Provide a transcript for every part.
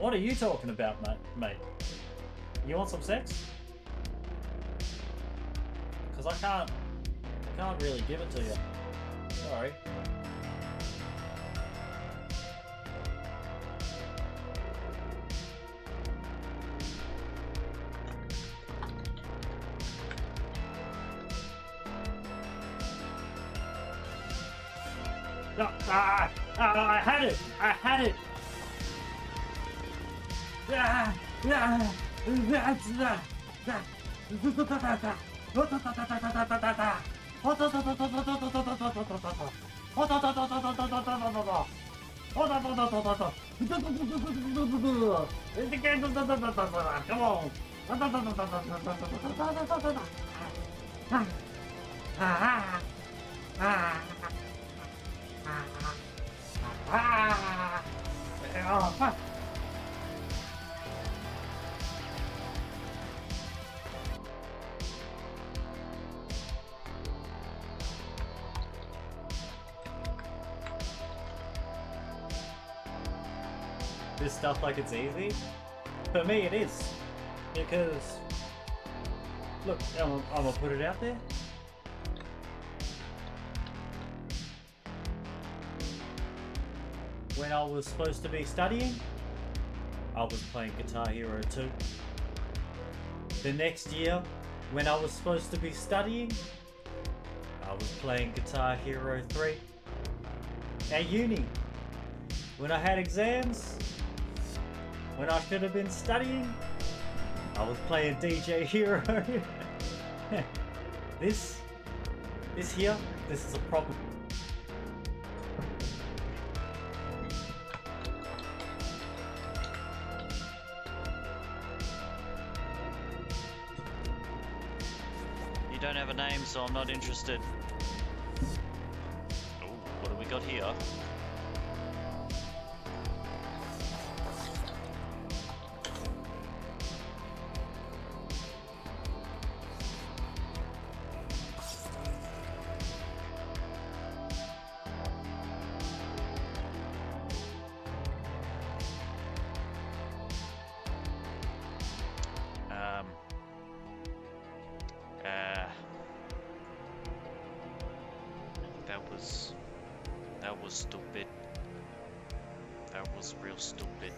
What are you talking about, mate? You want some sex? Because I can't really give it to you. Sorry. No, I had it! I had it! Come on! This stuff like it's easy? For me it is. Because, look, I'm gonna put it out there. When I was supposed to be studying, I was playing Guitar Hero 2. The next year, when I was supposed to be studying, I was playing Guitar Hero 3. At uni, when I had exams, when I should have been studying, I was playing DJ Hero. This here, this is a problem. You don't have a name, so I'm not interested. Oh, what do we got here? That was stupid. That was real stupid.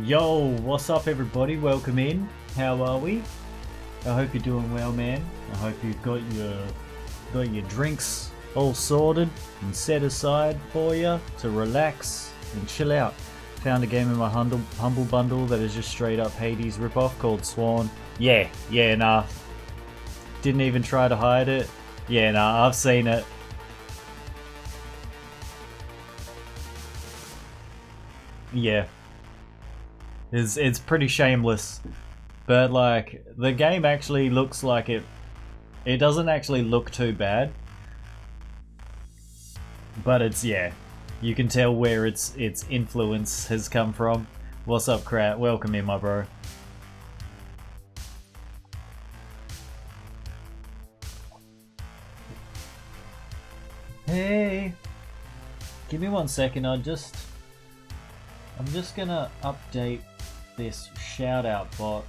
Yo, what's up everybody? Welcome in. How are we? I hope you're doing well, man. I hope you've got your drinks all sorted and set aside for you to relax and chill out. Found a game in my humble bundle that is just straight up Hades ripoff called Swan. Yeah, nah. Didn't even try to hide it. Yeah, nah, I've seen it. Yeah. It's pretty shameless, but like the game actually looks like it doesn't actually look too bad, but it's, yeah, you can tell where its influence has come from. What's up, Krat? Welcome in, my bro. Hey, give me 1 second. I'm just gonna update this shout out bot.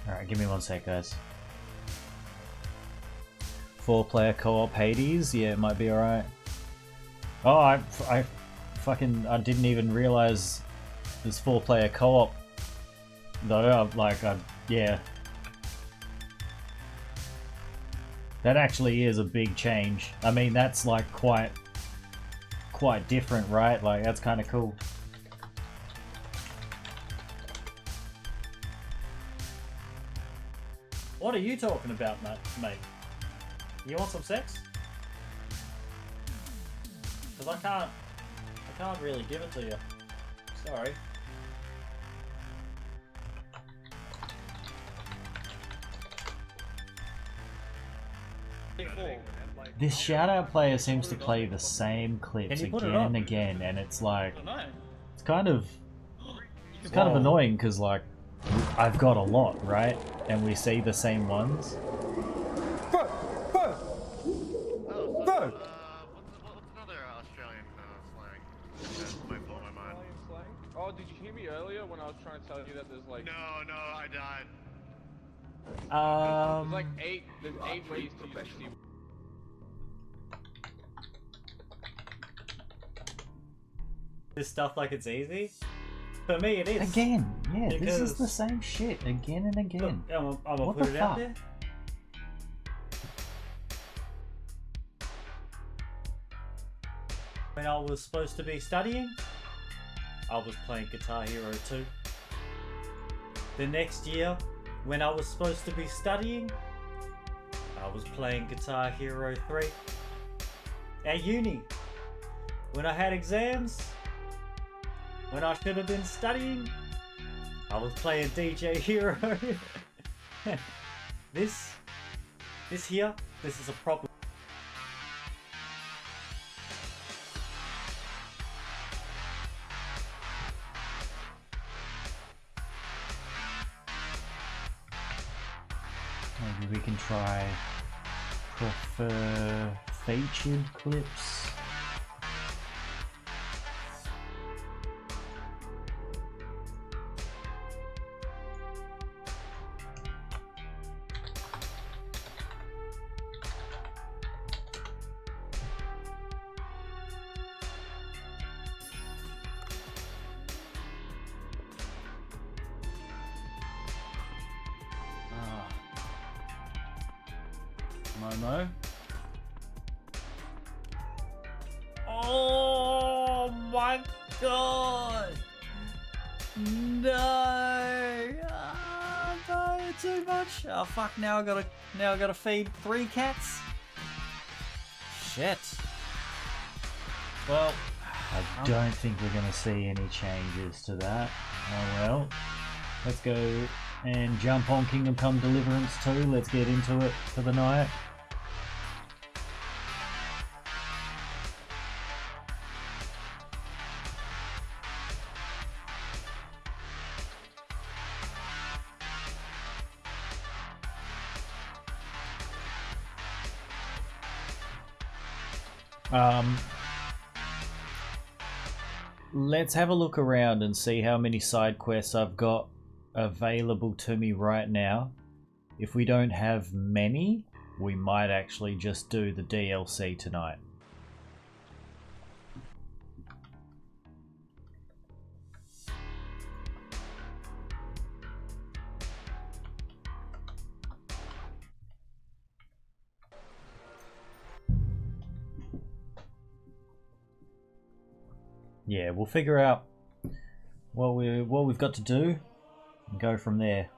Alright, give me 1 sec, guys. 4-player co-op Hades? Yeah, it might be alright. Oh, I didn't even realize there's 4-player co-op. Though, yeah. That actually is a big change. I mean, that's like quite different, right? Like, that's kind of cool. What are you talking about, mate? You want some sex? Because I can't really give it to you. Sorry. This shoutout player seems to play the same clips again and again, and it's like, it's kind of annoying because like I've got a lot, right? And we see the same ones. What's another Australian slang? That might blow my mind. Oh, did you hear me earlier when I was trying to tell you that there's like... No, I died. There's like 8 ways to use the C. This stuff like it's easy? For me it is. Again, yeah, because this is the same shit again and again. Look, I'm gonna put it out there. When I was supposed to be studying, I was playing Guitar Hero 2. The next year, when I was supposed to be studying, I was playing Guitar Hero 3. At uni, when I had exams, when I should have been studying, I was playing DJ Hero. This is a problem. Maybe we can try prefer featured clips. Momo. Oh my god! No! No, too much. Oh fuck! Now I gotta feed 3 cats. Shit. Well, I don't think we're gonna see any changes to that. Oh well. Let's go and jump on Kingdom Come Deliverance 2. Let's get into it for the night. Let's have a look around and see how many side quests I've got available to me right now. If we don't have many, we might actually just do the DLC tonight. Yeah, we'll figure out what we've got to do and go from there.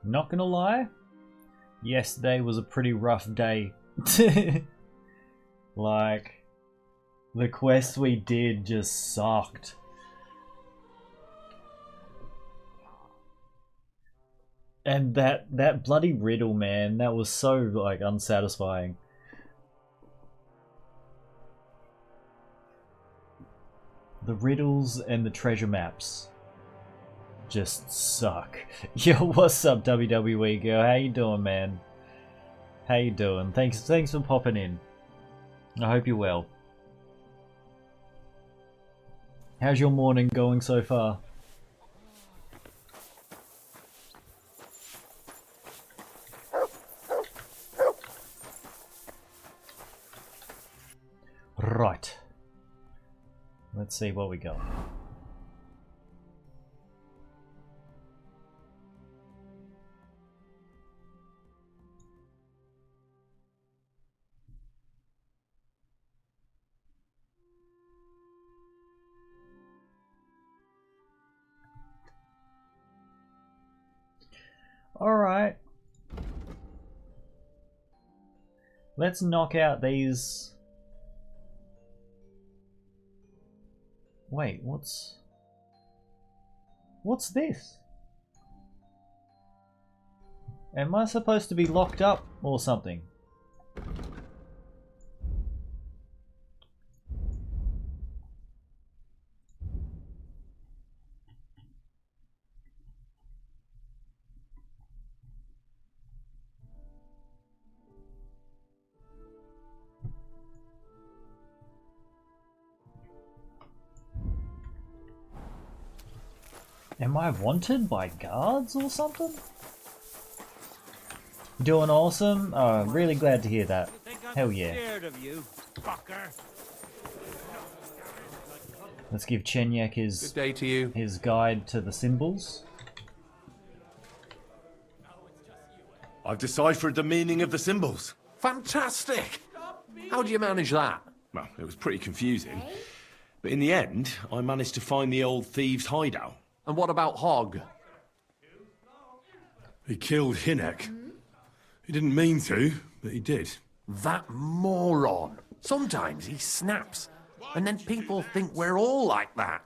Not gonna lie, yesterday was a pretty rough day. Like, the quests we did just sucked. And that bloody riddle, man, that was so like unsatisfying. The riddles and the treasure maps just suck. Yo, what's up, WWE girl? How you doing, man? How you doing? Thanks for popping in. I hope you're well. How's your morning going so far? Right. Let's see what we got. Alright. Let's knock out these... Wait, what's this? Am I supposed to be locked up or something? Am I wanted by guards or something? Doing awesome? Oh, really glad to hear that. Hell yeah. Let's give Chenyak Good day to you. his guide to the symbols. I've deciphered the meaning of the symbols. Fantastic! How do you manage that? Well, it was pretty confusing. But in the end, I managed to find the old thieves' hideout. And what about Hogg? He killed Hinek. He didn't mean to, but he did. That moron. Sometimes he snaps, and then people think we're all like that.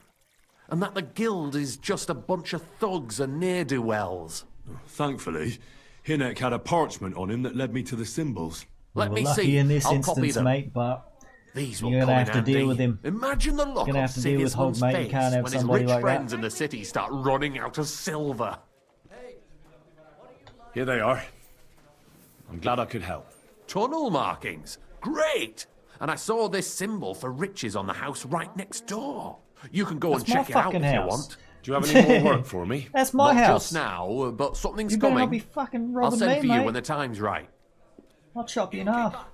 And that the guild is just a bunch of thugs and ne'er-do-wells. Thankfully, Hinek had a parchment on him that led me to the symbols. Let We're me lucky see. in this I'll copy instance, them. mate, but These will you're come gonna in have to handy. deal with him. Imagine the look Gonna on have to deal with Hogg, Sigismund's mate. You face can't have when his somebody rich like friends that. in the city start running out of silver. Here they are. I'm glad I could help. Tunnel markings. Great! And I saw this symbol for riches on the house right next door. You can go That's and check my it out fucking if you house. want. Do you have any more work for me? That's my Not house. just now, but something's You better coming. not be fucking I'll robbing send me, for mate. you when the time's right. I'll chop you in half.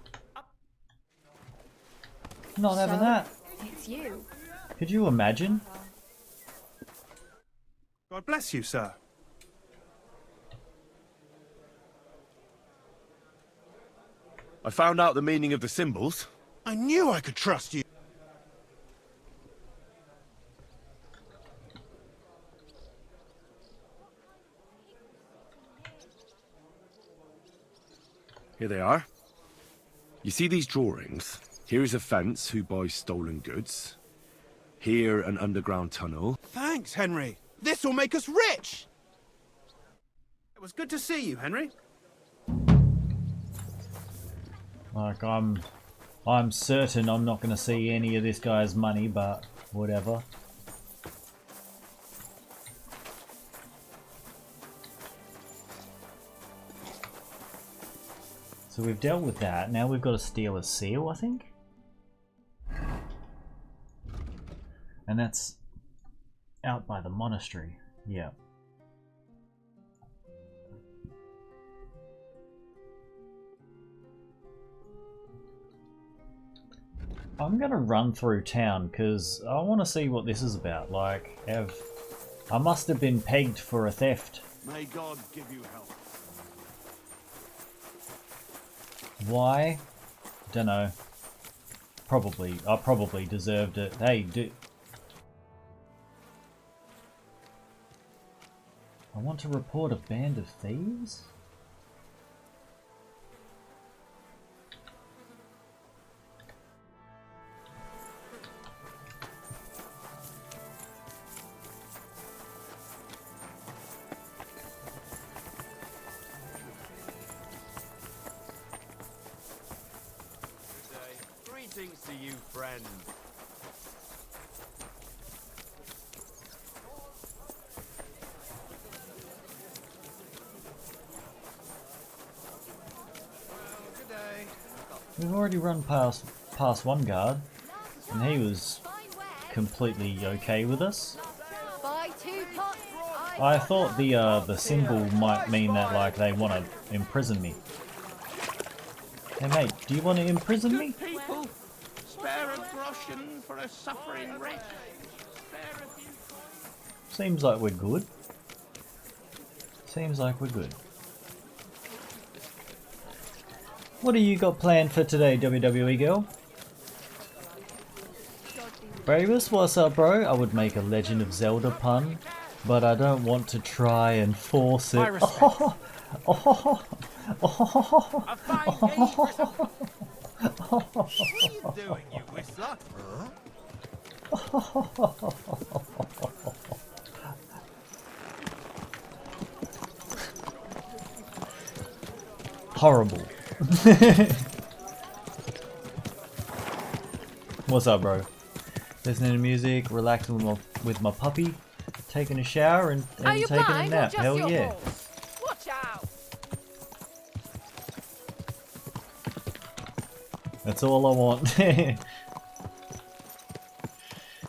Not having So, that. It's you. Could you imagine? God bless you, sir. I found out the meaning of the symbols. I knew I could trust you. Here they are. You see these drawings? Here is a fence who buys stolen goods. Here, an underground tunnel. Thanks, Henry. This will make us rich. It was good to see you, Henry. Like, I'm certain I'm not going to see any of this guy's money, but whatever. So we've dealt with that. Now we've got to steal a seal, I think. And that's out by the monastery. Yeah. I'm gonna run through town because I want to see what this is about. Like, I must have been pegged for a theft. May God give you help. Why? Don't know. Probably. I probably deserved it. Hey, I want to report a band of thieves? Greetings to you, friend. Good day. We've already run past one guard, and he was completely okay with us. Buy 2 pots. I thought the symbol might mean that like they want to imprison me. Hey mate, do you want to imprison me? People, spare a groschen for a suffering wretch. Spare a few. Seems like we're good. Seems like we're good. What do you got planned for today, WWE girl? Bravus, what's up, bro? I would make a Legend of Zelda pun, but I don't want to try and force it. Oh, oh, oh, A fine day for some... What are you doing, you whistler? horrible. What's up, bro? Listening to music, relaxing with my puppy, taking a shower, and taking a nap. Hell yeah. Watch out. That's all I want.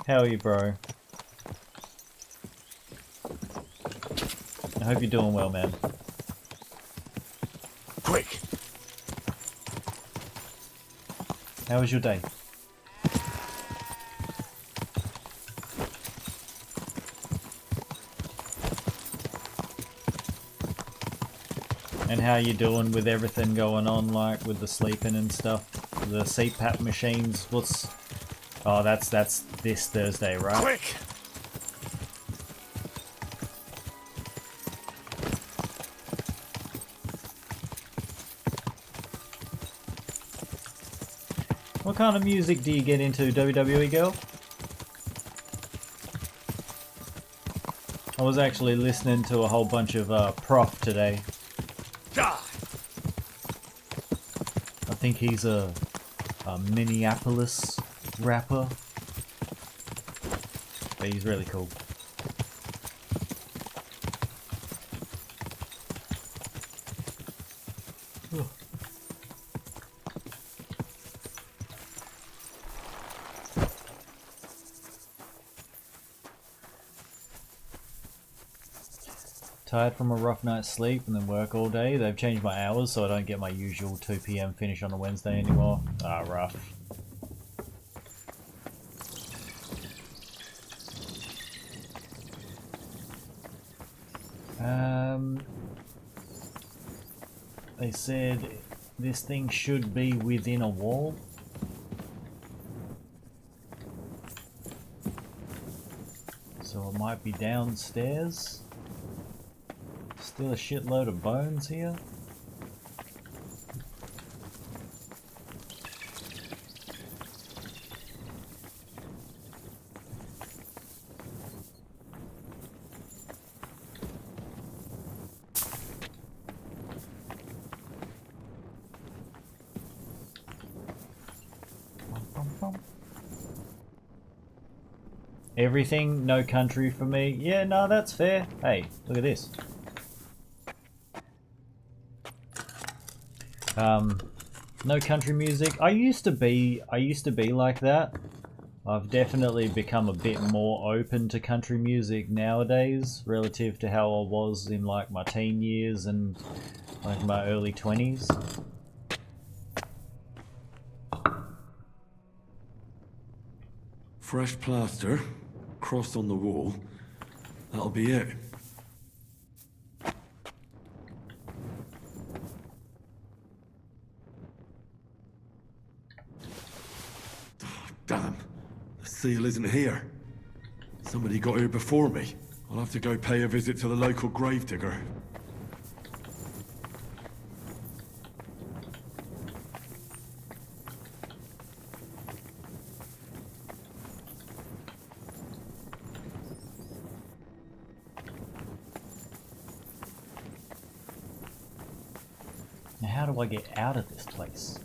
How are you, bro? I hope you're doing well, man. Quick! How was your day? And how you doing with everything going on, like with the sleeping and stuff? The CPAP machines, what's... Oh, that's this Thursday, right? Quick! What kind of music do you get into, WWE girl? I was actually listening to a whole bunch of Prof today. Die! I think he's a Minneapolis rapper. But he's really cool. Tired from a rough night's sleep and then work all day. They've changed my hours so I don't get my usual 2 PM finish on a Wednesday anymore. Ah, rough. They said this thing should be within a wall. So it might be downstairs. Still a shitload of bones here. Everything, no country for me. Yeah, no, that's fair. Hey, look at this. No country music. I used to be like that. I've definitely become a bit more open to country music nowadays relative to how I was in like my teen years and like my early 20s. Fresh plaster, cross on the wall. That'll be it. Damn, the seal isn't here. Somebody got here before me. I'll have to go pay a visit to the local gravedigger. Now how do I get out of this place?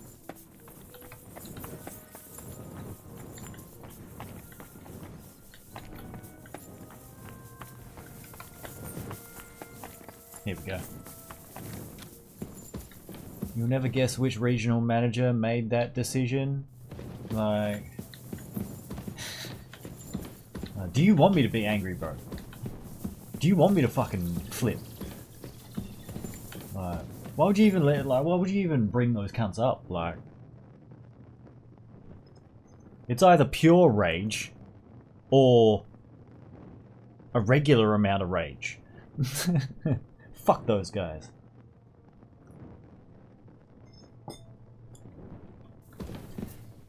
Here we go. You'll never guess which regional manager made that decision. Like... do you want me to be angry, bro? Do you want me to fucking flip? Like, why would you even why would you even bring those cunts up? Like... It's either pure rage, or a regular amount of rage. Fuck those guys.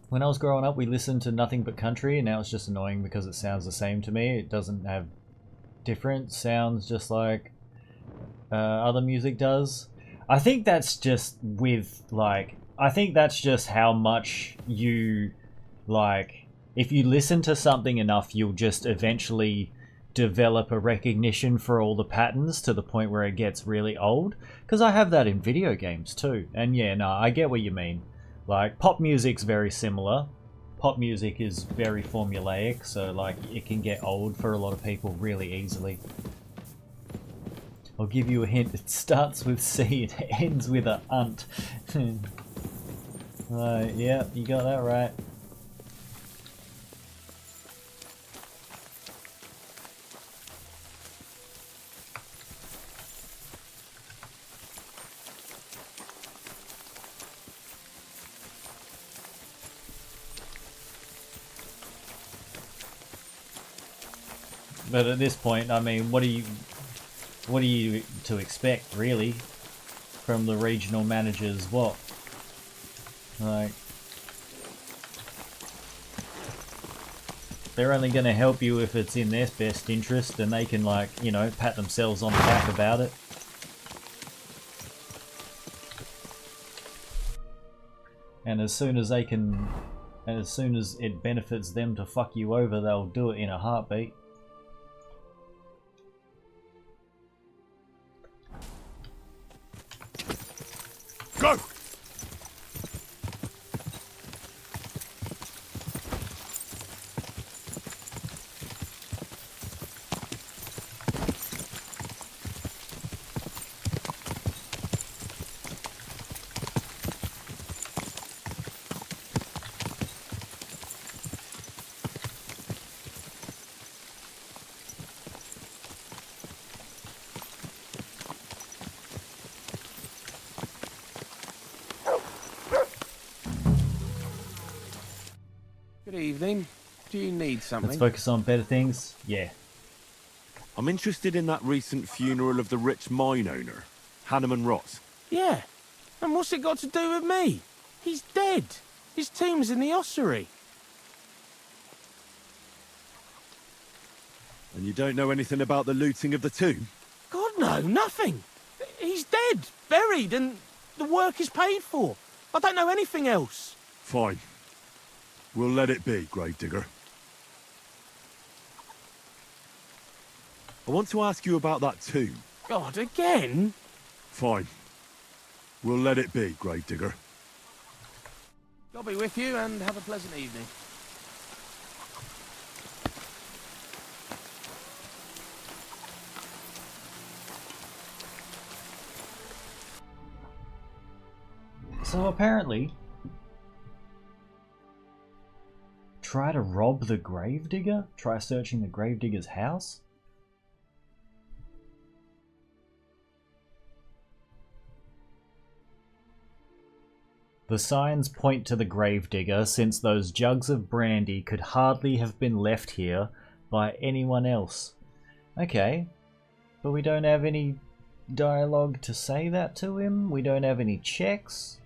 When I was growing up, we listened to nothing but country, and now it's just annoying because it sounds the same to me. It doesn't have different sounds, just like other music does. I think that's just with, like, I think that's just how much you, like, if you listen to something enough, you'll just eventually develop a recognition for all the patterns to the point where it gets really old. Because I have that in video games too. And yeah, no, I get what you mean. Like, pop music's very similar. Pop music is very formulaic, so like it can get old for a lot of people really easily. I'll give you a hint, it starts with C and it ends with a unt. Yeah, you got that right. But at this point, I mean, what are you to expect, really, from the regional managers? What? Like, they're only going to help you if it's in their best interest, and they can, like, you know, pat themselves on the back about it. And as soon as they can, and as soon as it benefits them to fuck you over, they'll do it in a heartbeat. Go! Good evening. Do you need something? Let's focus on better things. Yeah. I'm interested in that recent funeral of the rich mine owner, Hanneman Ross. Yeah. And what's it got to do with me? He's dead. His tomb's in the ossuary. And you don't know anything about the looting of the tomb? God, no, nothing. He's dead, buried, and the work is paid for. I don't know anything else. Fine. We'll let it be, Gravedigger. I want to ask you about that tomb. God, again? Fine. We'll let it be, Gravedigger. God be with you, and have a pleasant evening. So apparently, try to rob the gravedigger? Try searching the gravedigger's house? The signs point to the gravedigger, since those jugs of brandy could hardly have been left here by anyone else. Okay, but we don't have any dialogue to say that to him? We don't have any checks?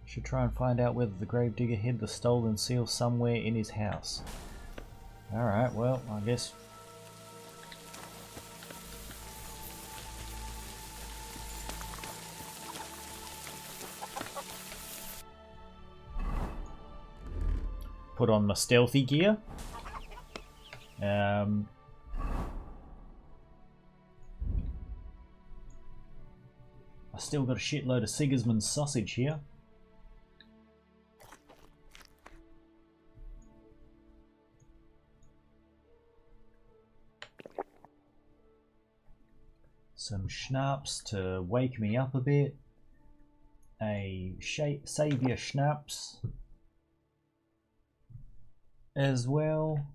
Should try and find out whether the gravedigger hid the stolen seal somewhere in his house. Alright, well, I guess... Put on my stealthy gear. I still got a shitload of Sigismund's sausage here. some schnapps to wake me up a bit. A saviour schnapps as well.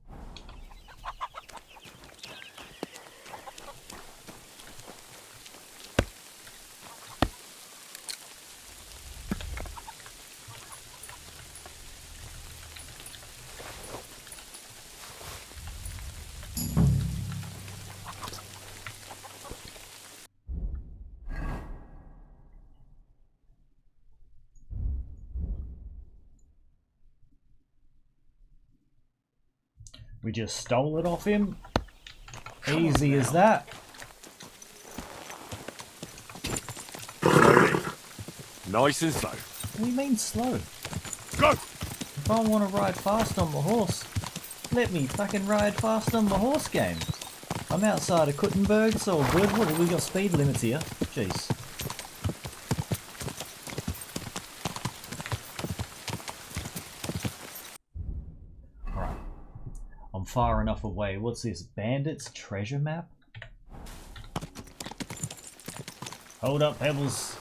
We just stole it off him. Easy as that. Nice and slow. What do you mean slow? Go! If I want to ride fast on my horse, let me fucking ride fast on my horse game. I'm outside of Kuttenberg, it's all good. What, we got speed limits here? Jeez. Alright. I'm far enough away. What's this? Bandits treasure map? Hold up, Pebbles.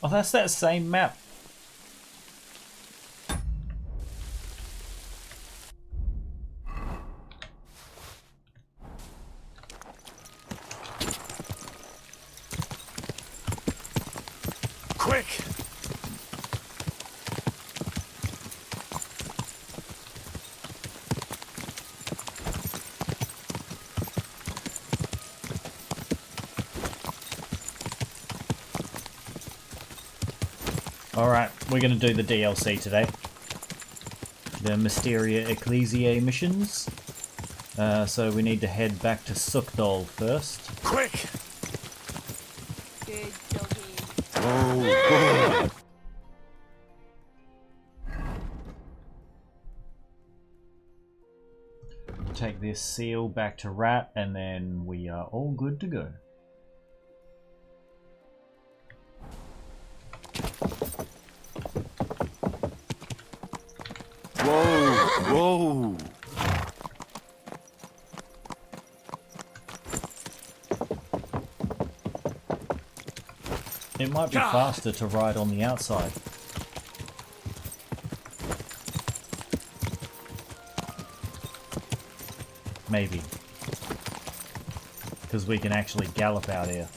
Oh, that's that same map. Quick! Alright, we're going to do the DLC today. The Mysteria Ecclesiae missions. So we need to head back to Sukdol first. Quick! Good doggy. Oh, Take this seal back to Rat and then we are all good to go. Whoa! It might be faster to ride on the outside. Maybe. Because we can actually gallop out here.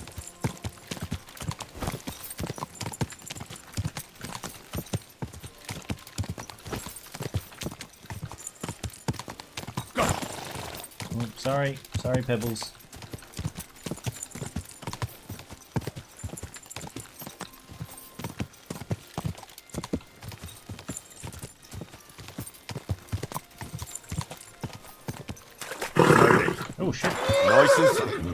Oh, sorry, Pebbles. Oh shit. Nice and slow.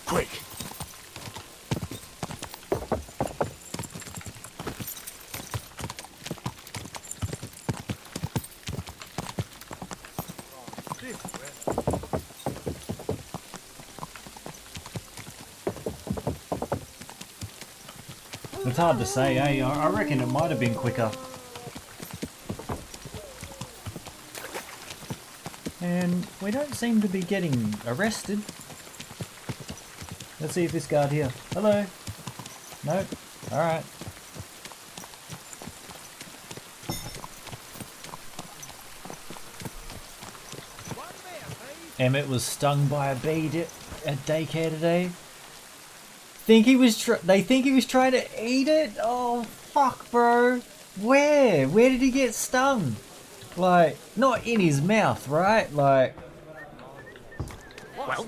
Quick! It's hard to say, eh? I reckon it might have been quicker. And we don't seem to be getting arrested. Let's see if this guard here. Hello? Nope. Alright. Emmett was stung by a bee at daycare today. They think he was trying to eat it? Oh, fuck, bro. Where? Where did he get stung? Like, not in his mouth, right? Like, Well,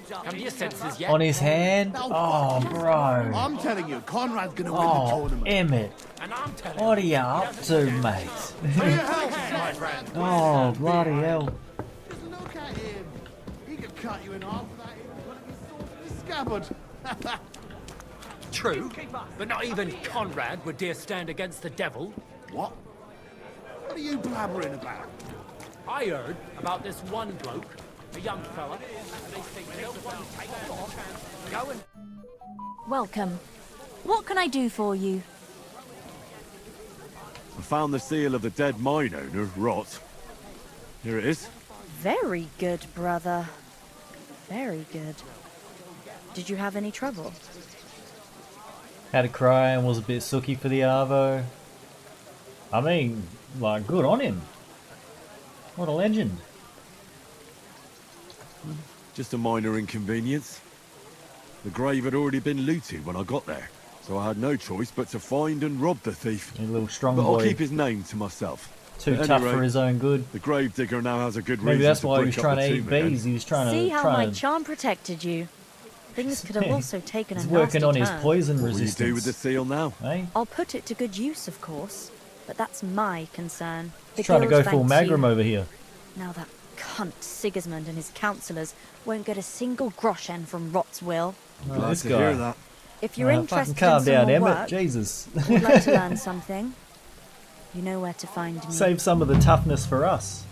come to your senses yet? on his hand? Oh, bro. I'm telling you, Conrad's gonna win the Oh, tournament. Emmett. And I'm telling What are you up to, mate? my friend. Oh, bloody hell. Just look at him. He could cut you in half without even putting his sword in his scabbard. True, but not even Conrad would dare stand against the devil. What? What are you blabbering about? I heard about this one bloke A young fella. These things don't take long. Go and... Welcome. What can I do for you? I found the seal of the dead mine owner, Rot. Here it is. Very good, brother. Very good. Did you have any trouble? Had a cry and was a bit sooky for the Arvo. I mean, like, good on him. What a legend. Just a minor inconvenience. The grave had already been looted when I got there, so I had no choice but to find and rob the thief. A little strong But boy. I'll keep his name to myself. Too At tough any for rate, his own good. The gravedigger now has a good Maybe reason that's to why he was break up trying to the eat tomb again. bees. He was trying See to. how my charm protected you. Things could have also taken a He's nasty working on his turn. poison What will you resistance. do with the seal now? Eh? I'll put it to good use, of course, but that's my concern. The He's trying to guild go full thanks Magram you. over here. Now that cunt Sigismund and his councillors won't get a single groschen from Rot's will. Oh, Glad this to guy. hear that. If you're Fucking interested calm in some down, more Emmett. work, Jesus. would like to learn something, you know where to find me. Save some of the toughness for us.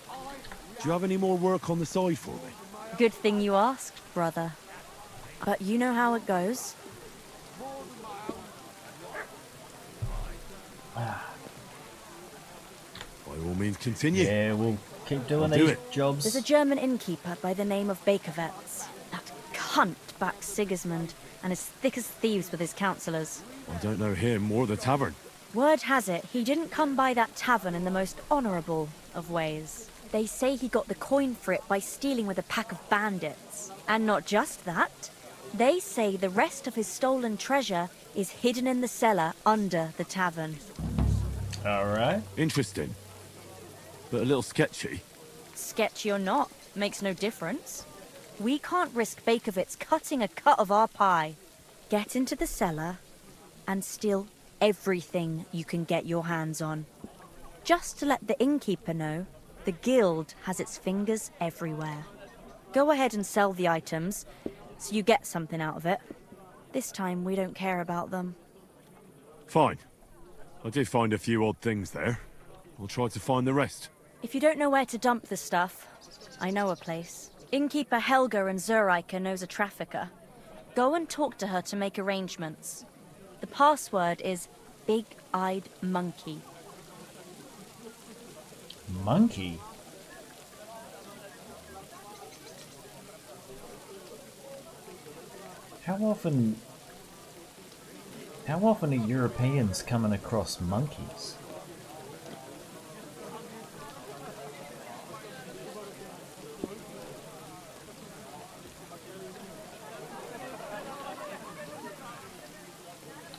Do you have any more work on the side for me? Good thing you asked, brother. But you know how it goes. By all means, continue. Yeah, we'll keep doing I'll do these it. jobs. There's a German innkeeper by the name of Bakervetz. That cunt backs Sigismund and is thick as thieves with his councillors. I don't know him or the tavern. Word has it, he didn't come by that tavern in the most honourable of ways. They say he got the coin for it by stealing with a pack of bandits. And not just that, they say the rest of his stolen treasure is hidden in the cellar under the tavern. Alright. Interesting. But a little sketchy. Sketchy or not, makes no difference. We can't risk Bakervitz cutting a cut of our pie. Get into the cellar and steal everything you can get your hands on. Just to let the innkeeper know, the guild has its fingers everywhere. Go ahead and sell the items, so you get something out of it. This time we don't care about them. Fine. I did find a few odd things there. I'll try to find the rest. If you don't know where to dump the stuff, I know a place. Innkeeper Helga in Zurich knows a trafficker. Go and talk to her to make arrangements. The password is Big-Eyed Monkey. Monkey? How often are Europeans coming across monkeys?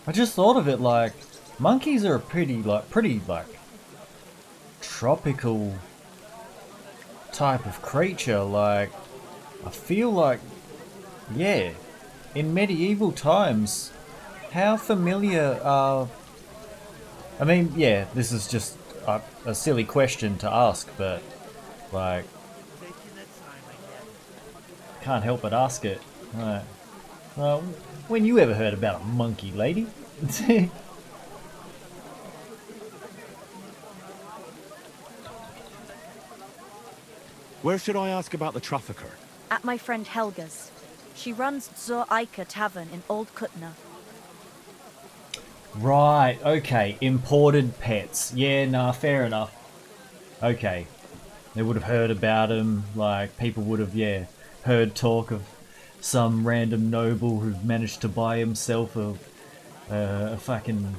I just thought of it like monkeys are a pretty tropical type of creature. Like, I feel like, yeah, in medieval times, how familiar are... I mean, yeah, this is just a silly question to ask, but, like, can't help but ask it. Right. Well, when you ever heard about a monkey, lady? Where should I ask about the trafficker? At my friend Helga's. She runs Zur Eiche Tavern in Old Kutna. Right, okay, imported pets. Yeah, nah, fair enough. Okay. They would have heard about him, like, people would have, yeah, heard talk of some random noble who managed to buy himself a fucking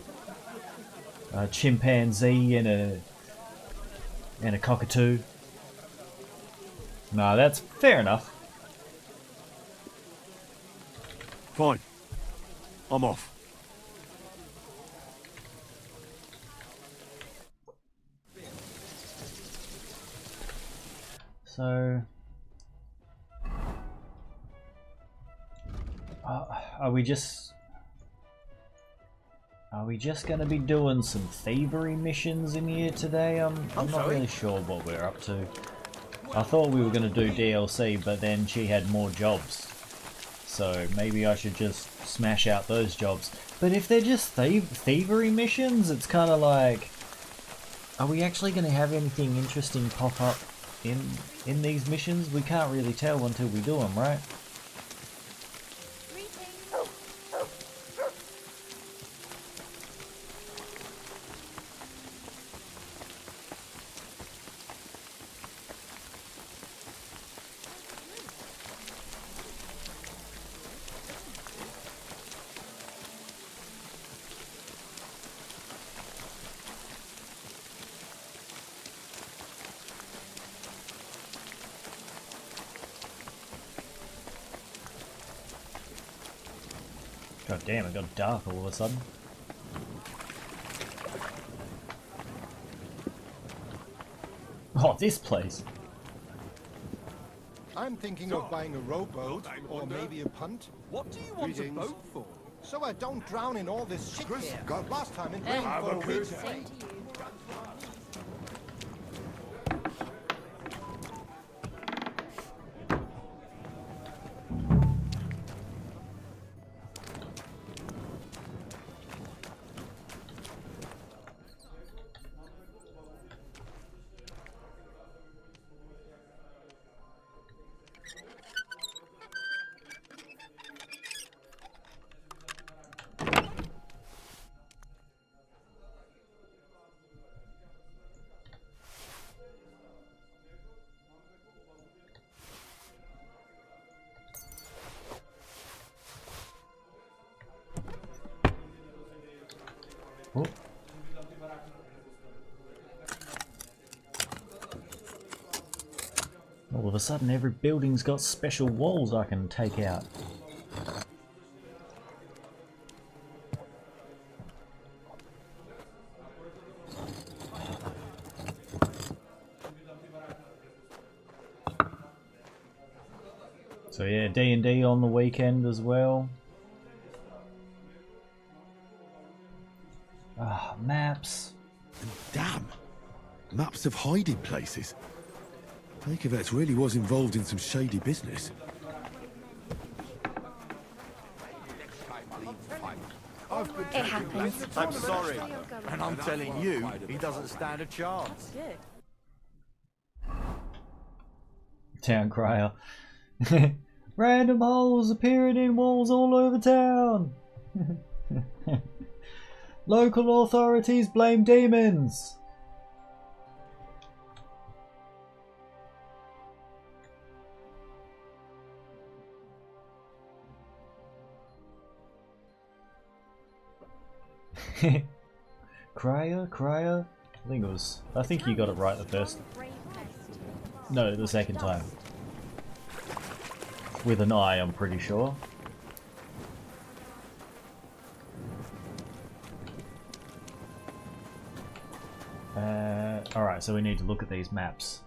chimpanzee and a cockatoo. Nah, that's fair enough. Fine. I'm off. So, are we just gonna be doing some thievery missions in here today? I'm not really sure what we're up to. I thought we were gonna do DLC, but then she had more jobs, so maybe I should just smash out those jobs. But if they're just thievery missions, it's kind of like, Are we actually going to have anything interesting pop up in these missions? We can't really tell until we do them, right? God damn, it got dark all of a sudden. Oh, this place! I'm thinking of buying a rowboat or maybe a punt. What do you want a boat for? So I don't drown in all this shit Chris, here. God. Last time it rained for a week. Same to you. Oh. All of a sudden, every building's got special walls I can take out. So yeah, D&D on the weekend as well. Ah, maps. Damn! Maps of hiding places. Bakervet's really was involved in some shady business. It happens. I'm sorry, and I'm telling you, he doesn't stand a chance. Good. Town crier. Random holes appearing in walls all over town. Local authorities blame demons. Crier. I think you got it right the first. No, the second time. With an I, I'm pretty sure. Alright, so we need to look at these maps.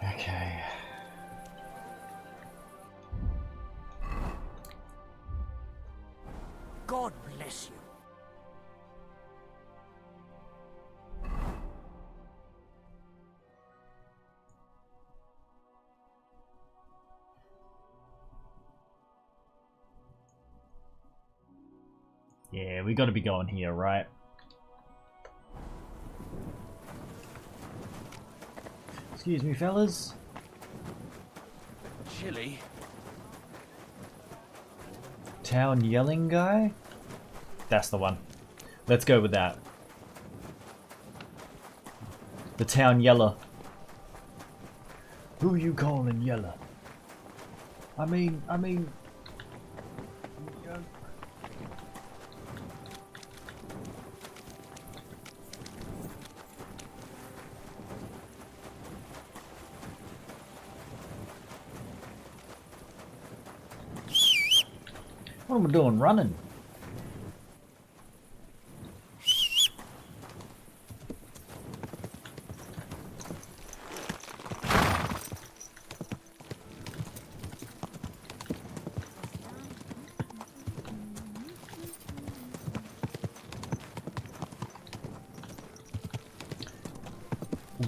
Okay. God bless you. Yeah, we gotta be going here, right? Excuse me, fellas. Chilly. Town yelling guy? That's the one. Let's go with that. The town yeller. Who you calling yeller? I mean... What am I doing? Running?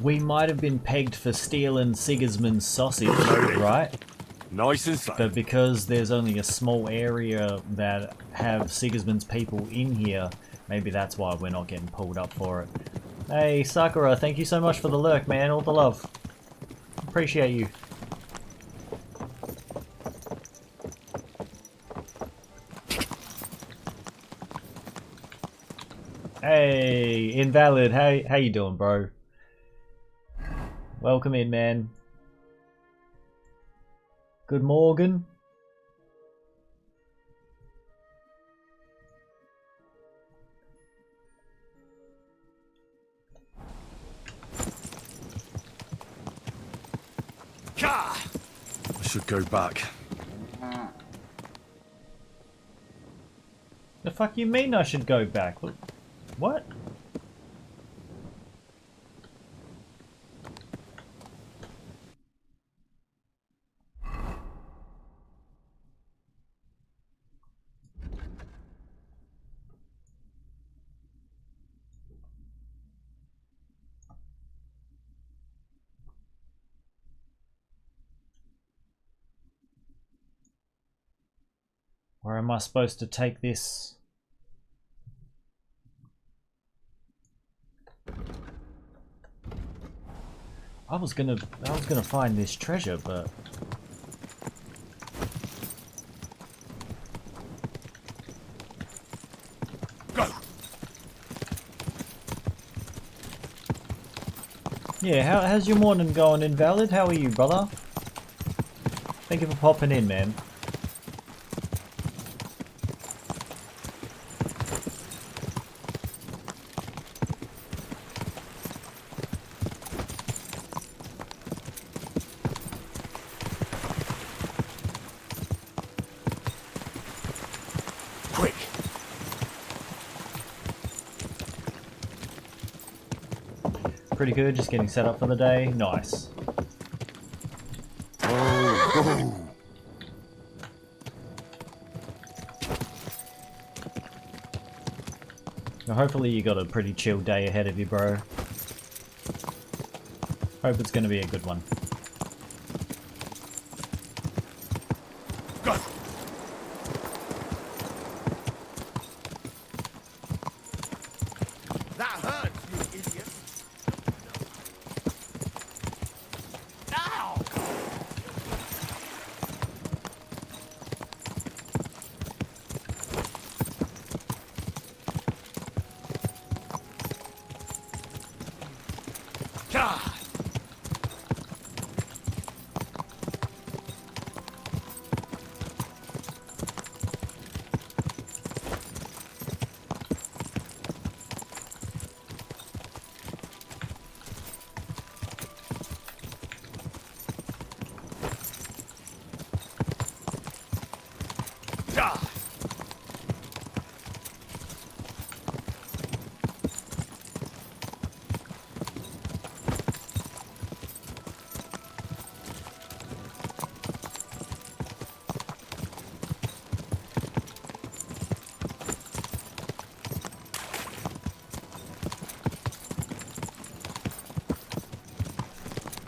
We might have been pegged for stealing Sigismund's sausage, right? Nice and slow. But because there's only a small area that have Sigismund's people in here, maybe that's why we're not getting pulled up for it. Hey, Sakura, thank you so much for the lurk, man. All the love. Appreciate you. Hey, Invalid, how you doing, bro? Welcome in, man. Good morning. I should go back. The fuck you mean I should go back? What? Where am I supposed to take this? I was gonna find this treasure, but go. Yeah, how's your morning going, Invalid? How are you, brother? Thank you for popping in, man. Pretty good, just getting set up for the day. Nice. Now hopefully you got a pretty chill day ahead of you, bro. Hope it's gonna be a good one. Go. That hurts, you idiot. Ow!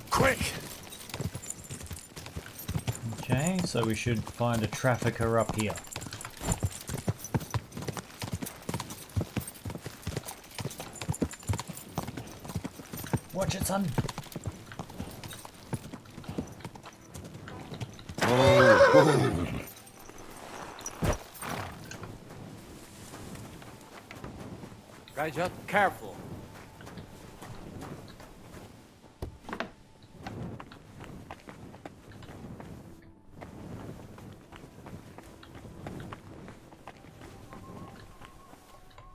Quick! Okay, so we should find a trafficker up here. Watch it, son. Raja, careful.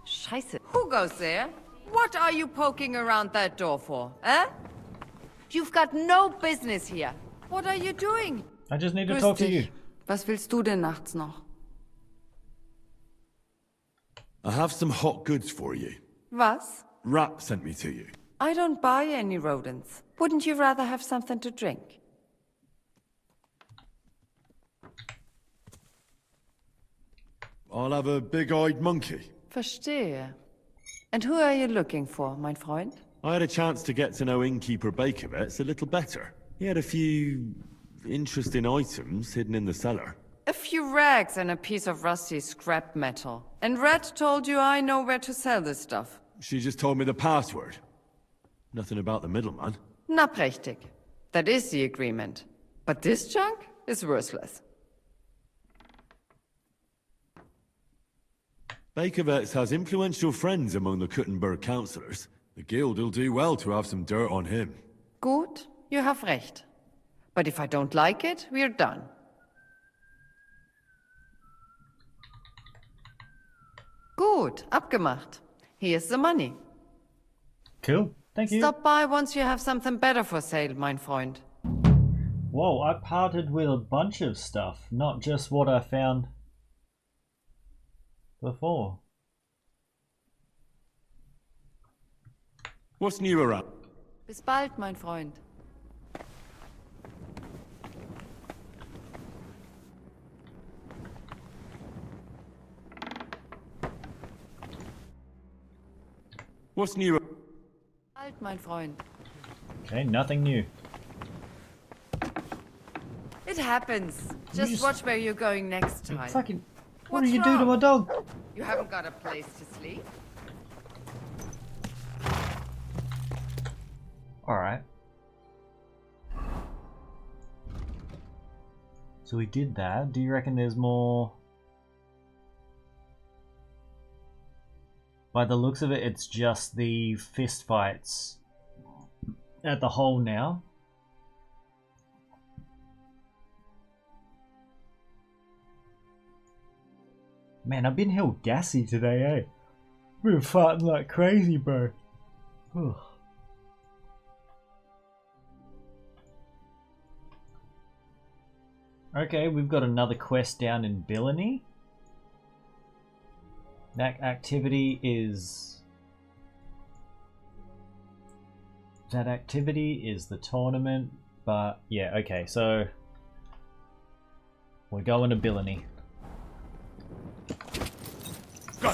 Scheiße. Who goes there? What are you poking around that door for, eh? You've got no business here. What are you doing? I just need to talk to you. Was willst du denn nachts noch? I have some hot goods for you. Was? Rat sent me to you. I don't buy any rodents. Wouldn't you rather have something to drink? I'll have a big-eyed monkey. Verstehe. And who are you looking for, mein Freund? I had a chance to get to know innkeeper Bakovets a little better. He had a few interesting items hidden in the cellar. A few rags and a piece of rusty scrap metal. And Red told you I know where to sell this stuff. She just told me the password. Nothing about the middleman. Na prächtig. That is the agreement. But this junk is worthless. Bakovets has influential friends among the Kuttenberg councillors. The guild will do well to have some dirt on him. Gut, you have recht. But if I don't like it, we're done. Gut, abgemacht. Here's the money. Cool. Thank you. Stop by once you have something better for sale, mein Freund. Whoa, I parted with a bunch of stuff, not just what I found before. What's new around? Bis bald, mein Freund. What's new? Bald, mein Freund. Okay, nothing new. It happens. Just watch where you're going next time. Fucking... What What's did you do to wrong? my dog? You haven't got a place to sleep? Alright. So we did that. Do you reckon there's more? By the looks of it, it's just the fist fights at the hole now. Man, I've been hell gassy today, eh? I've been farting like crazy, bro. Whew. Okay, we've got another quest down in Billany. That activity is... That activity is the tournament, but yeah, okay, so... We're going to Billany. Go!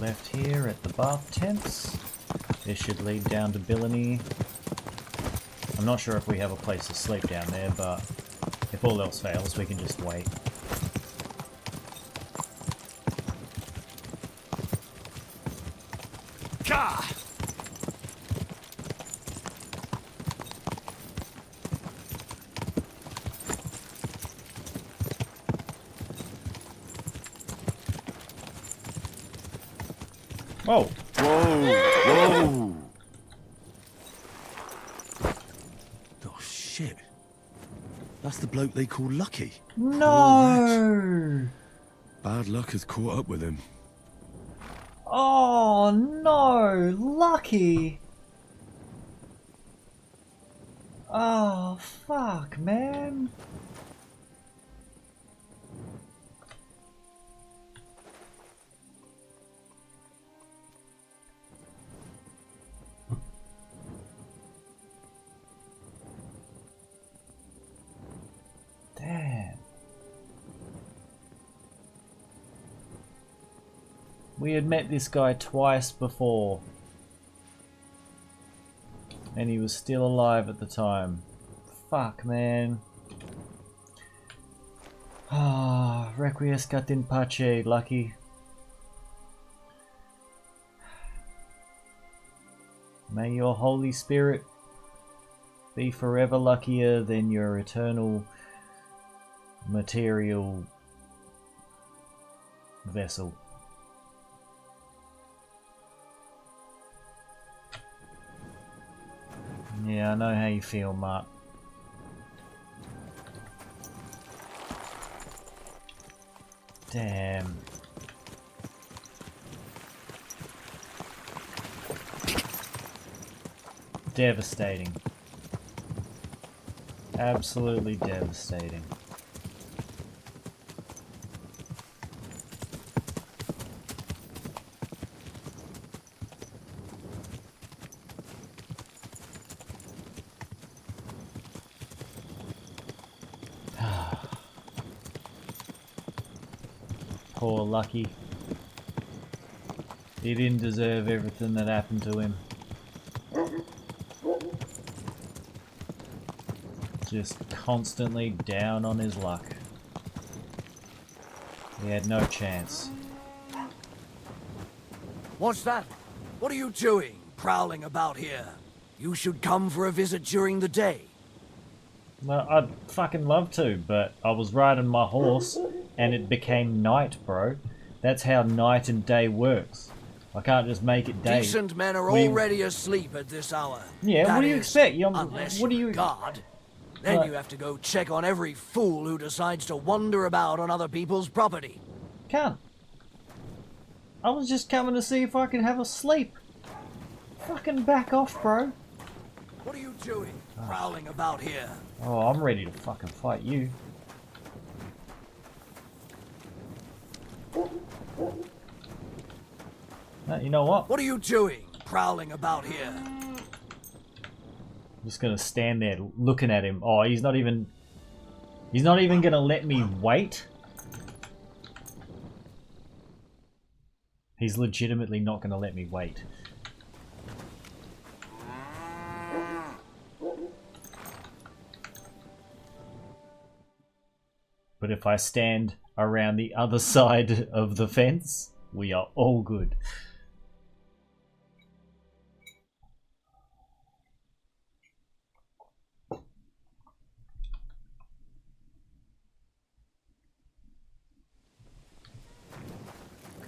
Left here at the bath tents. This should lead down to Billany. I'm not sure if we have a place to sleep down there, but if all else fails, we can just wait. Whoa! Whoa! Whoa! Oh shit! That's the bloke they call Lucky. No! Bad luck has caught up with him. Oh no! Lucky! Oh fuck, man! Damn. We had met this guy twice before. And he was still alive at the time. Fuck, man. Ah, requiescat in pace, Lucky. May your Holy Spirit be forever luckier than your eternal material vessel. Yeah, I know how you feel, Mark. Damn. Devastating. Absolutely devastating. Poor Lucky. He didn't deserve everything that happened to him. Just constantly down on his luck. He had no chance. What's that? What are you doing, prowling about here? You should come for a visit during the day. Well, I'd fucking love to, but I was riding my horse and it became night, bro. That's how night and day works. I can't just make it day. Decent men are already asleep at this hour. Yeah, That what do you is, expect? Unless what do you're you a guard. Then Right. you have to go check on every fool who decides to wander about on other people's property. Can't. I was just coming to see if I could have a sleep. Fucking back off, bro. What are you doing, prowling about here? Oh, I'm ready to fucking fight you. You know what? What are you doing, prowling about here? I'm just gonna stand there looking at him. Oh, he's not even gonna let me wait. He's legitimately not gonna let me wait. But if I stand around the other side of the fence, we are all good.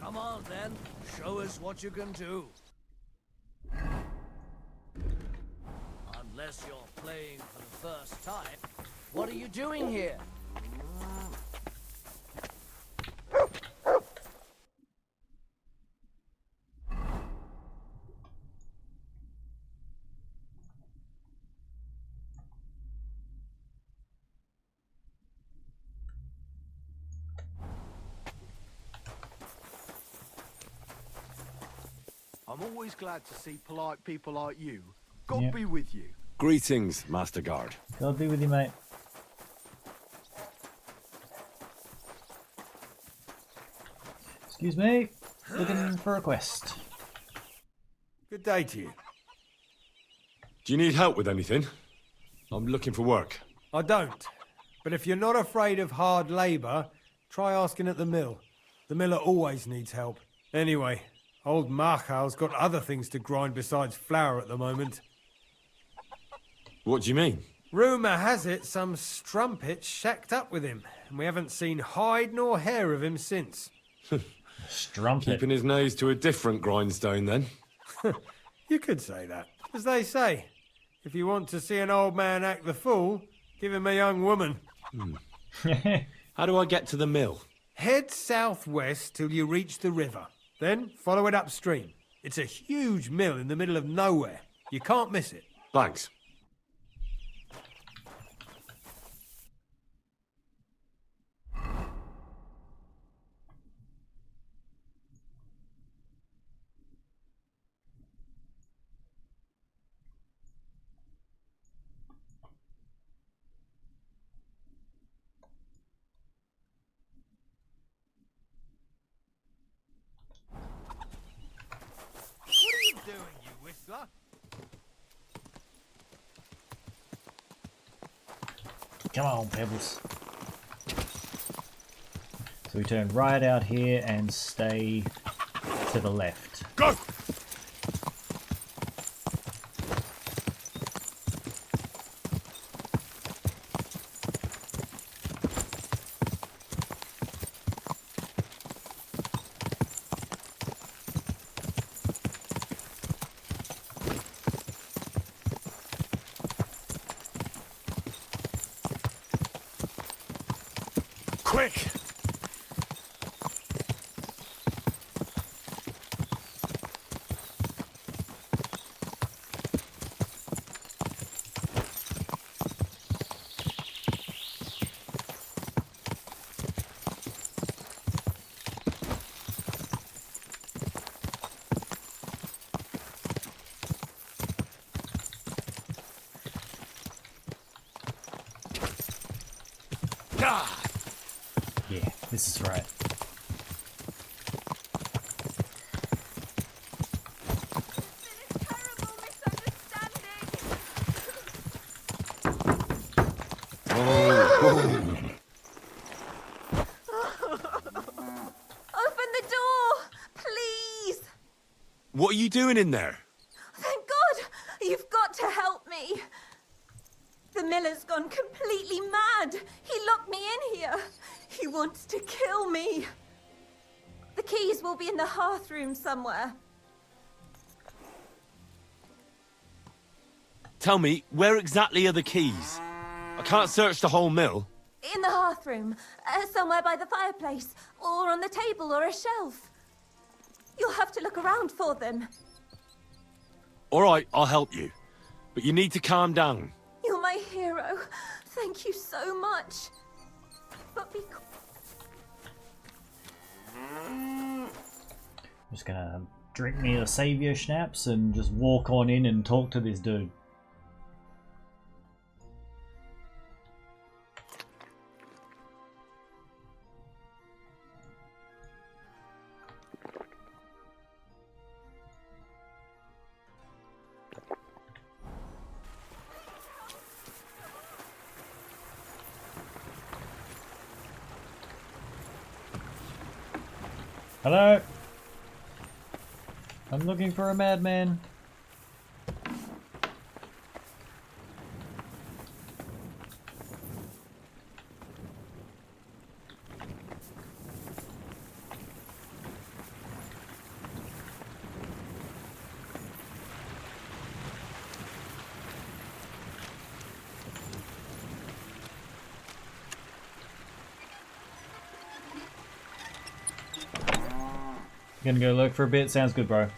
Come on, then. Show us what you can do. Unless you're playing for the first time. What are you doing here? I'm always glad to see polite people like you. God Yep. be with you. Greetings, Master Guard. God be with you, mate. Excuse me. Looking for a quest. Good day to you. Do you need help with anything? I'm looking for work. I don't. But if you're not afraid of hard labour, try asking at the mill. The miller always needs help. Anyway, old Marchal's got other things to grind besides flour at the moment. What do you mean? Rumour has it some strumpet's shacked up with him, and we haven't seen hide nor hair of him since. Strumpet. Keeping his nose to a different grindstone, then? You could say that. As they say, if you want to see an old man act the fool, give him a young woman. How do I get to the mill? Head southwest till you reach the river. Then follow it upstream. It's a huge mill in the middle of nowhere. You can't miss it. Thanks. What are you doing, you whistler? Come on, Pebbles. So we turn right out here and stay to the left. Go! quick! Yeah, this is right. Open the door, please. What are you doing in there? Thank God. You've got to help me. The miller's gone completely mad. He locked me in here. He wants to kill me. The keys will be in the hearth room somewhere. Tell me, where exactly are the keys? I can't search the whole mill. In the hearth room, somewhere by the fireplace, or on the table or a shelf. You'll have to look around for them. All right, I'll help you. But you need to calm down. You're my hero. Thank you so much. But be I'm just gonna drink me a saviour schnapps and just walk on in and talk to this dude. Hello? I'm looking for a madman. Gonna go look for a bit? Sounds good, bro.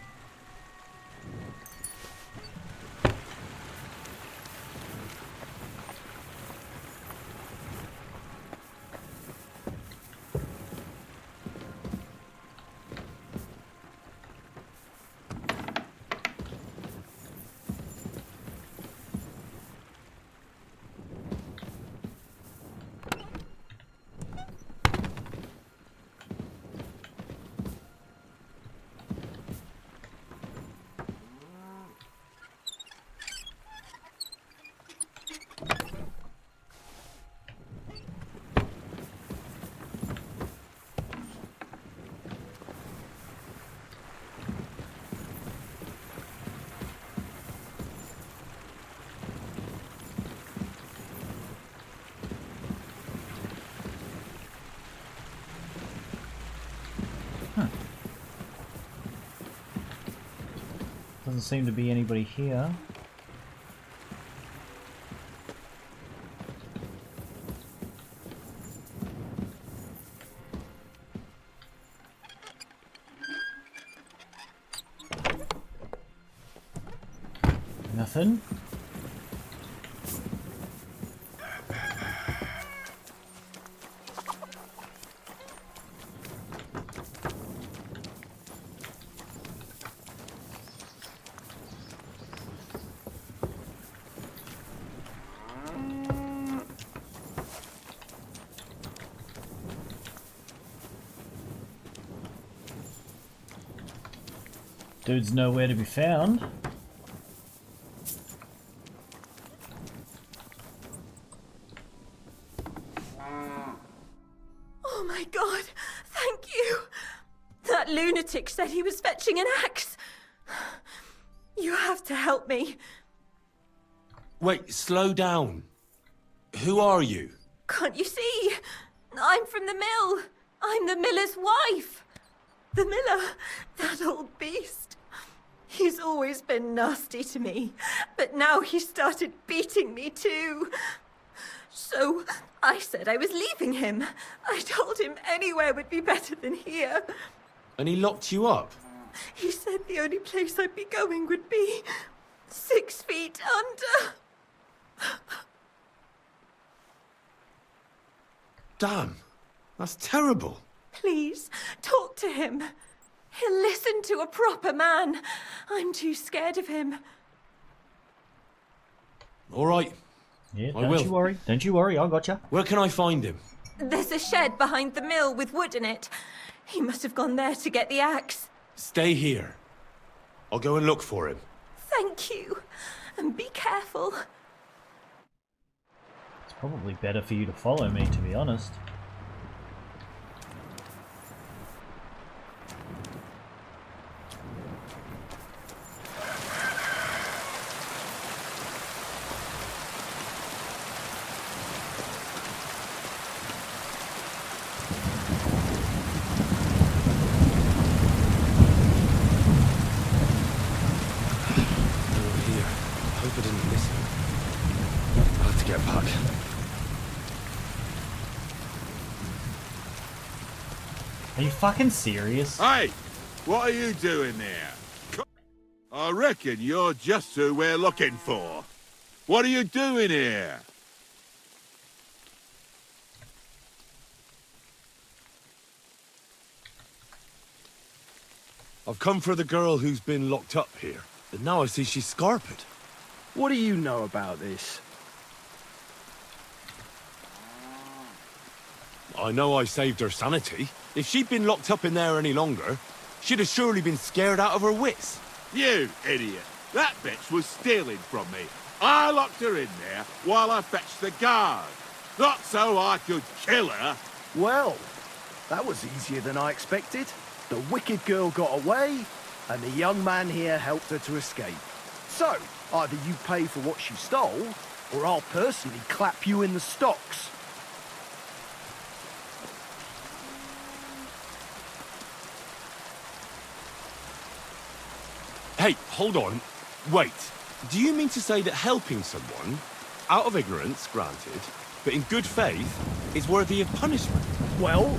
Doesn't seem to be anybody here. Nothing. Dude's nowhere to be found. Oh my God, thank you. That lunatic said he was fetching an axe. You have to help me. Wait, slow down. Who are you? Can't you see? I'm from the mill. I'm the miller's wife. The miller, that old beast. He's always been nasty to me, but now he started beating me too. So I said I was leaving him. I told him anywhere would be better than here. And he locked you up? He said the only place I'd be going would be 6 feet under. Damn, that's terrible. Please, talk to him. He'll listen to a proper man. I'm too scared of him. All right. Yeah, I don't will. you worry. Don't you worry, I gotcha. Where can I find him? There's a shed behind the mill with wood in it. He must have gone there to get the axe. Stay here. I'll go and look for him. Thank you. And be careful. It's probably better for you to follow me, to be honest. Are you fucking serious? Hey! What are you doing there? I reckon you're just who we're looking for. What are you doing here? I've come for the girl who's been locked up here. But now I see she's scarpered. What do you know about this? I know I saved her sanity. If she'd been locked up in there any longer, she'd have surely been scared out of her wits. You idiot! That bitch was stealing from me. I locked her in there while I fetched the guard. Not so I could kill her. Well, that was easier than I expected. The wicked girl got away, and the young man here helped her to escape. So, either you pay for what she stole, or I'll personally clap you in the stocks. Hey, hold on. Wait. Do you mean to say that helping someone, out of ignorance, granted, but in good faith, is worthy of punishment? Well,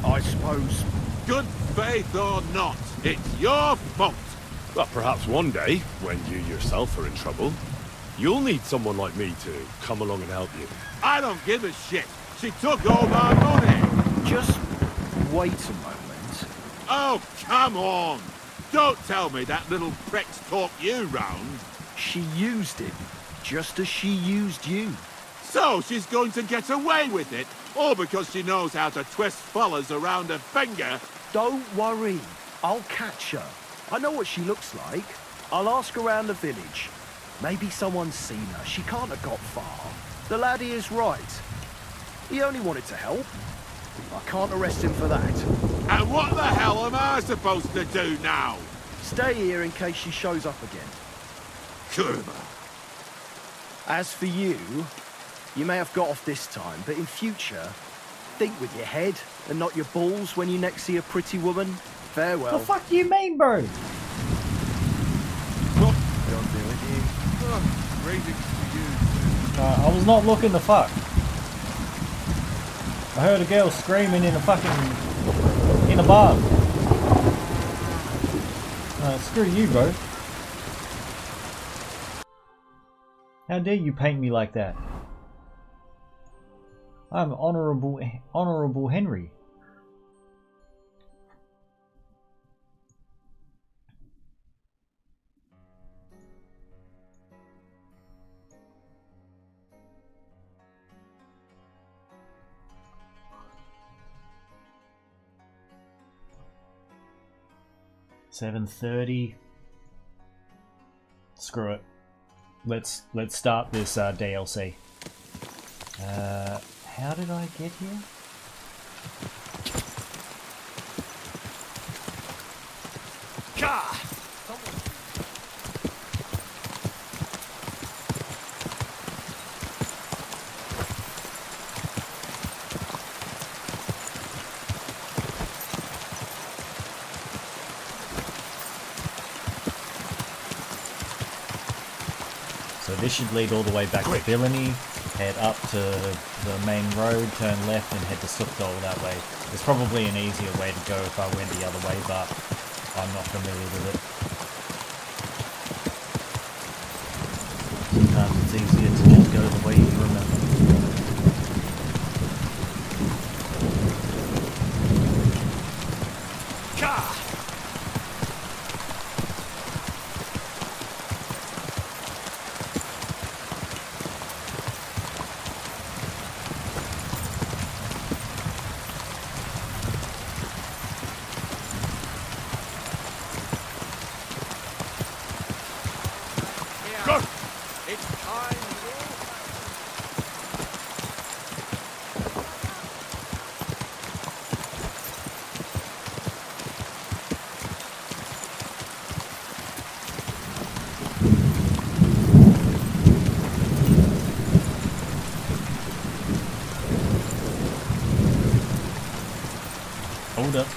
I suppose... Good faith or not, it's your fault. Well, perhaps one day, when you yourself are in trouble, you'll need someone like me to come along and help you. I don't give a shit. She took all my money. Just wait a moment. Oh, come on. Don't tell me that little prick's talked you round. She used him, just as she used you. So she's going to get away with it, all because she knows how to twist fellas around her finger. Don't worry, I'll catch her. I know what she looks like. I'll ask around the village. Maybe someone's seen her. She can't have got far. The laddie is right. He only wanted to help. I can't arrest him for that. And what the hell am I supposed to do now? Stay here in case she shows up again. Kurma. As for you, you may have got off this time, but in future, think with your head and not your balls when you next see a pretty woman. Farewell. The fuck do you mean, bro? What? Don't do it, you. Oh, raising to you. I was not looking to fuck. I heard a girl screaming in a fucking... in a bar. Screw you, bro. How dare you paint me like that? I'm Honourable Henry. $7:30. Screw it. Let's start this DLC. How did I get here? So this should lead all the way back to Villainy. head up to the main road, turn left, and head to Sukdol that way. There's probably an easier way to go if I went the other way, but I'm not familiar with it. Sometimes it's easier to just go the way you remember. Hold up.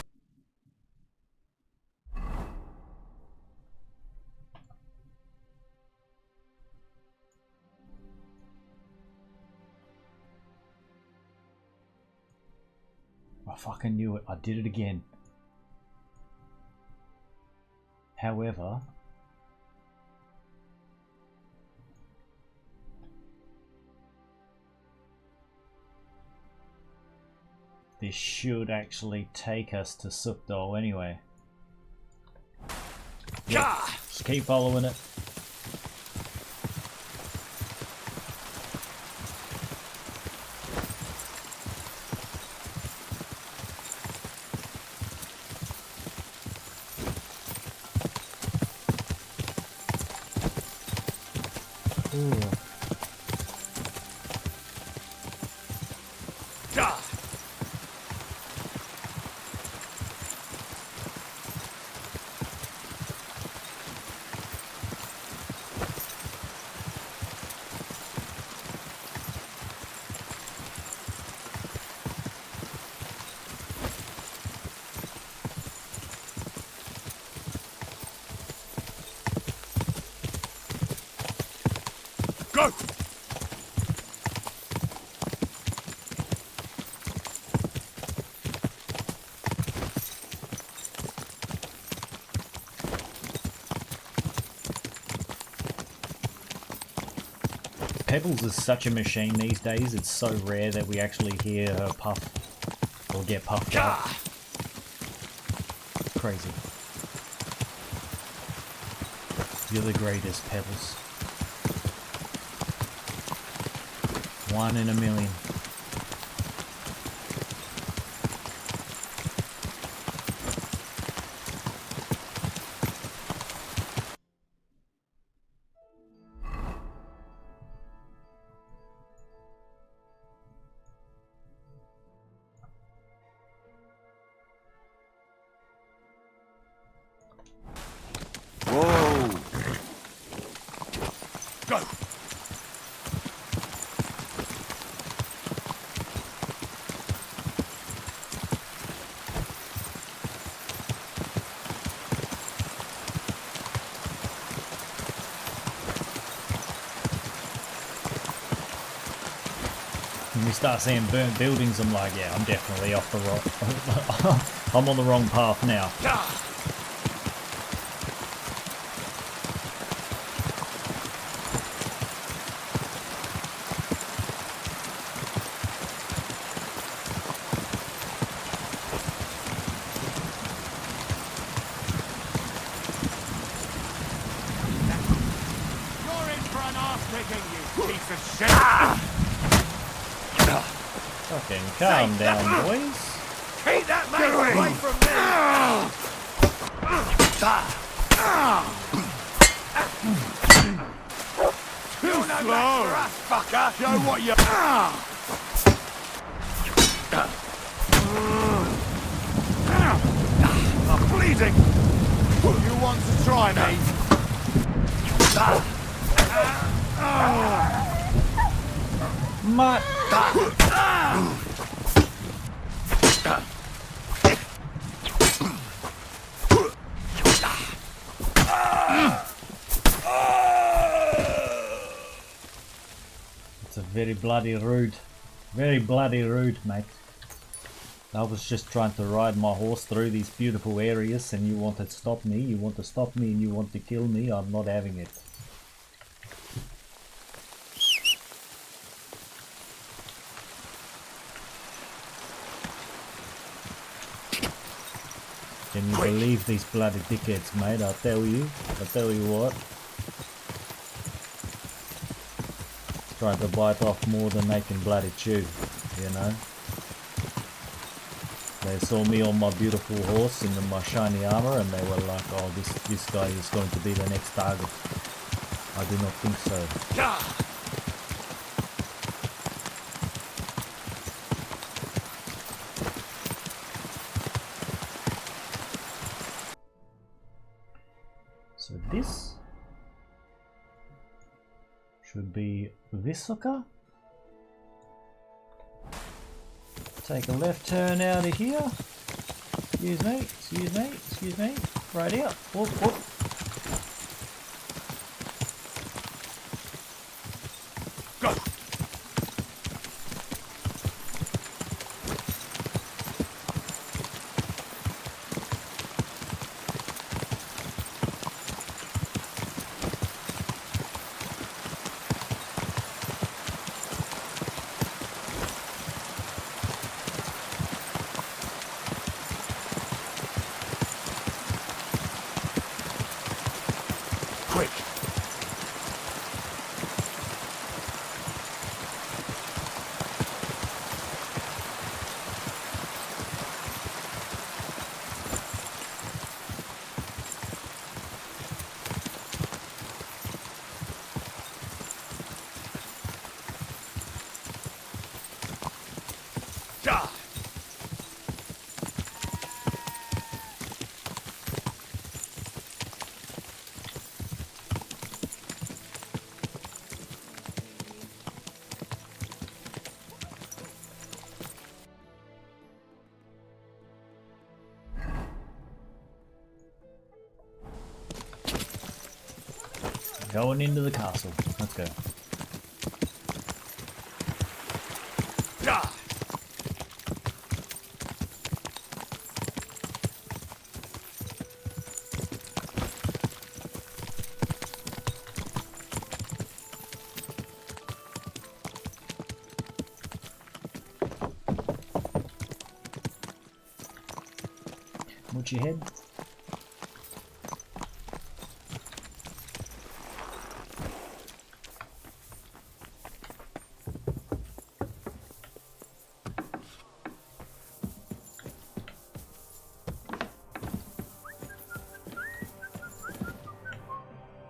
I fucking knew it. I did it again. However, this should actually take us to Sukdol anyway. Yeah, just keep following it. Go! Pebbles is such a machine these days, it's so rare that we actually hear her puff or get puffed up. Crazy. You're the greatest, Pebbles. One in a million. Whoa! Go! When we start seeing burnt buildings, I'm like, yeah, I'm definitely off the wrong. I'm on the wrong path now. You're in for an arse-kicking, you piece of shit! Fucking calm down, boys. Keep that man away from me! You're no match for us, fucker! Show what you... I'm bleeding! You want to try me? My... Very bloody rude. Very bloody rude, mate. I was just trying to ride my horse through these beautiful areas and you want to stop me. You want to stop me and you want to kill me. I'm not having it. Can you believe these bloody dickheads, mate? I tell you what. Trying to bite off more than they can bloody chew, you know? They saw me on my beautiful horse in my shiny armor and they were like, oh, this guy is going to be the next target. I do not think so. So this should be Visoka. Take a left turn out of here. Excuse me, excuse me, excuse me. Right out. Whoop, whoop. Going into the castle. Let's go. What's your head?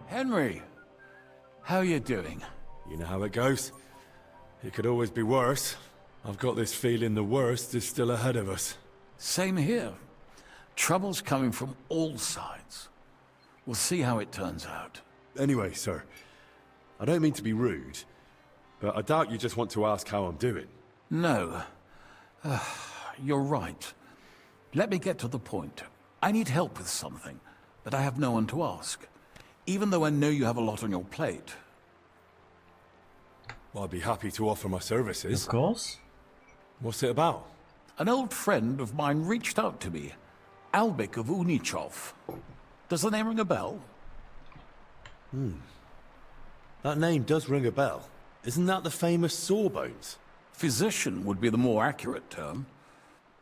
Henry, how you doing? You know how it goes. It could always be worse. I've got this feeling the worst is still ahead of us. Same here. Trouble's coming from all sides. We'll see how it turns out. Anyway, sir, I don't mean to be rude, but I doubt you just want to ask how I'm doing. No. You're right. Let me get to the point. I need help with something, but I have no one to ask. Even though I know you have a lot on your plate. Well, I'd be happy to offer my services. Of course. What's it about? An old friend of mine reached out to me. Albik of Unichov. Does the name ring a bell? That name does ring a bell. Isn't that the famous Sawbones? Physician would be the more accurate term.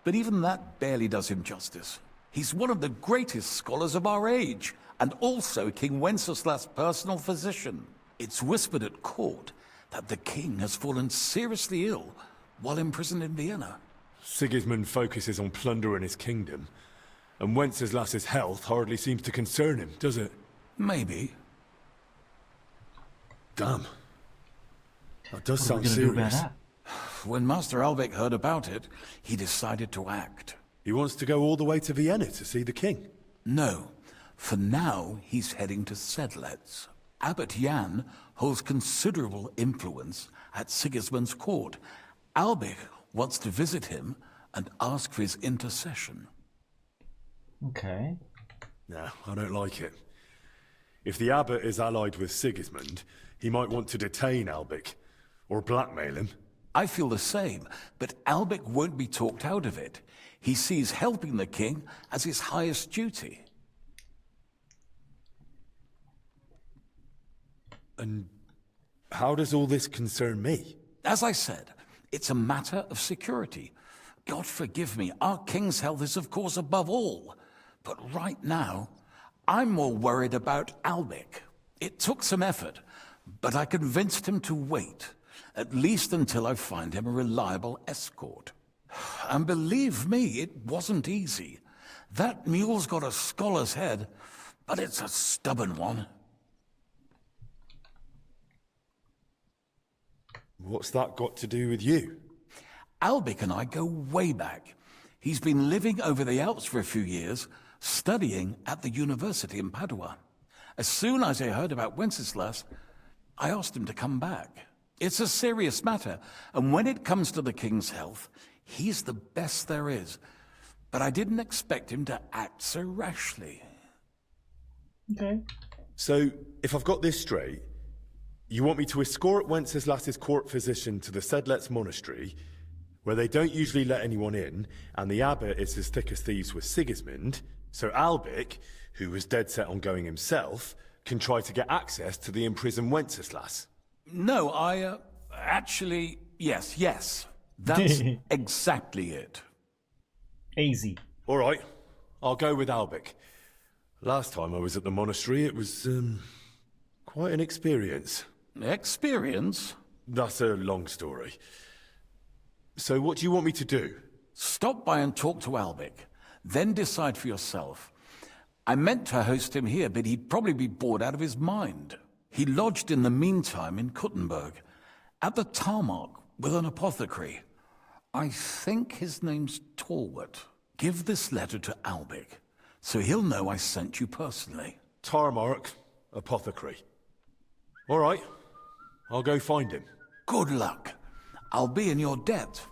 But even that barely does him justice. He's one of the greatest scholars of our age, and also King Wenceslas' personal physician. It's whispered at court that the king has fallen seriously ill while imprisoned in Vienna. Sigismund focuses on plundering his kingdom, and Wenceslas's health hardly seems to concern him, does it? Maybe. Damn. That does What are we sound gonna do about serious. that? When Master Albek heard about it, he decided to act. He wants to go all the way to Vienna to see the king? No. For now, he's heading to Sedlec. Abbot Jan holds considerable influence at Sigismund's court. Albik wants to visit him and ask for his intercession. Okay. No, I don't like it. If the abbot is allied with Sigismund, he might want to detain Albik, Or blackmail him? I feel the same, but Albic won't be talked out of it. He sees helping the king as his highest duty. And how does all this concern me? As I said, it's a matter of security. God forgive me, our king's health is of course above all. But right now, I'm more worried about Albic. It took some effort, but I convinced him to wait, at least until I find him a reliable escort. And believe me, it wasn't easy. That mule's got a scholar's head, but it's a stubborn one. What's that got to do with you? Albic and I go way back. He's been living over the Alps for a few years, studying at the university in Padua. As soon as I heard about Wenceslas, I asked him to come back. It's a serious matter, and when it comes to the king's health, he's the best there is. But I didn't expect him to act so rashly. Okay. So, if I've got this straight, you want me to escort Wenceslas's court physician to the Sedlets monastery, where they don't usually let anyone in, and the abbot is as thick as thieves with Sigismund, so Albic, who was dead set on going himself, can try to get access to the imprisoned Wenceslas? No, actually, yes. That's exactly it. Easy. All right, I'll go with Albic. Last time I was at the monastery, it was, quite an experience. Experience? That's a long story. So what do you want me to do? Stop by and talk to Albic, then decide for yourself. I meant to host him here, but he'd probably be bored out of his mind. He lodged in the meantime in Kuttenberg, at the Tarmac with an apothecary. I think his name's Talbot. Give this letter to Albic, so he'll know I sent you personally. Tarmac, apothecary. All right, I'll go find him. Good luck. I'll be in your debt.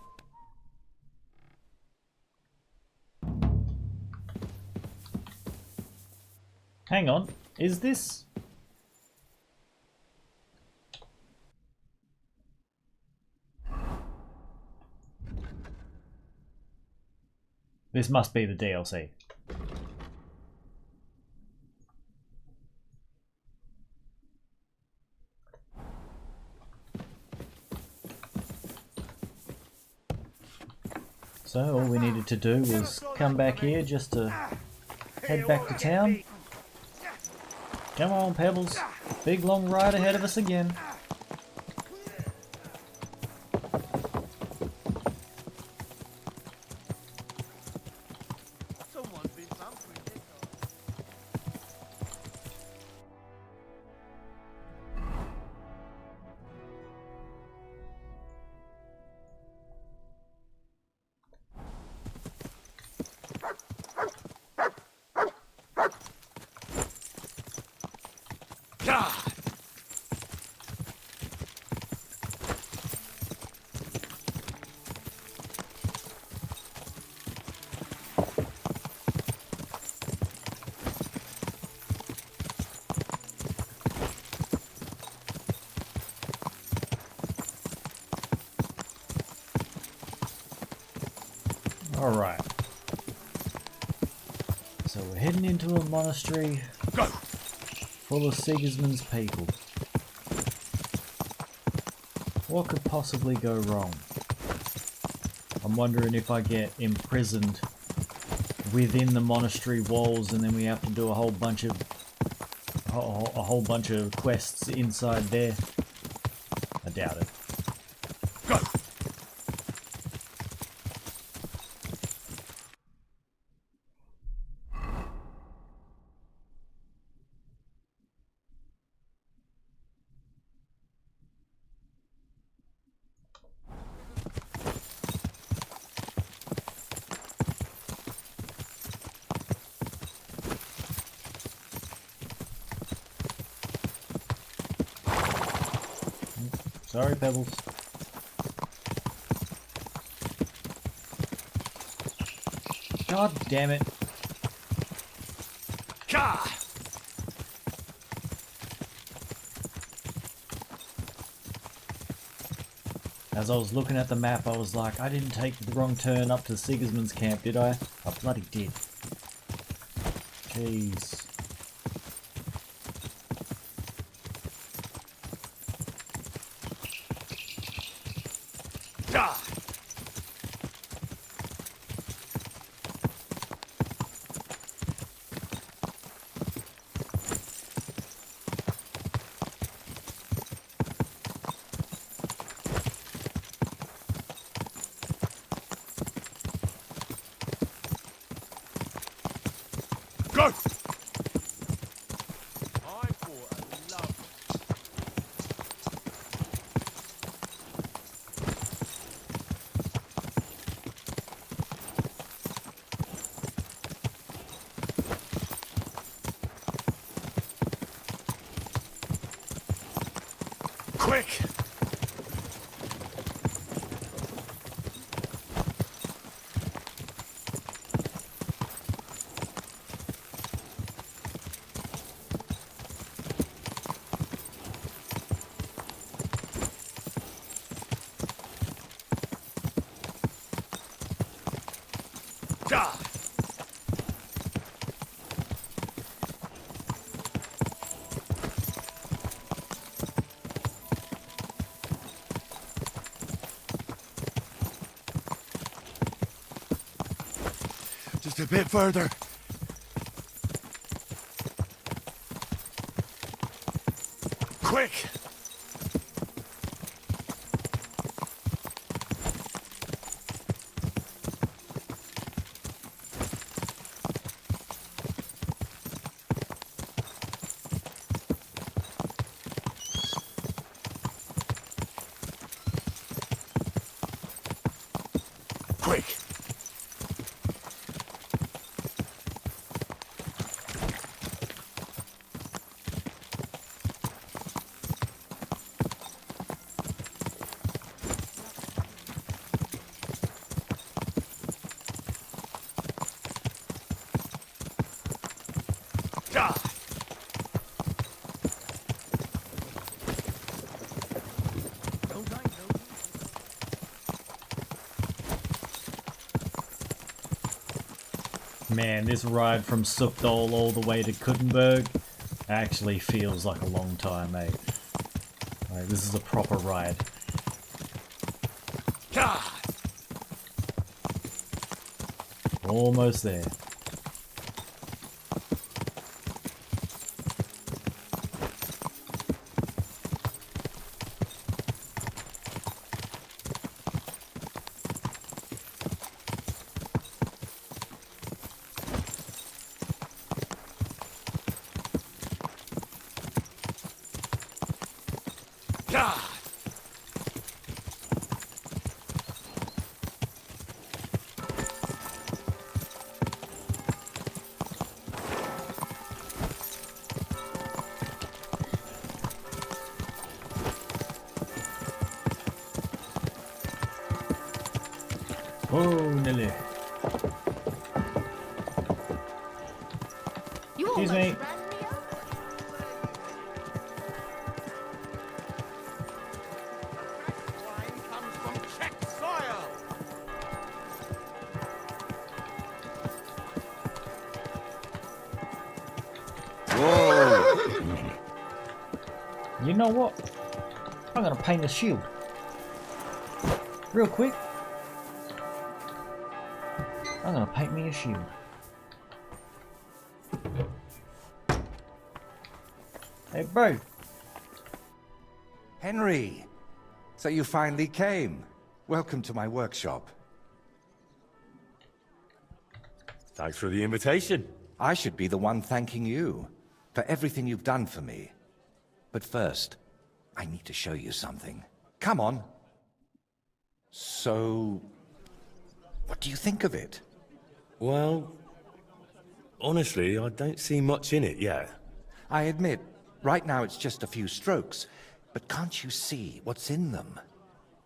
Hang on, is this... This must be the DLC. So all we needed to do was come back here just to head back to town. Come on, Pebbles. Big long ride ahead of us again. Alright. So we're heading into a monastery full of Sigismund's people. What could possibly go wrong? I'm wondering if I get imprisoned within the monastery walls and then we have to do a whole bunch of quests inside there. I doubt it. Sorry, Pebbles. God damn it. Gah! As I was looking at the map, I was like, I didn't take the wrong turn up to Sigismund's camp, did I? I bloody did. Jeez. Ah! Go! Quick! Die! Just a bit further. Quick! Quick! Die! Man, this ride from Sukdol all the way to Kuttenberg actually feels like a long time, mate. Like, this is a proper ride. God! Almost there. God! Oh, nearly. Excuse me. You know what? I'm gonna paint a shield. Real quick. I'm gonna paint me a shield. Hey, bro. Henry! So you finally came. Welcome to my workshop. Thanks for the invitation. I should be the one thanking you for everything you've done for me. But first, I need to show you something. Come on. So, what do you think of it? Well, honestly, I don't see much in it yet. I admit, right now it's just a few strokes, but can't you see what's in them?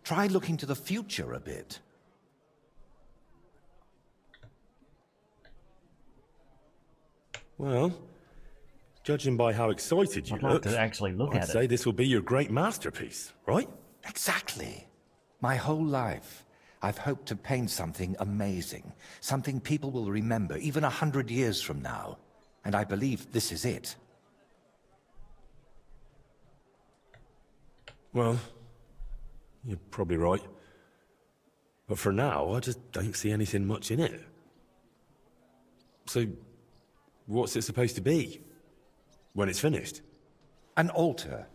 Try looking to the future a bit. Well, judging by how excited you I'd like look, to actually look I'd at it. say this will be your great masterpiece, right? Exactly. My whole life, I've hoped to paint something amazing, something people will remember even 100 years from now. And I believe this is it. Well, you're probably right. But for now, I just don't see anything much in it. So, what's it supposed to be? When it's finished? An altar.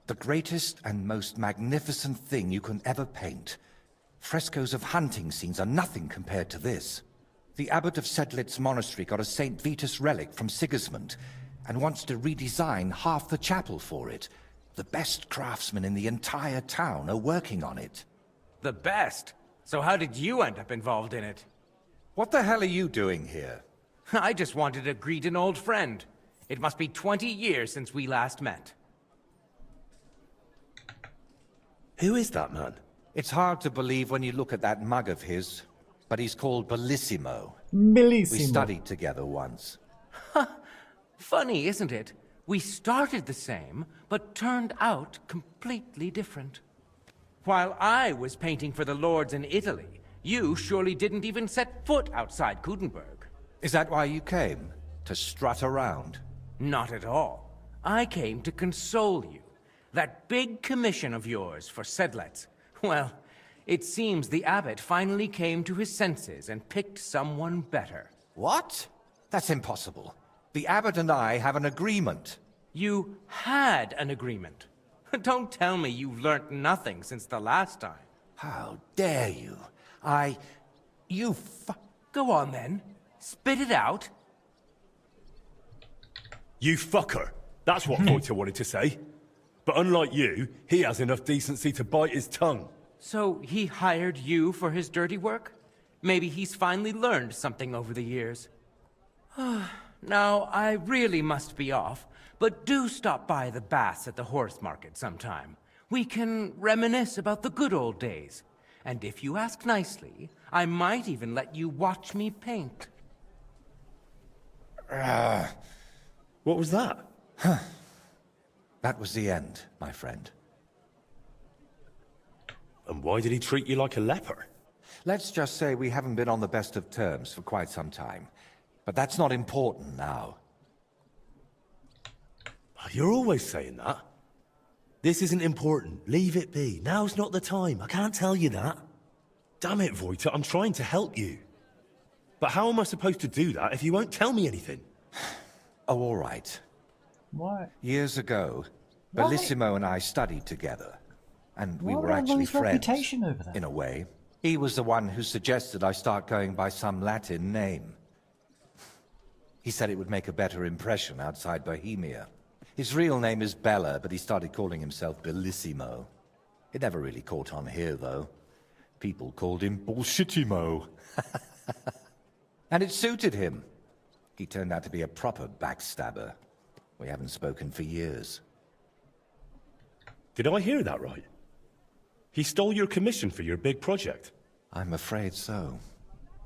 The greatest and most magnificent thing you can ever paint. Frescoes of hunting scenes are nothing compared to this. The abbot of Sedlitz monastery got a St. Vitus relic from Sigismund and wants to redesign half the chapel for it. The best craftsmen in the entire town are working on it. The best? So how did you end up involved in it? What the hell are you doing here? I just wanted to greet an old friend. It must be 20 years since we last met. Who is that man? It's hard to believe when you look at that mug of his, but he's called Bellissimo. Bellissimo. We studied together once. Funny, isn't it? We started the same, but turned out completely different. While I was painting for the lords in Italy, you surely didn't even set foot outside Gutenberg. Is that why you came? To strut around? Not at all. I came to console you. That big commission of yours for Sedlitz. Well, it seems the abbot finally came to his senses and picked someone better. What? That's impossible. The abbot and I have an agreement. You had an agreement. Don't tell me you've learnt nothing since the last time. How dare you? Go on then. Spit it out. You fucker. That's what Voiter wanted to say. But unlike you, he has enough decency to bite his tongue. So he hired you for his dirty work? Maybe he's finally learned something over the years. Now, I really must be off, but do stop by the baths at the horse market sometime. We can reminisce about the good old days. And if you ask nicely, I might even let you watch me paint. What was that? That was the end, my friend. And why did he treat you like a leper? Let's just say we haven't been on the best of terms for quite some time. But that's not important now. You're always saying that. This isn't important. Leave it be. Now's not the time. I can't tell you that. Damn it, Voiter, I'm trying to help you. But how am I supposed to do that if you won't tell me anything? Oh, all right. What? Years ago, Why? Bellissimo and I studied together. And we Why were would I actually lose friends, reputation over that? in a way. He was the one who suggested I start going by some Latin name. He said it would make a better impression outside Bohemia. His real name is Bella, but he started calling himself Bellissimo. It never really caught on here, though. People called him Bullshitimo. And it suited him. He turned out to be a proper backstabber. We haven't spoken for years. Did I hear that right? He stole your commission for your big project? I'm afraid so.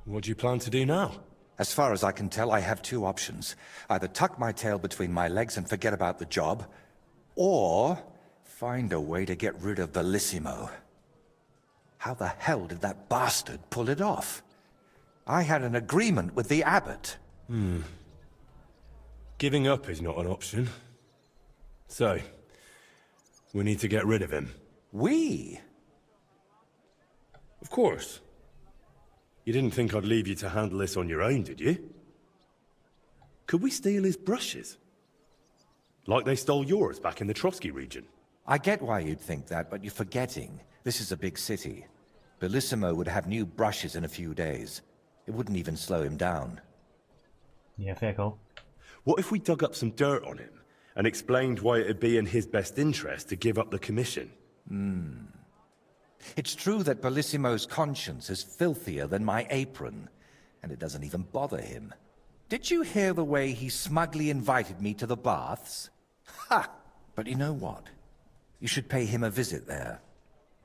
What do you plan to do now? As far as I can tell, I have two options. Either tuck my tail between my legs and forget about the job, or find a way to get rid of Bellissimo. How the hell did that bastard pull it off? I had an agreement with the abbot. Giving up is not an option. So, we need to get rid of him. We? Of course. You didn't think I'd leave you to handle this on your own, did you? Could we steal his brushes? Like they stole yours back in the Trotsky region? I get why you'd think that, but you're forgetting. This is a big city. Bellissimo would have new brushes in a few days. It wouldn't even slow him down. Yeah, fair call. What if we dug up some dirt on him and explained why it'd be in his best interest to give up the commission? It's true that Bellissimo's conscience is filthier than my apron, and it doesn't even bother him. Did you hear the way he smugly invited me to the baths? Ha! But you know what? You should pay him a visit there.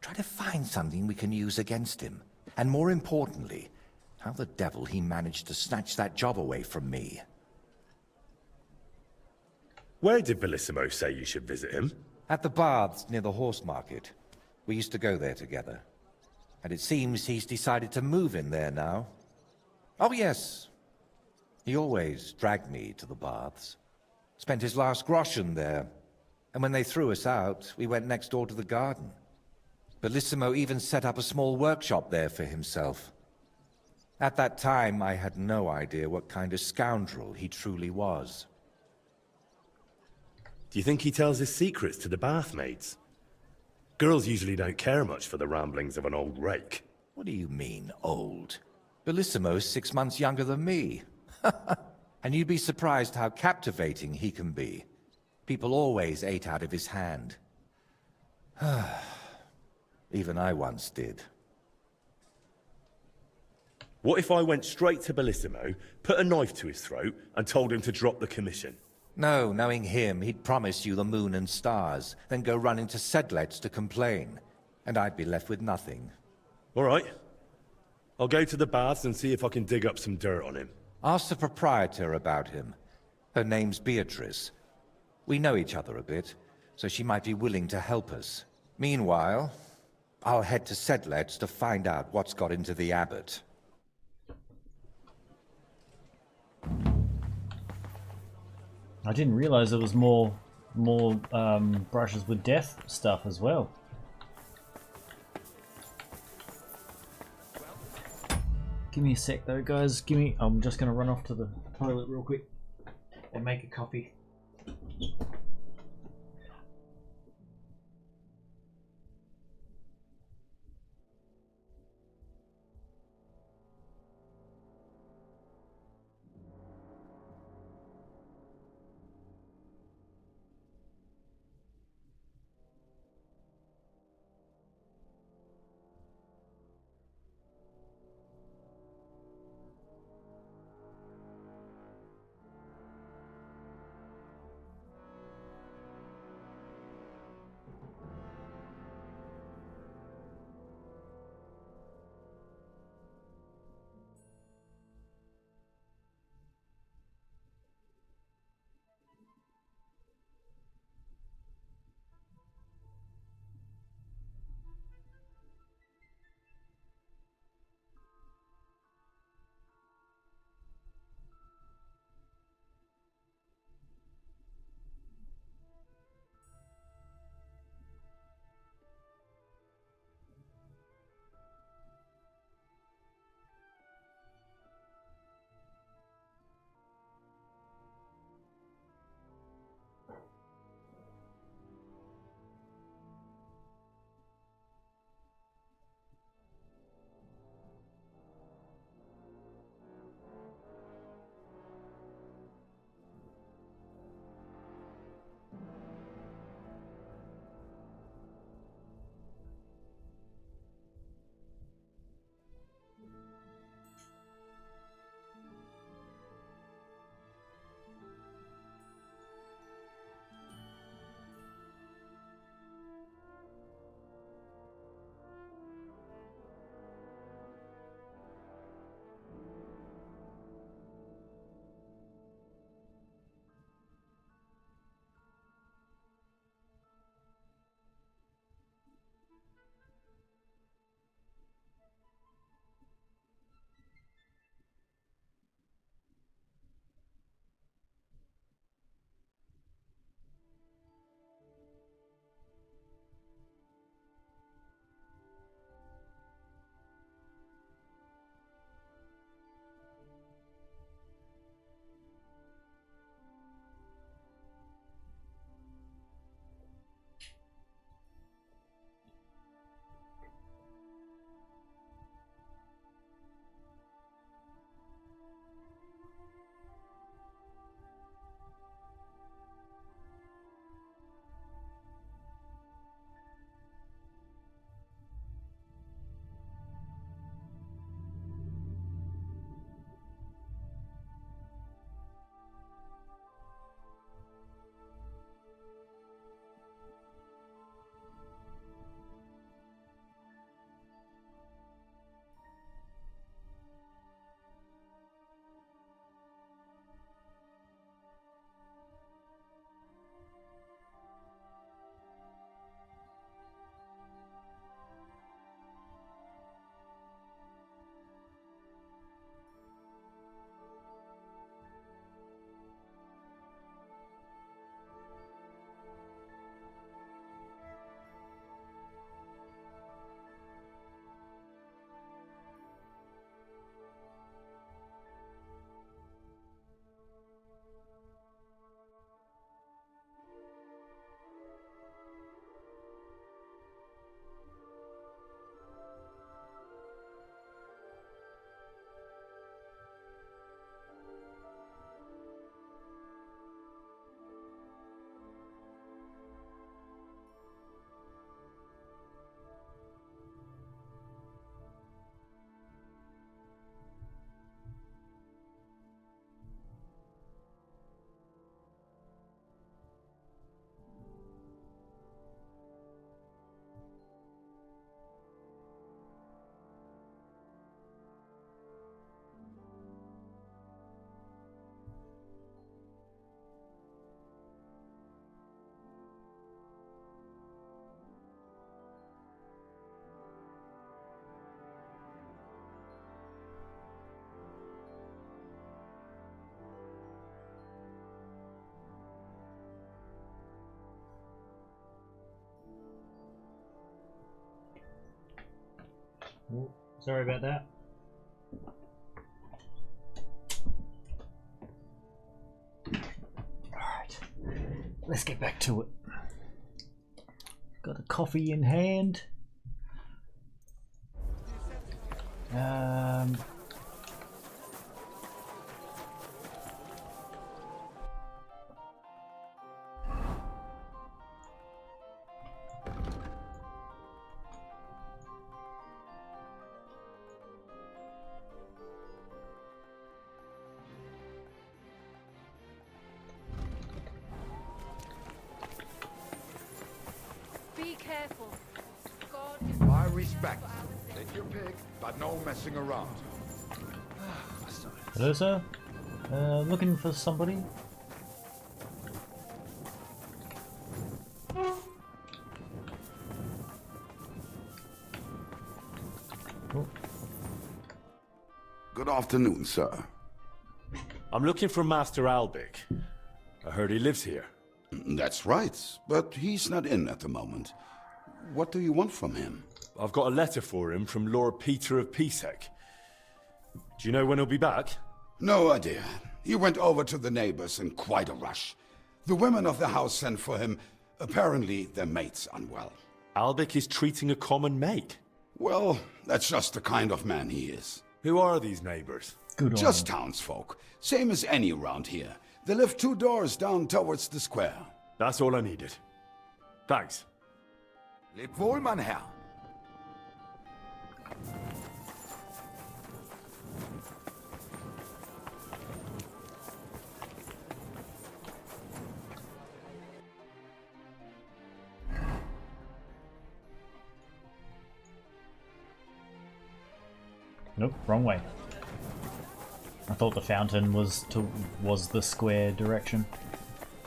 Try to find something we can use against him. And more importantly, how the devil he managed to snatch that job away from me. Where did Bellissimo say you should visit him? At the baths near the horse market. We used to go there together. And it seems he's decided to move in there now. Oh yes, he always dragged me to the baths. Spent his last groschen there. And when they threw us out, we went next door to the garden. Bellissimo even set up a small workshop there for himself. At that time, I had no idea what kind of scoundrel he truly was. Do you think he tells his secrets to the bathmaids? Girls usually don't care much for the ramblings of an old rake. What do you mean, old? Bellissimo's 6 months younger than me. And you'd be surprised how captivating he can be. People always ate out of his hand. Even I once did. What if I went straight to Bellissimo, put a knife to his throat, and told him to drop the commission? No, knowing him, he'd promise you the moon and stars, then go running to Sedlets to complain. And I'd be left with nothing. All right. I'll go to the baths and see if I can dig up some dirt on him. Ask the proprietor about him. Her name's Beatrice. We know each other a bit, so she might be willing to help us. Meanwhile, I'll head to Sedlets to find out what's got into the abbot. I didn't realize there was more brushes with death stuff as well. Give me a sec though, guys. I'm just gonna run off to the toilet real quick and make a coffee. Sorry about that. Alright, let's get back to it. Got a coffee in hand. Be careful. I respect. Take your pick, but no messing around. Hello, sir. Looking for somebody? Oh. Good afternoon, sir. I'm looking for Master Albic. I heard he lives here. That's right, but he's not in at the moment. What do you want from him? I've got a letter for him from Lord Peter of Pisek. Do you know when he'll be back? No idea. He went over to the neighbors in quite a rush. The women of the house sent for him. Apparently, their mate's unwell. Albic is treating a common mate? Well, that's just the kind of man he is. Who are these neighbors? Good Just townsfolk. Same as any around here. They live 2 doors down towards the square. That's all I needed. Thanks. Leb wohl, mein Herr. Nope, wrong way. I thought the fountain was the square direction.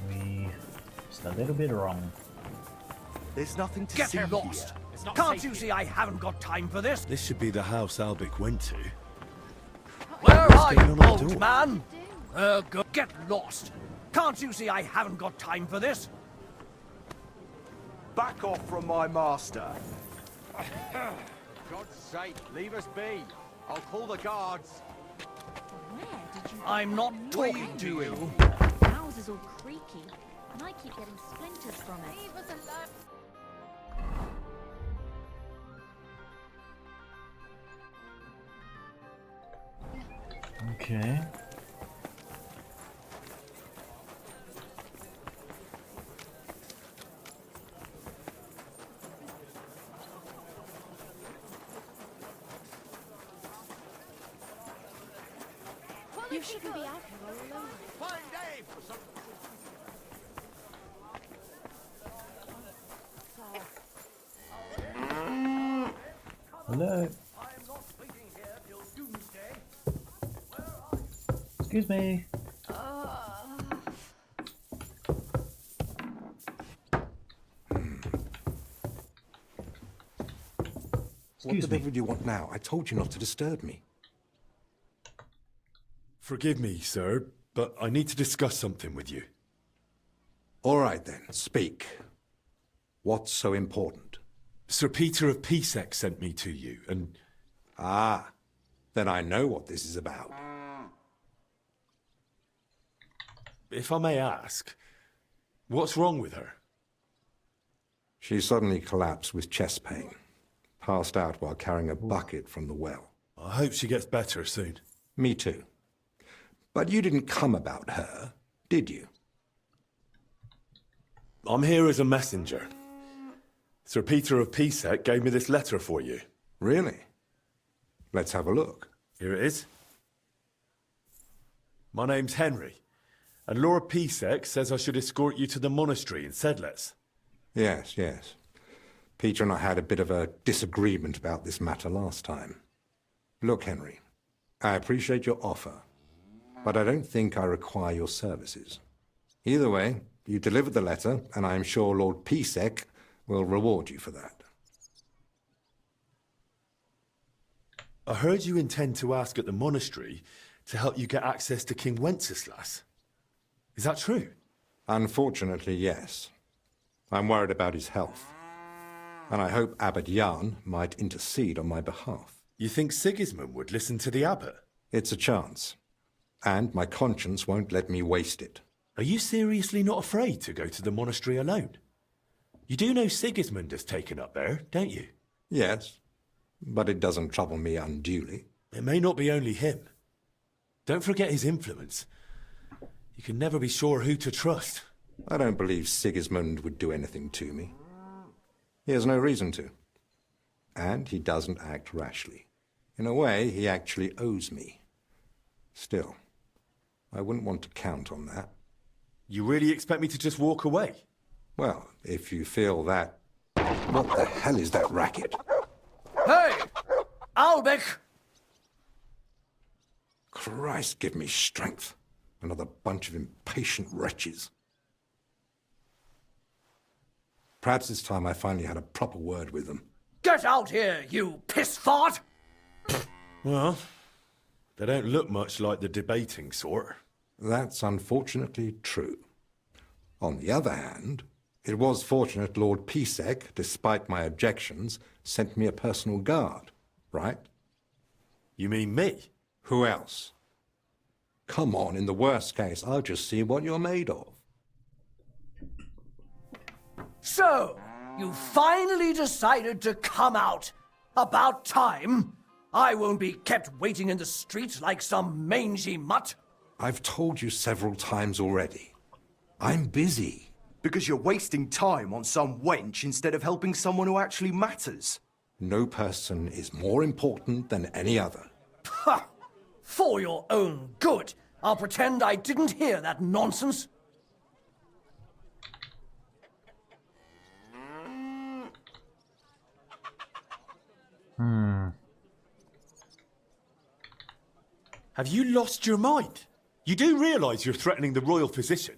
We just a little bit wrong. There's nothing to Get see lost! here. Can't you see I haven't got time for this? This should be the house Albic went to. Where What's are going you, on at the old door? man? Get lost! Can't you see I haven't got time for this? Back off from my master. For God's sake, leave us be. I'll call the guards. Where did you... I'm not talking to you. The house is all creaky, and I keep getting splinters from it. Leave us alone. Okay. You shouldn't be out here all alone. Find Dave for some... Hello. Excuse me. What the devil do you want now? I told you not to disturb me. Forgive me, sir, but I need to discuss something with you. All right then, speak. What's so important? Sir Peter of Pisek sent me to you, and... Ah, then I know what this is about. If I may ask, what's wrong with her? She suddenly collapsed with chest pain. Passed out while carrying a bucket from the well. I hope she gets better soon. Me too. But you didn't come about her, did you? I'm here as a messenger. Sir Peter of Pisek gave me this letter for you. Really? Let's have a look. Here it is. My name's Henry, and Lord Pisek says I should escort you to the monastery in Sedlitz. Yes, yes. Peter and I had a bit of a disagreement about this matter last time. Look, Henry, I appreciate your offer, but I don't think I require your services. Either way, you delivered the letter, and I am sure Lord Pisek will reward you for that. I heard you intend to ask at the monastery to help you get access to King Wenceslas. Is that true? Unfortunately, yes. I'm worried about his health, and I hope Abbot Jan might intercede on my behalf. You think Sigismund would listen to the abbot? It's a chance. And my conscience won't let me waste it. Are you seriously not afraid to go to the monastery alone? You do know Sigismund has taken up there, don't you? Yes, but it doesn't trouble me unduly. It may not be only him. Don't forget his influence. You can never be sure who to trust. I don't believe Sigismund would do anything to me. He has no reason to. And he doesn't act rashly. In a way, he actually owes me. Still, I wouldn't want to count on that. You really expect me to just walk away? Well, if you feel that... What the hell is that racket? Hey! Albec! Christ, give me strength. Another bunch of impatient wretches. Perhaps it's time I finally had a proper word with them. Get out here, you piss fart! Well, they don't look much like the debating sort. That's unfortunately true. On the other hand, it was fortunate Lord Pisek, despite my objections, sent me a personal guard, right? You mean me? Who else? Come on, in the worst case, I'll just see what you're made of. So, you finally decided to come out. About time. I won't be kept waiting in the street like some mangy mutt. I've told you several times already. I'm busy. Because you're wasting time on some wench instead of helping someone who actually matters. No person is more important than any other. Ha! For your own good, I'll pretend I didn't hear that nonsense. Have you lost your mind? You do realise you're threatening the royal physician?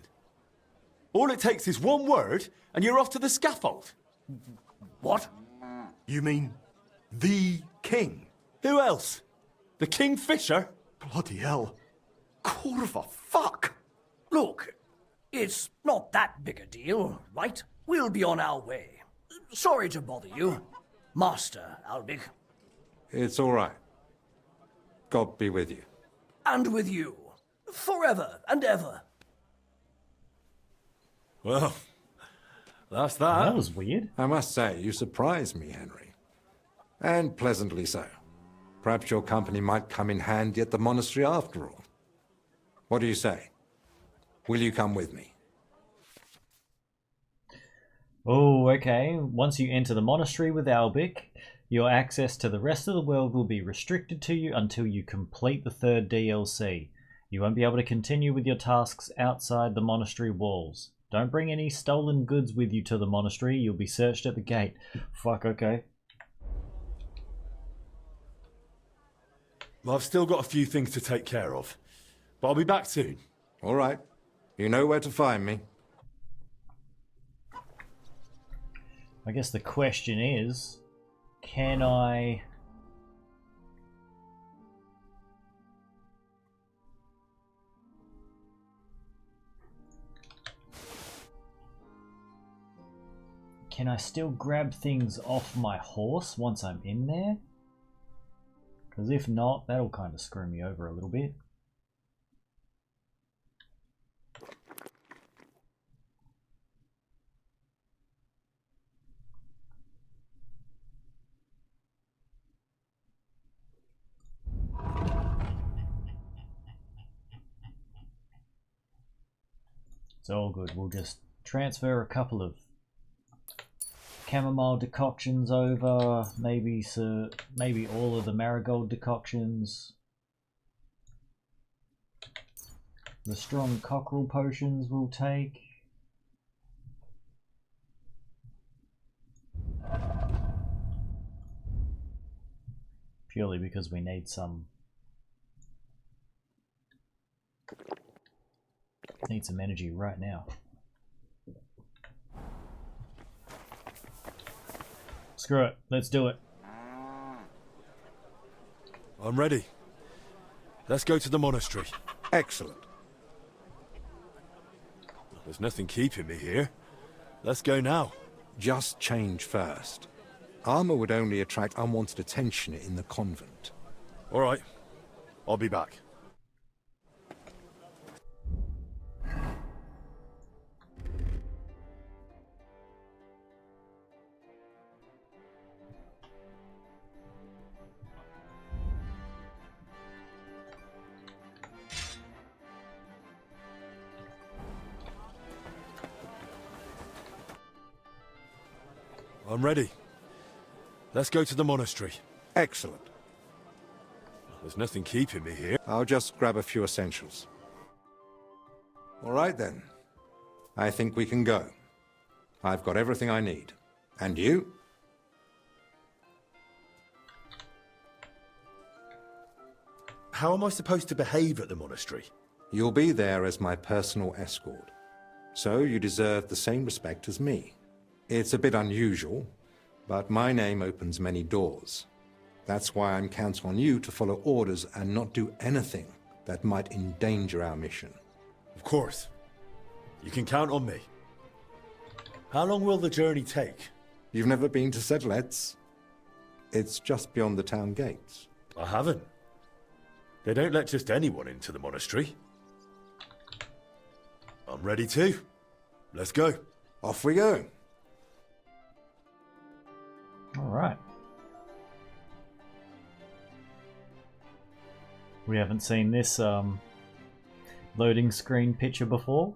All it takes is one word, and you're off to the scaffold. What? You mean the king? Who else? The Kingfisher? Bloody hell. Corva, fuck! Look, it's not that big a deal, right? We'll be on our way. Sorry to bother you, Master Albic. It's all right. God be with you. And with you. Forever and ever. Well, that's that. That was weird. I must say, you surprised me, Henry. And pleasantly so. Perhaps your company might come in handy at the monastery after all. What do you say? Will you come with me? Oh, okay. Once you enter the monastery with Albic, your access to the rest of the world will be restricted to you until you complete the third DLC. You won't be able to continue with your tasks outside the monastery walls. Don't bring any stolen goods with you to the monastery. You'll be searched at the gate. Fuck, okay. Well, I've still got a few things to take care of. But I'll be back soon. All right. You know where to find me. I guess the question is, can I... Can I still grab things off my horse once I'm in there? Because if not, that'll kind of screw me over a little bit. It's all good. We'll just transfer a couple of chamomile decoctions over, maybe all of the marigold decoctions. The strong cockerel potions we'll take. Purely because we need some energy right now. Screw it, let's do it. I'm ready. Let's go to the monastery. Excellent. There's nothing keeping me here. Let's go now. Just change first. Armor would only attract unwanted attention in the convent. All right. I'll be back. I'm ready. Let's go to the monastery. Excellent. There's nothing keeping me here. I'll just grab a few essentials. All right then. I think we can go. I've got everything I need. And you? How am I supposed to behave at the monastery? You'll be there as my personal escort. So you deserve the same respect as me. It's a bit unusual, but my name opens many doors. That's why I'm counting on you to follow orders and not do anything that might endanger our mission. Of course. You can count on me. How long will the journey take? You've never been to Sedlets? It's just beyond the town gates. I haven't. They don't let just anyone into the monastery. I'm ready too. Let's go. Off we go. All right. We haven't seen this loading screen picture before.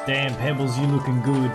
Damn, Pebbles, you looking good.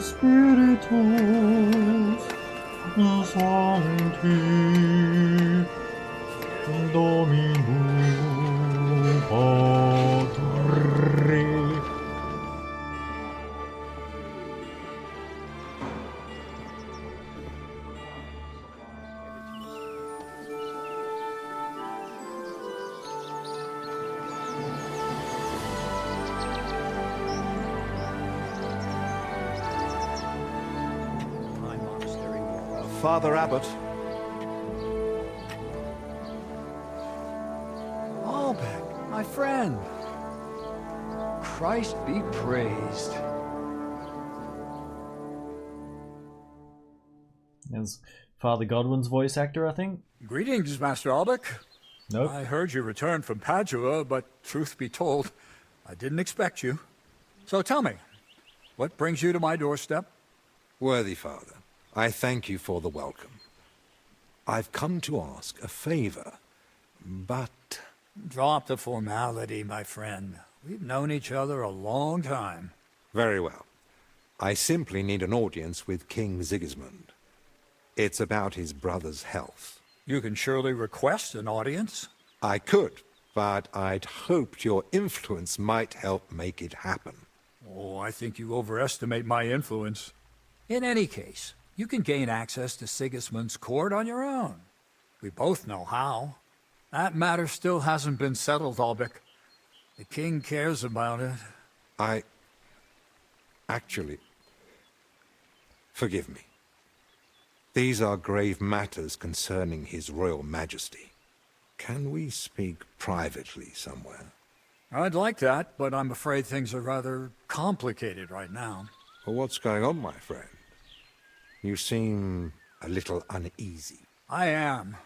Spiritus Sancti Dominum Patri. Father Abbot. Albeck, my friend. Christ be praised. As Father Godwin's voice actor, I think. Greetings, Master Albeck. Nope. I heard you returned from Padua, but truth be told, I didn't expect you. So tell me, what brings you to my doorstep? Worthy Father, I thank you for the welcome. I've come to ask a favor, but... Drop the formality, my friend. We've known each other a long time. Very well. I simply need an audience with King Sigismund. It's about his brother's health. You can surely request an audience. I could, but I'd hoped your influence might help make it happen. Oh, I think you overestimate my influence. In any case, you can gain access to Sigismund's court on your own. We both know how. That matter still hasn't been settled, Albrecht. The king cares about it. Actually, forgive me. These are grave matters concerning His Royal Majesty. Can we speak privately somewhere? I'd like that, but I'm afraid things are rather complicated right now. Well, what's going on, my friend? You seem a little uneasy. I am.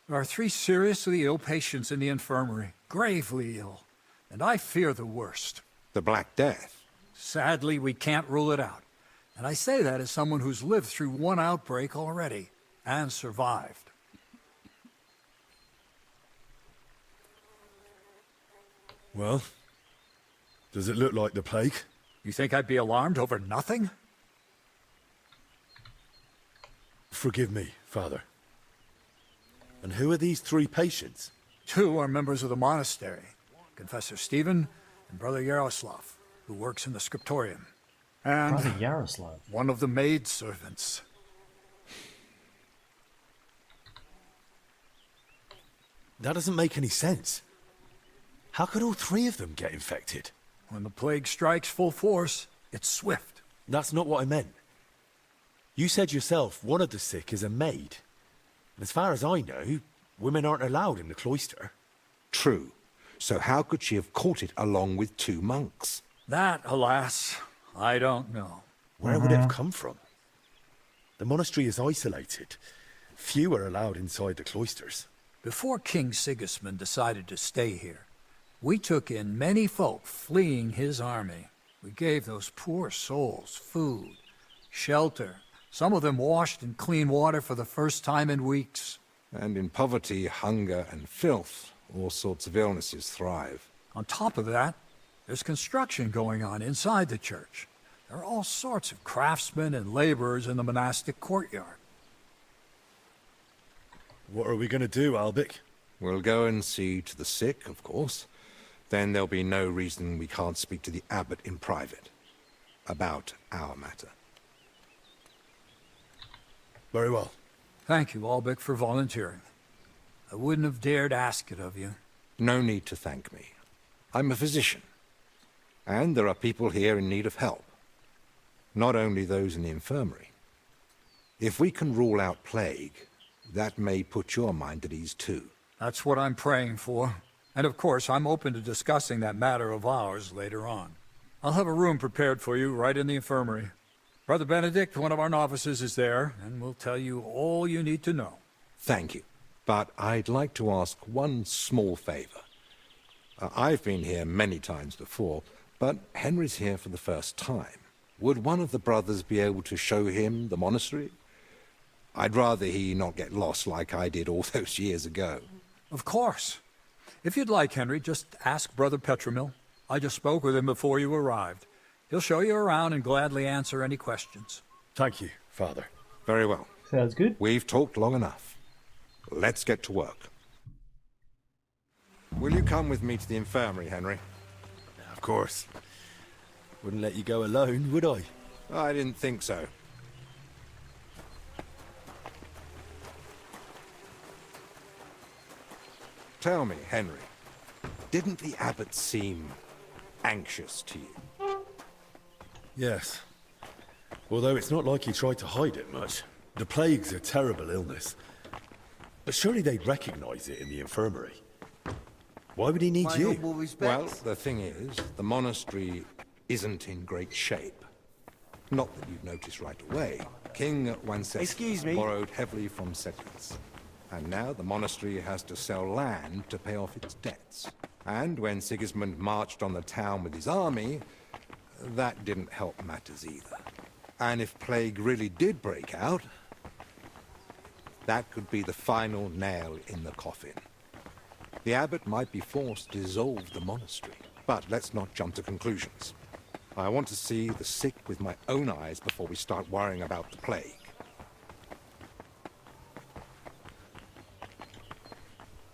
There are 3 seriously ill patients in the infirmary, gravely ill, and I fear the worst. The Black Death? Sadly, we can't rule it out. And I say that as someone who's lived through one outbreak already, and survived. Well, does it look like the plague? You think I'd be alarmed over nothing? Forgive me, Father. And who are these 3 patients? 2 are members of the monastery, Confessor Stephen and Brother Yaroslav, who works in the scriptorium. And Brother Yaroslav, one of the maid servants. That doesn't make any sense. How could all 3 of them get infected? When the plague strikes full force, it's swift. That's not what I meant. You said yourself one of the sick is a maid. As far as I know, women aren't allowed in the cloister. True. So how could she have caught it along with 2 monks? That, alas, I don't know. Where would it have come from? The monastery is isolated. Few are allowed inside the cloisters. Before King Sigismund decided to stay here, we took in many folk fleeing his army. We gave those poor souls food, shelter. Some of them washed in clean water for the first time in weeks. And in poverty, hunger, and filth, all sorts of illnesses thrive. On top of that, there's construction going on inside the church. There are all sorts of craftsmen and laborers in the monastic courtyard. What are we going to do, Albrecht? We'll go and see to the sick, of course. Then there'll be no reason we can't speak to the abbot in private about our matter. Very well. Thank you, Albrecht, for volunteering. I wouldn't have dared ask it of you. No need to thank me. I'm a physician. And there are people here in need of help. Not only those in the infirmary. If we can rule out plague, that may put your mind at ease too. That's what I'm praying for. And of course, I'm open to discussing that matter of ours later on. I'll have a room prepared for you right in the infirmary. Brother Benedict, one of our novices, is there, and will tell you all you need to know. Thank you. But I'd like to ask one small favor. I've been here many times before, but Henry's here for the first time. Would one of the brothers be able to show him the monastery? I'd rather he not get lost like I did all those years ago. Of course. If you'd like, Henry, just ask Brother Petramil. I just spoke with him before you arrived. He'll show you around and gladly answer any questions. Thank you, Father. Very well. Sounds good. We've talked long enough. Let's get to work. Will you come with me to the infirmary, Henry? Of course. Wouldn't let you go alone, would I? I didn't think so. Tell me, Henry, didn't the abbot seem anxious to you? Yes. Although it's not like he tried to hide it much. The plague's a terrible illness. But surely they'd recognize it in the infirmary. Why would he need you? Well, the thing is, the monastery isn't in great shape. Not that you'd notice right away. King Wenceslas borrowed heavily from settlers. And now the monastery has to sell land to pay off its debts. And when Sigismund marched on the town with his army, that didn't help matters either. And if plague really did break out, that could be the final nail in the coffin. The abbot might be forced to dissolve the monastery. But let's not jump to conclusions. I want to see the sick with my own eyes before we start worrying about the plague.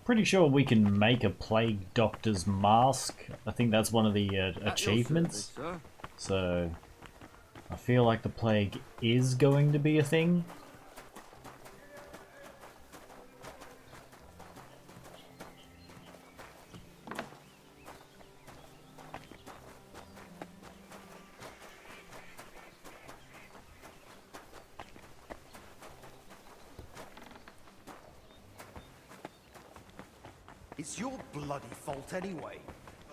Pretty sure we can make a plague doctor's mask. I think that's one of the achievements. So I feel like the plague is going to be a thing. It's your bloody fault anyway.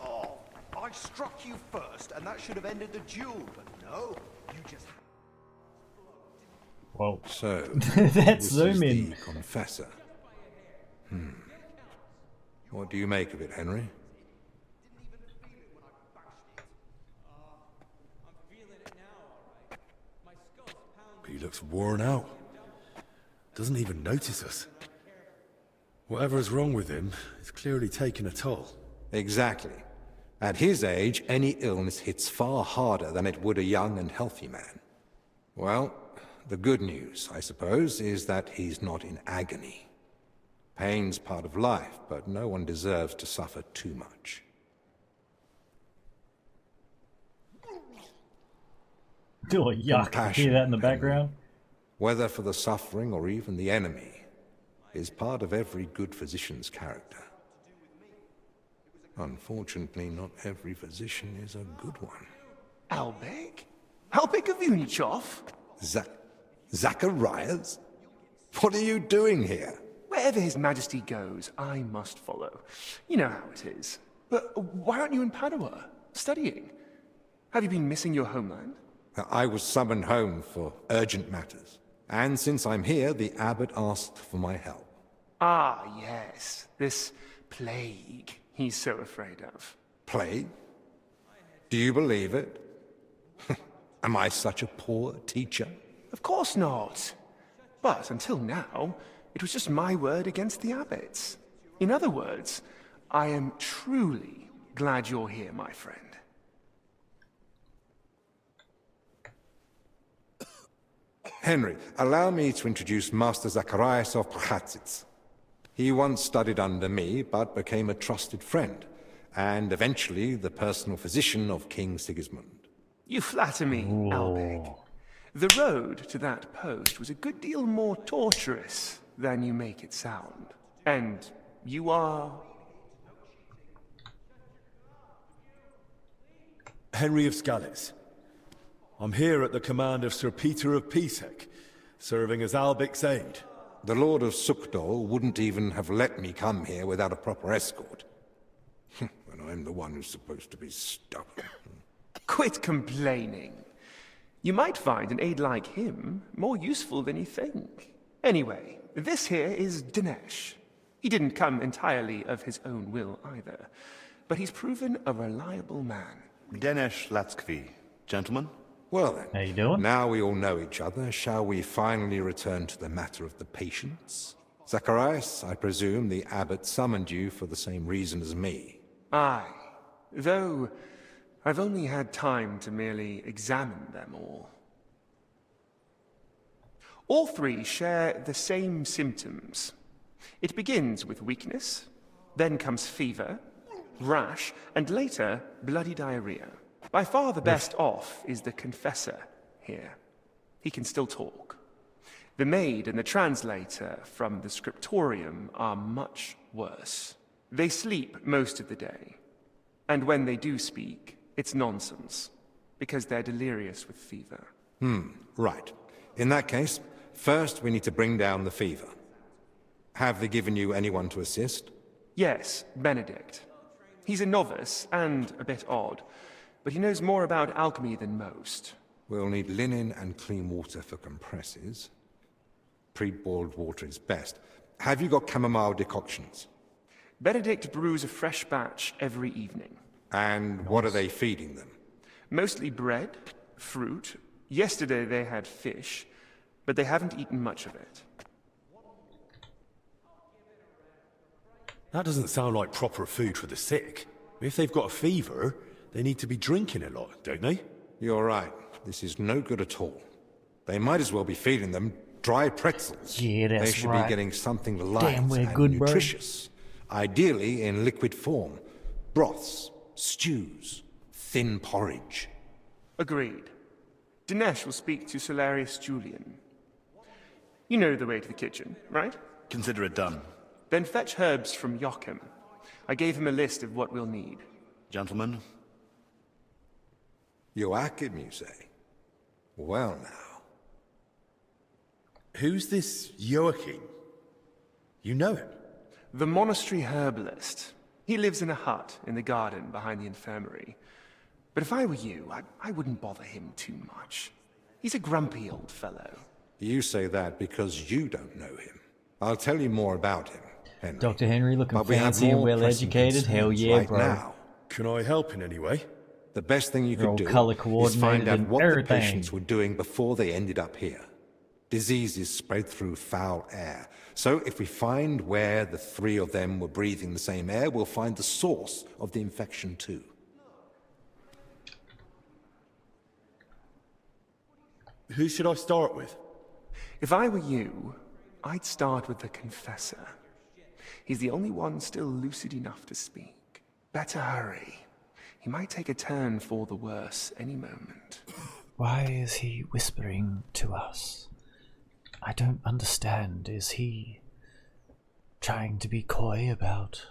Oh, I struck you first, and that should have ended the duel, but no, you just... Whoa. So, That's this zoom is in. the confessor. What do you make of it, Henry? He looks worn out. Doesn't even notice us. Whatever's wrong with him is clearly taking a toll. Exactly. At his age, any illness hits far harder than it would a young and healthy man. Well, the good news, I suppose, is that he's not in agony. Pain's part of life, but no one deserves to suffer too much. Oh, yuck. Hear that in the background? Whether for the suffering or even the enemy, is part of every good physician's character. Unfortunately, not every physician is a good one. Albek? Albek of Unichov? Zacharias? What are you doing here? Wherever His Majesty goes, I must follow. You know how it is. But why aren't you in Padua, studying? Have you been missing your homeland? I was summoned home for urgent matters. And since I'm here, the abbot asked for my help. Ah, yes. This plague he's so afraid of. Plague? Do you believe it? Am I such a poor teacher? Of course not. But until now, it was just my word against the abbot's. In other words, I am truly glad you're here, my friend. Henry, allow me to introduce Master Zacharias of Prchatsitz. He once studied under me, but became a trusted friend, and eventually the personal physician of King Sigismund. You flatter me, Albek. The road to that post was a good deal more torturous than you make it sound. And you are... Henry of Skalitz. I'm here at the command of Sir Peter of Pisek, serving as Albek's aide. The Lord of Sukdol wouldn't even have let me come here without a proper escort. And I'm the one who's supposed to be stubborn. Quit complaining. You might find an aide like him more useful than you think. Anyway, this here is Dinesh. He didn't come entirely of his own will either, but he's proven a reliable man. Dinesh Latskvi, gentlemen. Well then, how you doing? Now we all know each other, shall we finally return to the matter of the patients? Zacharias, I presume the abbot summoned you for the same reason as me. Aye, though I've only had time to merely examine them all. All three share the same symptoms. It begins with weakness, then comes fever, rash, and later bloody diarrhea. By far the best off is the confessor here. He can still talk. The maid and the translator from the scriptorium are much worse. They sleep most of the day, and when they do speak, it's nonsense, because they're delirious with fever. Right. In that case, first we need to bring down the fever. Have they given you anyone to assist? Yes, Benedict. He's a novice and a bit odd, but he knows more about alchemy than most. We'll need linen and clean water for compresses. Pre-boiled water is best. Have you got chamomile decoctions? Benedict brews a fresh batch every evening. And what are they feeding them? Mostly bread, fruit. Yesterday they had fish, but they haven't eaten much of it. That doesn't sound like proper food for the sick. If they've got a fever, they need to be drinking a lot, don't they? You're right. This is no good at all. They might as well be feeding them dry pretzels. Yeah, that's They should right. be getting something light Damn, we're and good, bro. nutritious. Ideally in liquid form. Broths, stews, thin porridge. Agreed. Dinesh will speak to Solarius Julian. You know the way to the kitchen, right? Consider it done. Then fetch herbs from Joachim. I gave him a list of what we'll need. Gentlemen? Joachim, you say? Well now. Who's this Joachim? You know him? The monastery herbalist. He lives in a hut in the garden behind the infirmary. But if I were you, I wouldn't bother him too much. He's a grumpy old fellow. You say that because you don't know him. I'll tell you more about him, Henry. Dr. Henry looking But we have fancy and more well pressing educated. Hell concerns yeah, right bro. now. Can I help in any way? The best thing you They're all could do colour is coordinated find out and what the everything. patients were doing before they ended up here. Diseases spread through foul air. So if we find where the three of them were breathing the same air, we'll find the source of the infection too. Who should I start with? If I were you, I'd start with the confessor. He's the only one still lucid enough to speak. Better hurry. He might take a turn for the worse any moment. Why is he whispering to us? I don't understand. Is he trying to be coy about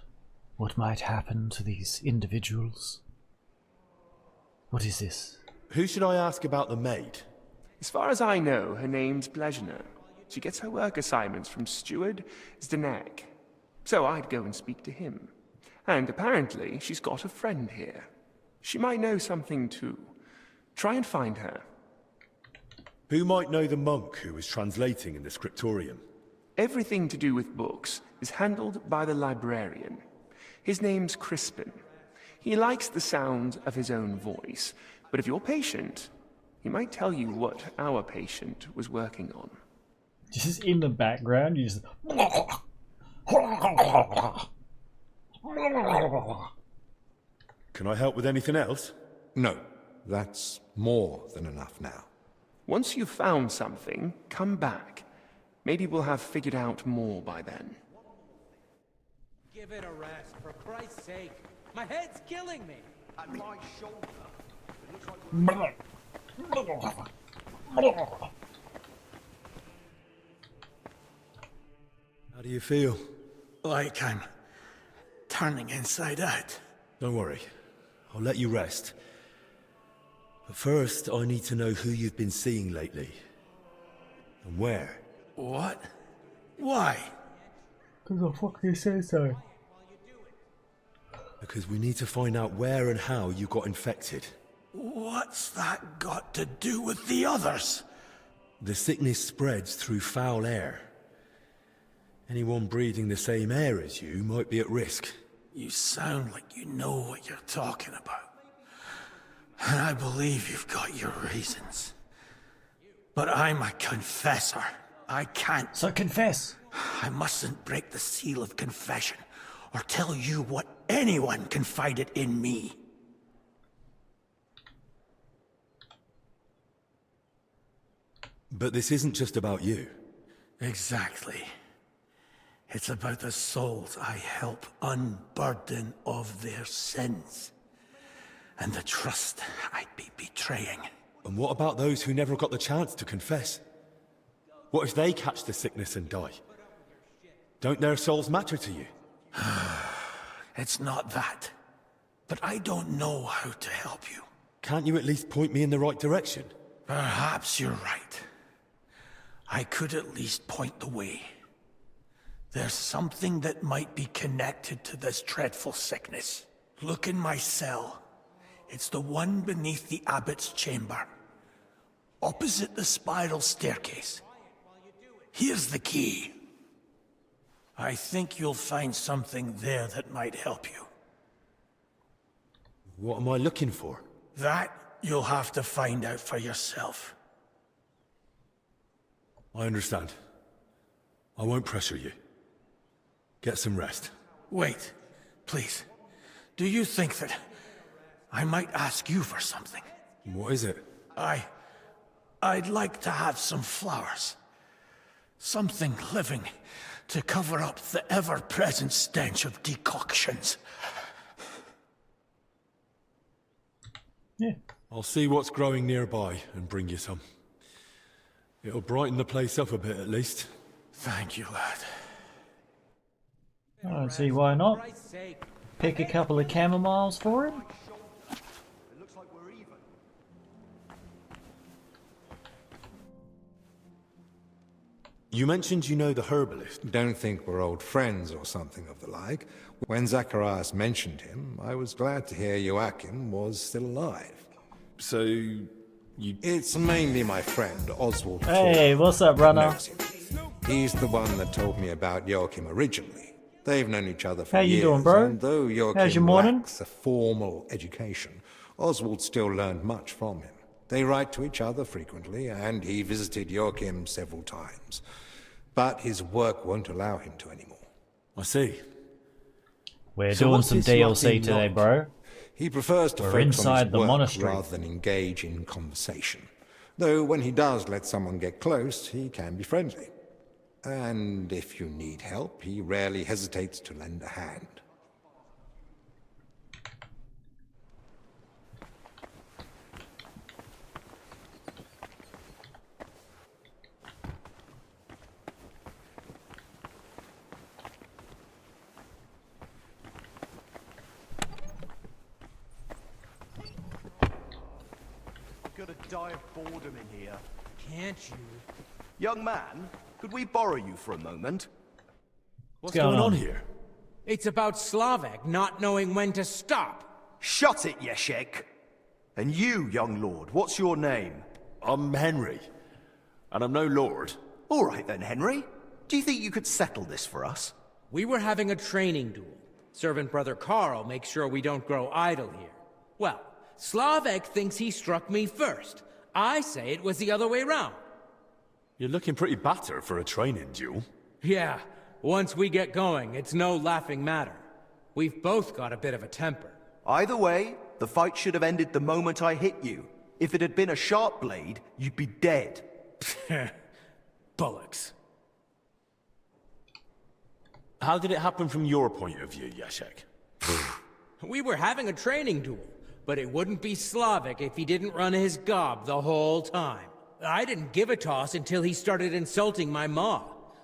what might happen to these individuals? What is this? Who should I ask about the maid? As far as I know, her name's Blezhina. She gets her work assignments from Steward Zdenek. So I'd go and speak to him. And apparently, she's got a friend here. She might know something too. Try and find her. Who might know the monk who was translating in the scriptorium? Everything to do with books is handled by the librarian. His name's Crispin. He likes the sound of his own voice, but if you're patient, he might tell you what our patient was working on. Just in the background, you just... Can I help with anything else? No, that's more than enough now. Once you've found something, come back. Maybe we'll have figured out more by then. Give it a rest, for Christ's sake. My head's killing me. At my shoulder. It looks like How do you feel? Like I'm turning inside out. Don't worry. I'll let you rest. But first, I need to know who you've been seeing lately. And where. What? Why? Because the fuck you say so? Because we need to find out where and how you got infected. What's that got to do with the others? The sickness spreads through foul air. Anyone breathing the same air as you might be at risk. You sound like you know what you're talking about. And I believe you've got your reasons. But I'm a confessor. I can't. So confess. I mustn't break the seal of confession or tell you what anyone confided in me. But this isn't just about you. Exactly. It's about the souls I help unburden of their sins. And the trust I'd be betraying. And what about those who never got the chance to confess? What if they catch the sickness and die? Don't their souls matter to you? It's not that. But I don't know how to help you. Can't you at least point me in the right direction? Perhaps you're right. I could at least point the way. There's something that might be connected to this dreadful sickness. Look in my cell. It's the one beneath the abbot's chamber. Opposite the spiral staircase. Here's the key. I think you'll find something there that might help you. What am I looking for? That you'll have to find out for yourself. I understand. I won't pressure you. Get some rest. Wait, please. Do you think that I might ask you for something? What is it? I'd like to have some flowers. Something living to cover up the ever-present stench of decoctions. Yeah. I'll see what's growing nearby and bring you some. It'll brighten the place up a bit at least. Thank you, lad. I don't see why not. Pick a couple of chamomiles for him. It looks like we're even. You mentioned you know the herbalist. Don't think we're old friends or something of the like. When Zacharias mentioned him, I was glad to hear Joachim was still alive. So, you... It's mainly my friend, Oswald. Hey, what's up, runner? He's the one that told me about Joachim originally. They've known each other for How years. you doing, bro? And though How's your Joachim morning? lacks a formal education, Oswald still learned much from him. They write to each other frequently, and he visited Joachim several times. But his work won't allow him to anymore. I see. We're doing some DLC today, bro. He prefers to We're focus on inside his the work monastery. rather than engage in conversation. Though when he does let someone get close, he can be friendly. And if you need help, he rarely hesitates to lend a hand. Gonna die of boredom in here. Can't you? Young man, could we borrow you for a moment? What's going on here? It's about Slavek not knowing when to stop. Shut it, Yeshek! And you, young lord, what's your name? I'm Henry. And I'm no lord. All right then, Henry. Do you think you could settle this for us? We were having a training duel. Servant brother Carl makes sure we don't grow idle here. Well, Slavek thinks he struck me first. I say it was the other way round. You're looking pretty battered for a training duel. Yeah, once we get going, it's no laughing matter. We've both got a bit of a temper. Either way, the fight should have ended the moment I hit you. If it had been a sharp blade, you'd be dead. Bullocks. How did it happen from your point of view, Yashek? We were having a training duel, but it wouldn't be Slavik if he didn't run his gob the whole time. I didn't give a toss until he started insulting my ma.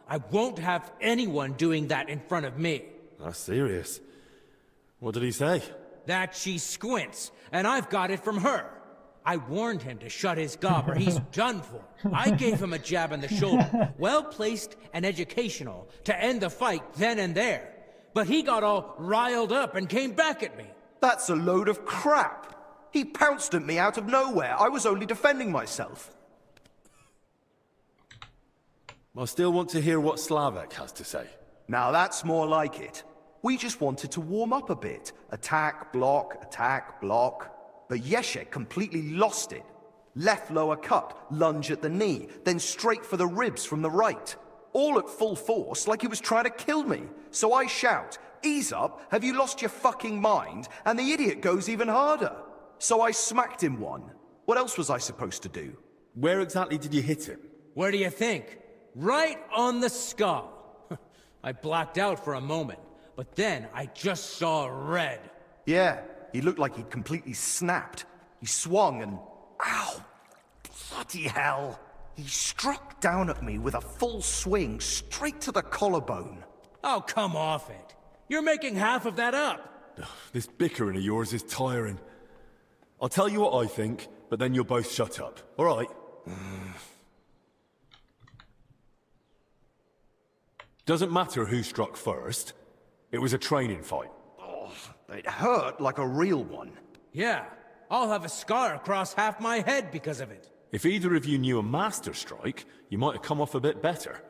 I won't have anyone doing that in front of me. That's serious. What did he say? That she squints, and I've got it from her. I warned him to shut his gob or he's done for. I gave him a jab in the shoulder, well-placed and educational, to end the fight then and there. But he got all riled up and came back at me. That's a load of crap. He pounced at me out of nowhere. I was only defending myself. I still want to hear what Slavek has to say. Now that's more like it. We just wanted to warm up a bit. Attack, block, But Yeshek completely lost it. Left lower cut, lunge at the knee, then straight for the ribs from the right. All at full force, like he was trying to kill me. So I shout, "Ease up, have you lost your fucking mind?" And the idiot goes even harder. So I smacked him one. What else was I supposed to do? Where exactly did you hit him? Where do you think? Right on the skull. I blacked out for a moment, but then I just saw red. Yeah, he looked like he'd completely snapped. He swung and... Ow! Bloody hell! He struck down at me with a full swing straight to the collarbone. Oh, come off it. You're making half of that up. This bickering of yours is tiring. I'll tell you what I think, but then you'll both shut up. All right? Doesn't matter who struck first. It was a training fight. Oh, it hurt like a real one. Yeah, I'll have a scar across half my head because of it. If either of you knew a master strike, you might have come off a bit better.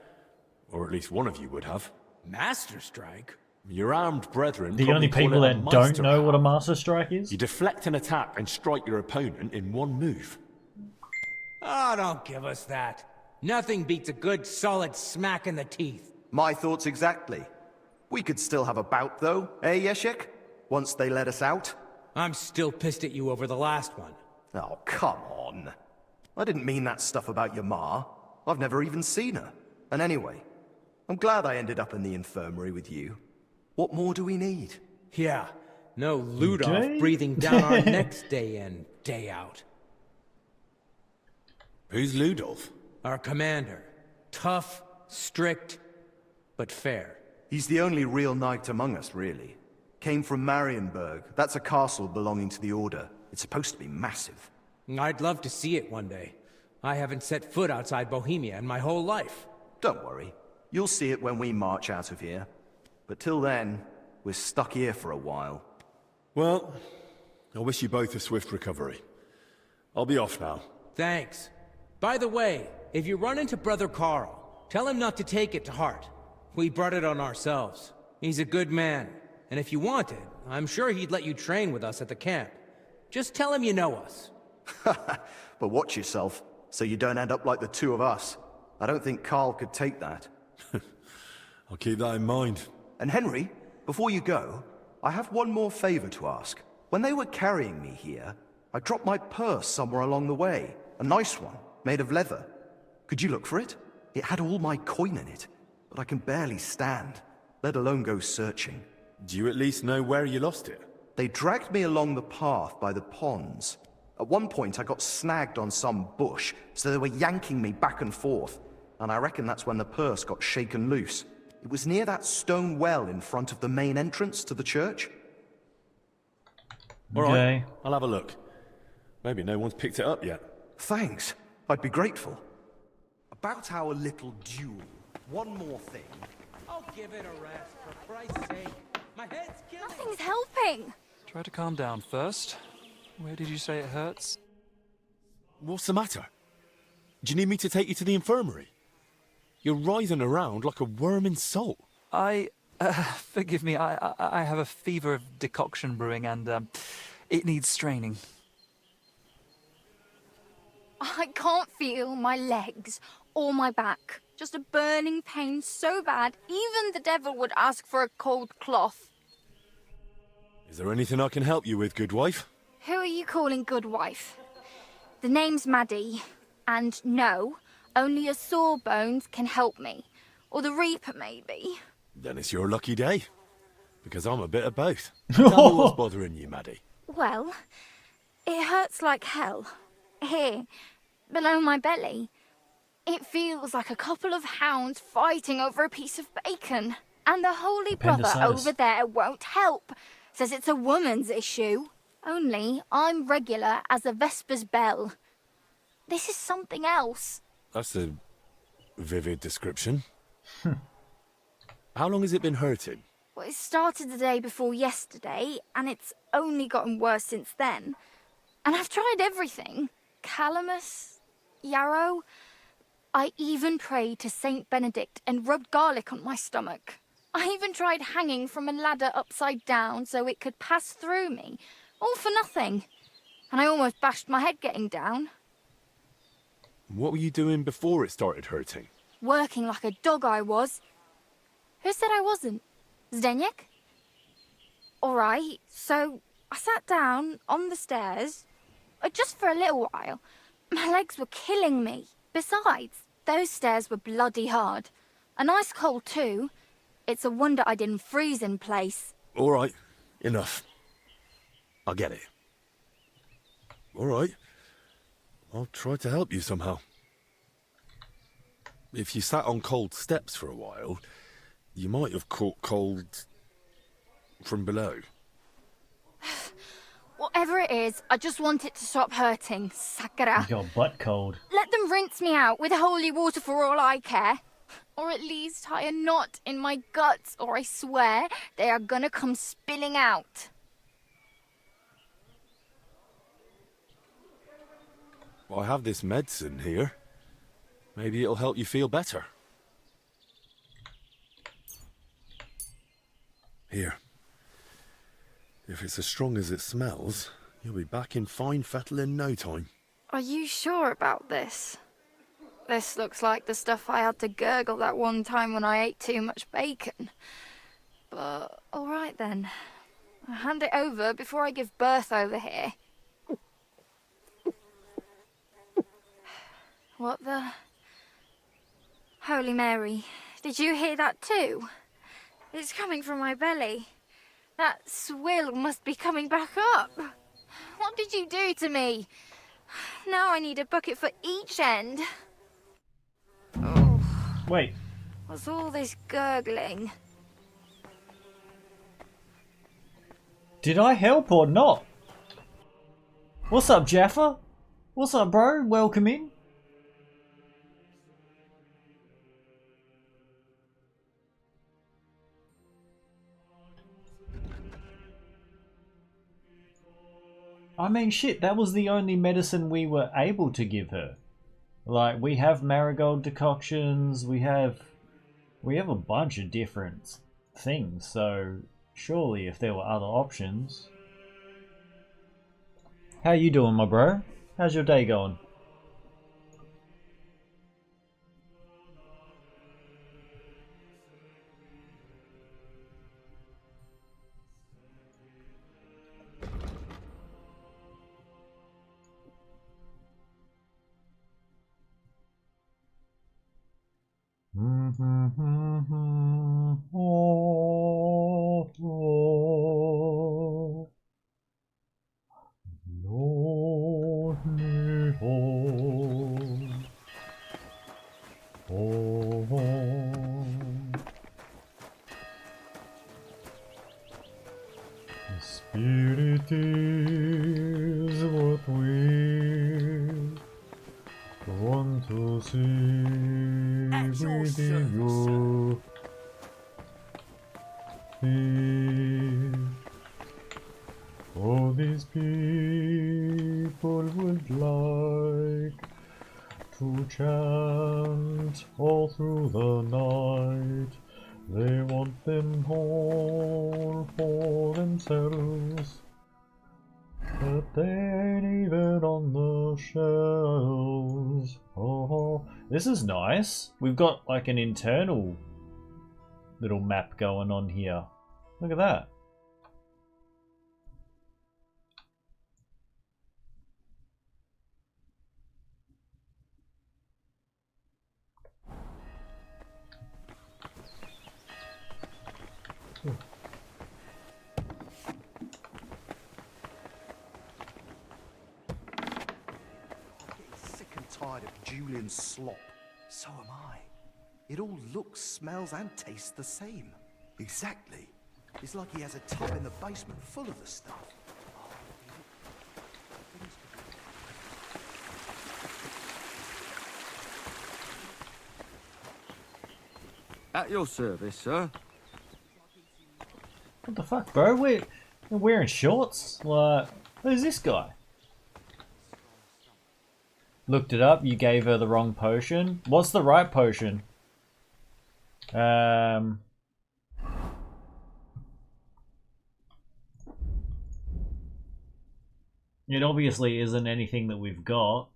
Or at least one of you would have. Master strike? Your armed brethren The probably only call people it a that don't Meister know what a master strike is? You deflect an attack and strike your opponent in one move. Oh, don't give us that. Nothing beats a good solid smack in the teeth. My thoughts exactly. We could still have a bout though, eh, Yeshek? Once they let us out. I'm still pissed at you over the last one. Oh, come on. I didn't mean that stuff about your ma. I've never even seen her. And anyway, I'm glad I ended up in the infirmary with you. What more do we need? Yeah, no Ludolf breathing down our necks day in, day out. Who's Ludolf? Our commander. Tough, strict, but fair. He's the only real knight among us, really. Came from Marienburg. That's a castle belonging to the Order. It's supposed to be massive. I'd love to see it one day. I haven't set foot outside Bohemia in my whole life. Don't worry. You'll see it when we march out of here. But till then, we're stuck here for a while. Well, I wish you both a swift recovery. I'll be off now. Thanks. By the way, if you run into Brother Carl, tell him not to take it to heart. We brought it on ourselves. He's a good man, and if you wanted, I'm sure he'd let you train with us at the camp. Just tell him you know us. But watch yourself, so you don't end up like the two of us. I don't think Carl could take that. I'll keep that in mind. And Henry, before you go, I have one more favor to ask. When they were carrying me here, I dropped my purse somewhere along the way. A nice one, made of leather. Could you look for it? It had all my coin in it, but I can barely stand, let alone go searching. Do you at least know where you lost it? They dragged me along the path by the ponds. At one point I got snagged on some bush, so they were yanking me back and forth, and I reckon that's when the purse got shaken loose. It was near that stone well in front of the main entrance to the church. All right, I'll have a look. Maybe no one's picked it up yet. Thanks. I'd be grateful. About our little duel, one more thing. I'll give it a rest, for Christ's sake. My head's killing. Nothing's helping. Try to calm down first. Where did you say it hurts? What's the matter? Do you need me to take you to the infirmary? You're writhing around like a worm in salt. Forgive me, I have a fever of decoction brewing and, it needs straining. I can't feel my legs or my back. Just a burning pain so bad, even the devil would ask for a cold cloth. Is there anything I can help you with, good wife? Who are you calling good wife? The name's Maddie, and no, only a sawbones can help me. Or the Reaper, maybe. Then it's your lucky day. Because I'm a bit of both. Tell me what's bothering you, Maddie. Well, it hurts like hell. Here, below my belly. It feels like a couple of hounds fighting over a piece of bacon. And the Holy Brother over there won't help. Says it's a woman's issue. Only I'm regular as a Vesper's bell. This is something else. That's a vivid description. How long has it been hurting? Well, it started the day before yesterday, and it's only gotten worse since then. And I've tried everything. Calamus, yarrow. I even prayed to Saint Benedict and rubbed garlic on my stomach. I even tried hanging from a ladder upside down so it could pass through me. All for nothing. And I almost bashed my head getting down. What were you doing before it started hurting? Working like a dog I was. Who said I wasn't? Zdeněk? All right, so I sat down on the stairs, just for a little while. My legs were killing me. Besides, those stairs were bloody hard. And ice cold too. It's a wonder I didn't freeze in place. All right, enough. I get it. All right. I'll try to help you somehow. If you sat on cold steps for a while, you might have caught cold from below. Whatever it is, I just want it to stop hurting. Sakura. You got butt cold. Let them rinse me out with holy water for all I care. Or at least tie a knot in my guts, or I swear they are gonna come spilling out. I have this medicine here. Maybe it'll help you feel better. Here. If it's as strong as it smells, you'll be back in fine fettle in no time. Are you sure about this? This looks like the stuff I had to gurgle that one time when I ate too much bacon. But, all right then. I'll hand it over before I give birth over here. What the... Holy Mary, did you hear that too? It's coming from my belly. That swill must be coming back up. What did you do to me? Now I need a bucket for each end. Oh, Wait. what's all this gurgling? Did I help or not? What's up, Jaffa? What's up, bro? Welcome in. I mean, shit, that was the only medicine we were able to give her. Like, we have marigold decoctions, we have a bunch of different things, so surely if there were other options. How you doing, my bro? How's your day going? Spirit is what we want to see within your feet. All these people would like to chant all through the night. They want them all for themselves, but they ain't even on the shelves. Oh, this is nice. We've got like an internal little map going on here. Look at that. Tired of Julian's slop. So am I. It all looks, smells, and tastes the same. Exactly. It's like he has a tub in the basement full of the stuff. At your service, sir. What the fuck, bro? We're wearing shorts? Like, who's this guy? Looked it up, you gave her the wrong potion. What's the right potion? It obviously isn't anything that we've got.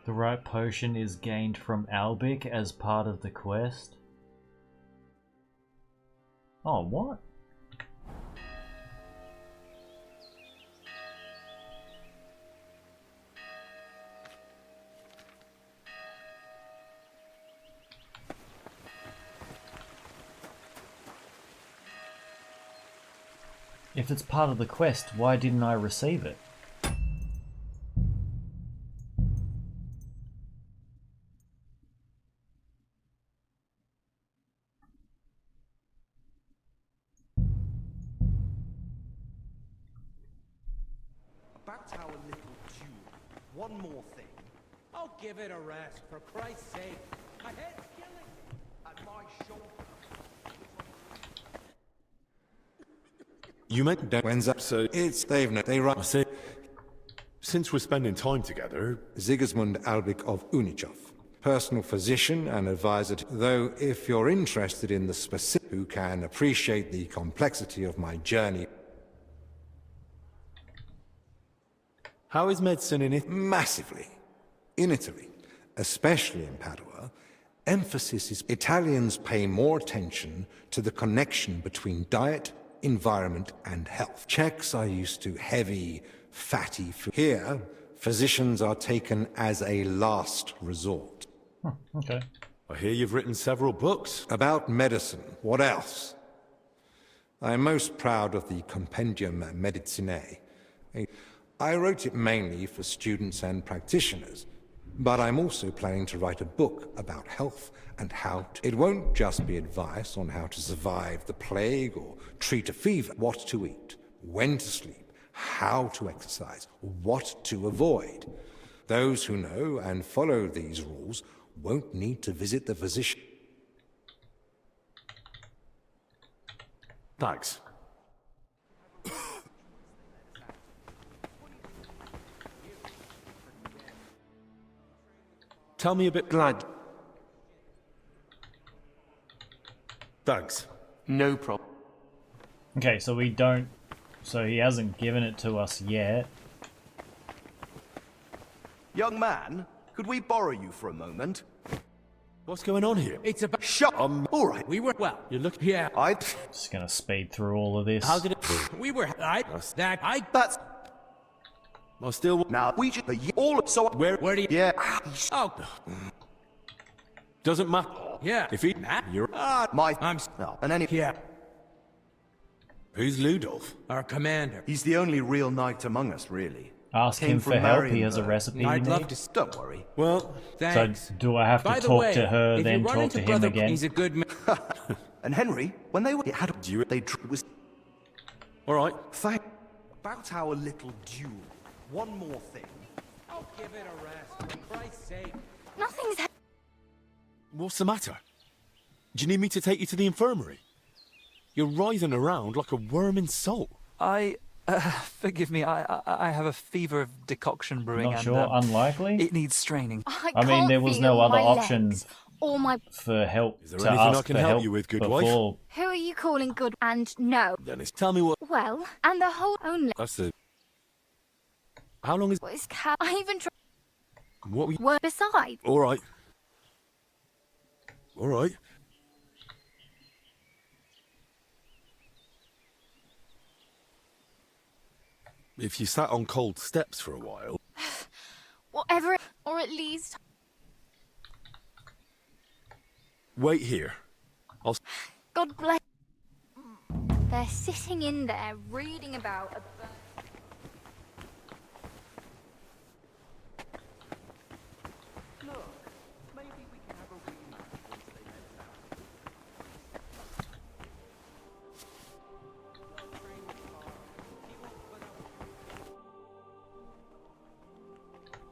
The right potion is gained from Albic as part of the quest. Oh, what? If it's part of the quest, why didn't I receive it? About our little duel. One more thing. Oh, give it a rest, for Christ's sake. My head's killing me. At my shoulder. You meant when's up, so it's they right. Since we're spending time together, Sigismund Albic of Unichov, personal physician and advisor, though if you're interested in the specific who can appreciate the complexity of my journey. How is medicine in it? Massively. In Italy, especially in Padua, emphasis is Italians pay more attention to the connection between diet, environment, and health. Czechs are used to heavy, fatty food. Here, physicians are taken as a last resort. Okay. I hear you've written several books. About medicine. What else? I'm most proud of the Compendium Medicinae. I wrote it mainly for students and practitioners, but I'm also planning to write a book about health and how to... It won't just be advice on how to survive the plague or treat a fever, what to eat, when to sleep, how to exercise, what to avoid. Those who know and follow these rules won't need to visit the physician. Thanks. Tell me a bit. Glad. Thanks. No problem. Okay, so we don't... So he hasn't given it to us yet. Young man, could we borrow you for a moment? What's going on here? It's about... Shut up! All right. We were... Well, You look... yeah. Just gonna speed through all of this. How did it... We were... That's... I still... Now, we just... All... So... Where do you... Yeah. Oh. Doesn't matter. Yeah. If he... You're... I'm... No, and any... Yeah. Who's Ludolf? Our commander. He's the only real knight among us, really. Ask Came him for from help, he has a Marienburg. recipe I'd you love need. to... Don't worry. Well... Thanks. So do I have to By the talk way, to her, if then you run talk into to him Brother, again? he's a good man. And Henry, when they were... It had... They... was... All right. Thank... About our little duel. One more thing. Oh, give it a rest. For Christ's sake. Nothing's... What's the matter? Do you need me to take you to the infirmary? You're writhing around like a worm in salt. Forgive me, I have a fever of decoction brewing. Not and, sure, unlikely? It needs straining. I mean, there was no other options Or my... for help Is there to anything ask I can for help help you with, good before. wife? Who are you calling good and no? Dennis, tell me what... Well, and the whole only... That's the... How long is... What is cat? I even tried... What we... Were besides. All right. All right. If you sat on cold steps for a while... Whatever, or at least... Wait here. I'll... God bless... They're sitting in there, reading about a...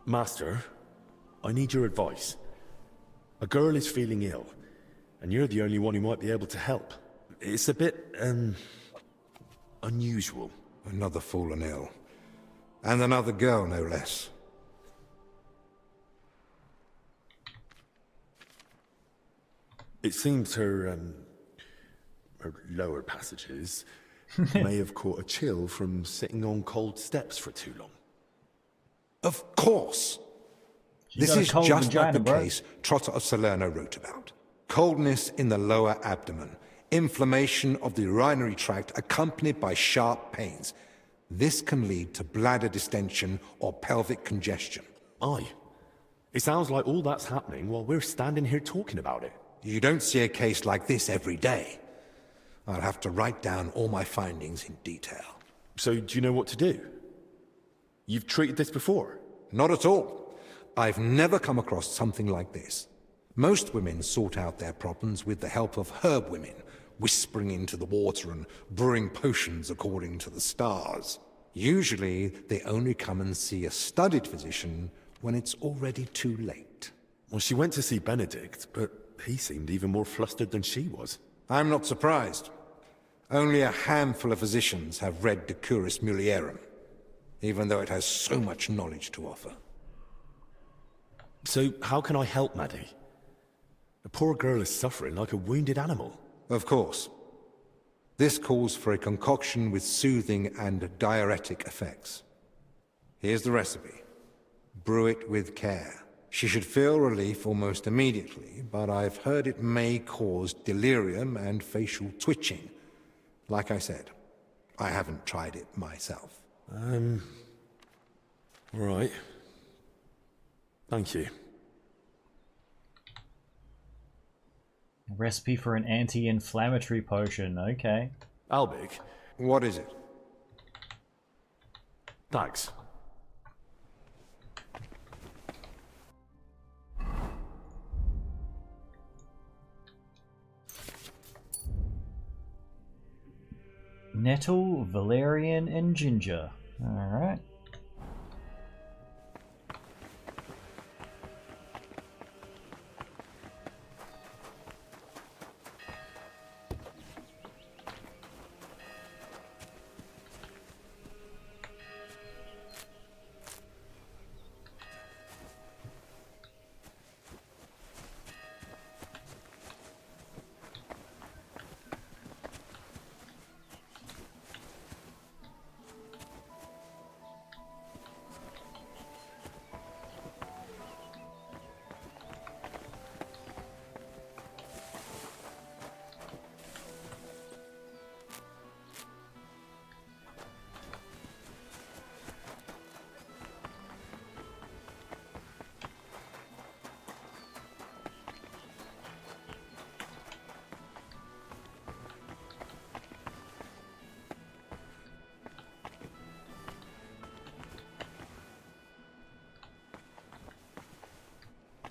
Master, I need your advice. A girl is feeling ill, and you're the only one who might be able to help. It's a bit, unusual. Another fallen ill. And another girl, no less. It seems her lower passages may have caught a chill from sitting on cold steps for too long. Of course. This is just like the case Trotter of Salerno wrote about. Coldness in the lower abdomen, inflammation of the urinary tract accompanied by sharp pains. This can lead to bladder distension or pelvic congestion. Aye. It sounds like all that's happening while we're standing here talking about it. You don't see a case like this every day. I'll have to write down all my findings in detail. So do you know what to do? You've treated this before? Not at all. I've never come across something like this. Most women sort out their problems with the help of herb women, whispering into the water and brewing potions according to the stars. Usually, they only come and see a studied physician when it's already too late. Well, she went to see Benedict, but he seemed even more flustered than she was. I'm not surprised. Only a handful of physicians have read De Curis Mulierum, even though it has so much knowledge to offer. So, how can I help Maddie? The poor girl is suffering like a wounded animal. Of course. This calls for a concoction with soothing and diuretic effects. Here's the recipe. Brew it with care. She should feel relief almost immediately, but I've heard it may cause delirium and facial twitching. Like I said, I haven't tried it myself. All right. Thank you. A recipe for an anti-inflammatory potion. Okay. Albig. What is it? Thanks. Nettle, valerian, and ginger. Alright.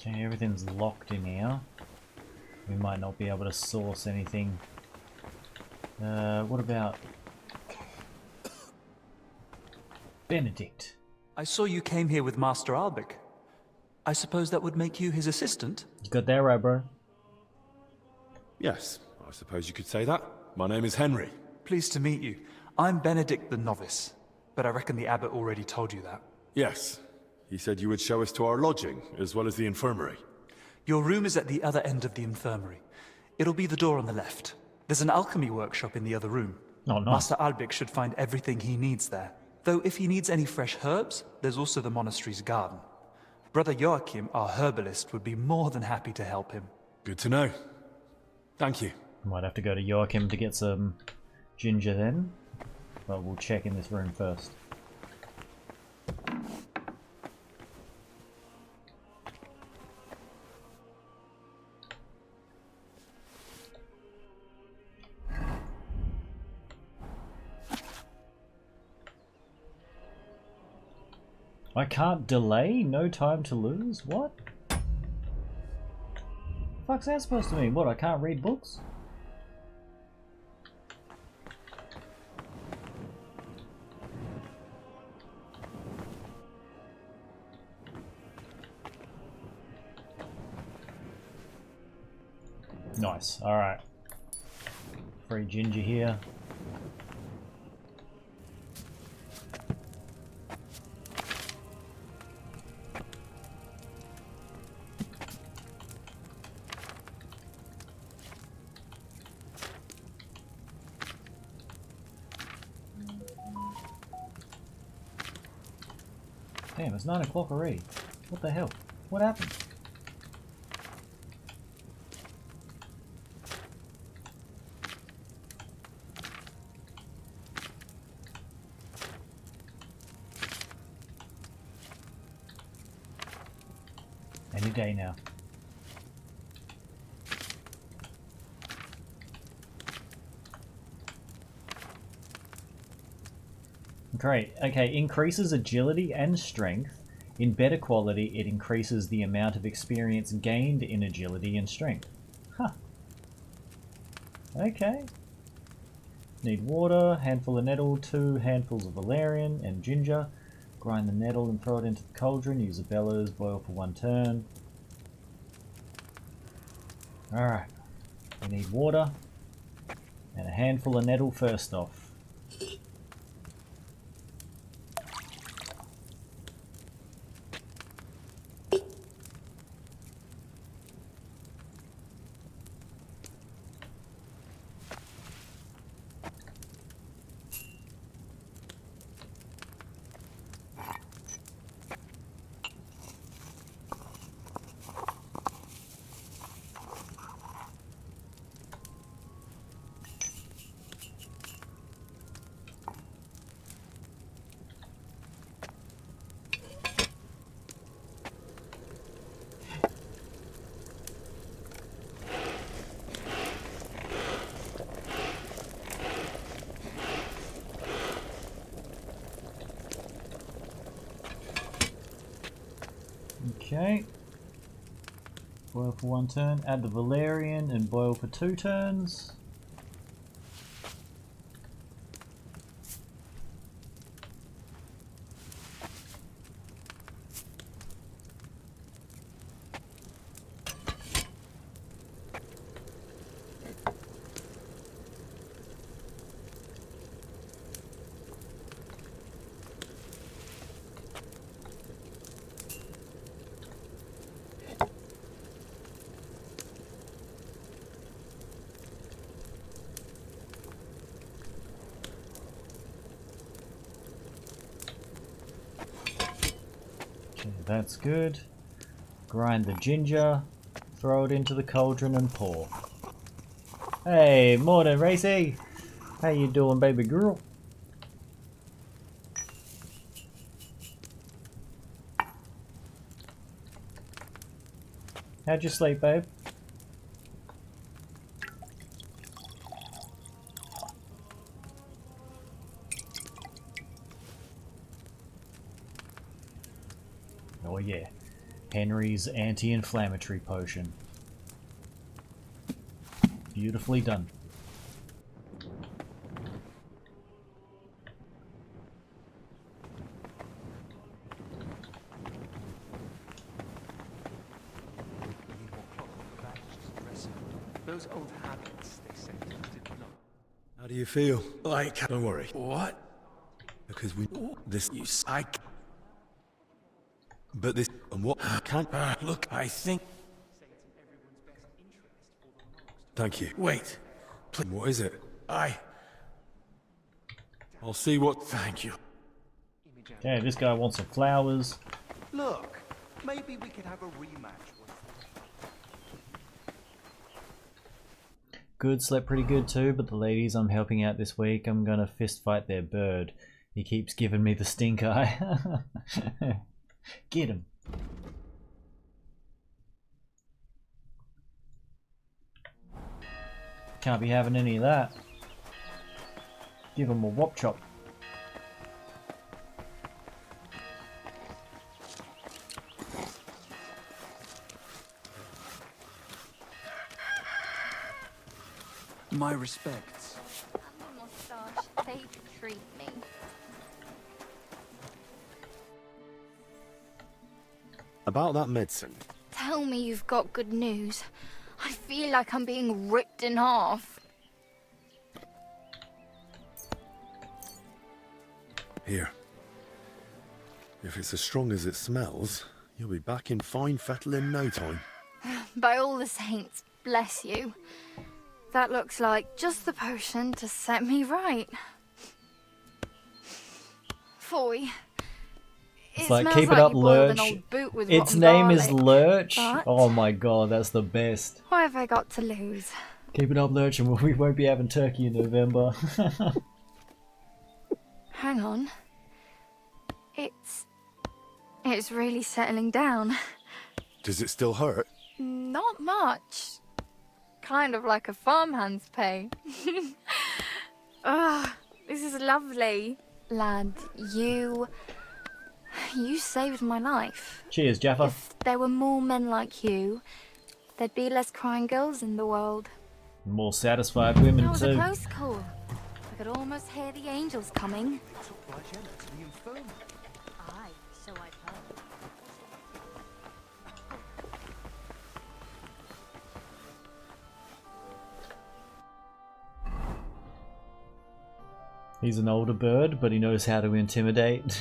Okay, everything's locked in here. We might not be able to source anything. What about Benedict? I saw you came here with Master Albig. I suppose that would make you his assistant? You got that right, bro. Yes, I suppose you could say that. My name is Henry. Pleased to meet you. I'm Benedict the Novice, but I reckon the abbot already told you that. Yes. He said you would show us to our lodging, as well as the infirmary. Your room is at the other end of the infirmary. It'll be the door on the left. There's an alchemy workshop in the other room. Oh, nice. Master Albig should find everything he needs there. Though if he needs any fresh herbs, there's also the monastery's garden. Brother Joachim, our herbalist, would be more than happy to help him. Good to know. Thank you. Might have to go to Joachim to get some ginger then. But we'll check in this room first. I can't delay? No time to lose? What? Fuck's that supposed to mean? What, I can't read books? Nice, alright. Free ginger here. Damn, it's 9 o'clock already. What the hell? What happened? Any day now. Great. Okay, increases agility and strength. In better quality, it increases the amount of experience gained in agility and strength. Huh. Okay. Need water, handful of nettle, 2 handfuls of valerian and ginger. Grind the nettle and throw it into the cauldron. Use the bellows, boil for 1 turn. Alright. We need water and a handful of nettle first off. Okay. Boil for 1 turn. Add the valerian and boil for 2 turns. That's good. Grind the ginger, throw it into the cauldron and pour. Hey, morning Racy! How you doing, baby girl? How'd you sleep, babe? Oh yeah, Henry's anti-inflammatory potion. Beautifully done. Those old habits, they said, did not. How do you feel? Like, don't worry. What? Because we... This... You... I... But this... And what... Can't... Look, I think... Thank you. Wait. What is it? I'll see what... Thank you. Okay, this guy wants some flowers. Look, maybe we could have a rematch. Good, slept pretty good too, but the ladies I'm helping out this week, I'm gonna fist fight their bird. He keeps giving me the stink eye. Get him. Can't be having any of that. Give him a wop chop. My respects. Mustache, they treat me. About that medicine. Tell me you've got good news. I feel like I'm being ripped in half. Here. If it's as strong as it smells, you'll be back in fine fettle in no time. By all the saints, bless you. That looks like just the potion to set me right. Foy. It's like, keep it up, Lurch. Its name is Lurch. Oh my god, that's the best. What have I got to lose? Keep it up, Lurch, and we won't be having turkey in November. Hang on. It's really settling down. Does it still hurt? Not much. Kind of like a farmhand's pay. Ah, this is lovely. Lad, you saved my life. Cheers, Jaffa. If there were more men like you, there'd be less crying girls in the world. More satisfied women That was too. a close call. I could almost hear the angels coming. Aye, so I've heard. He's an older bird, but he knows how to intimidate.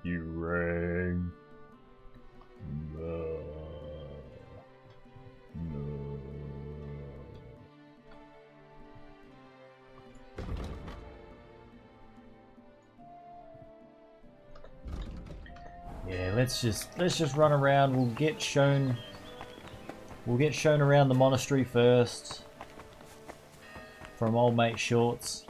You rang. No. No. Yeah, let's just run around. We'll get shown around the monastery first. From old mate Shorts.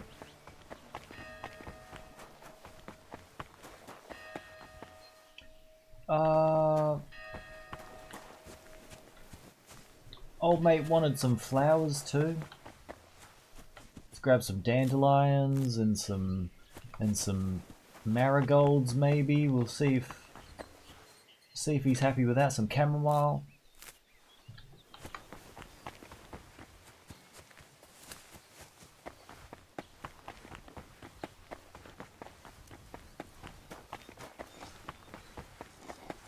Old mate wanted some flowers too. Let's grab some dandelions and some marigolds maybe. We'll see See if he's happy with that. Some chamomile.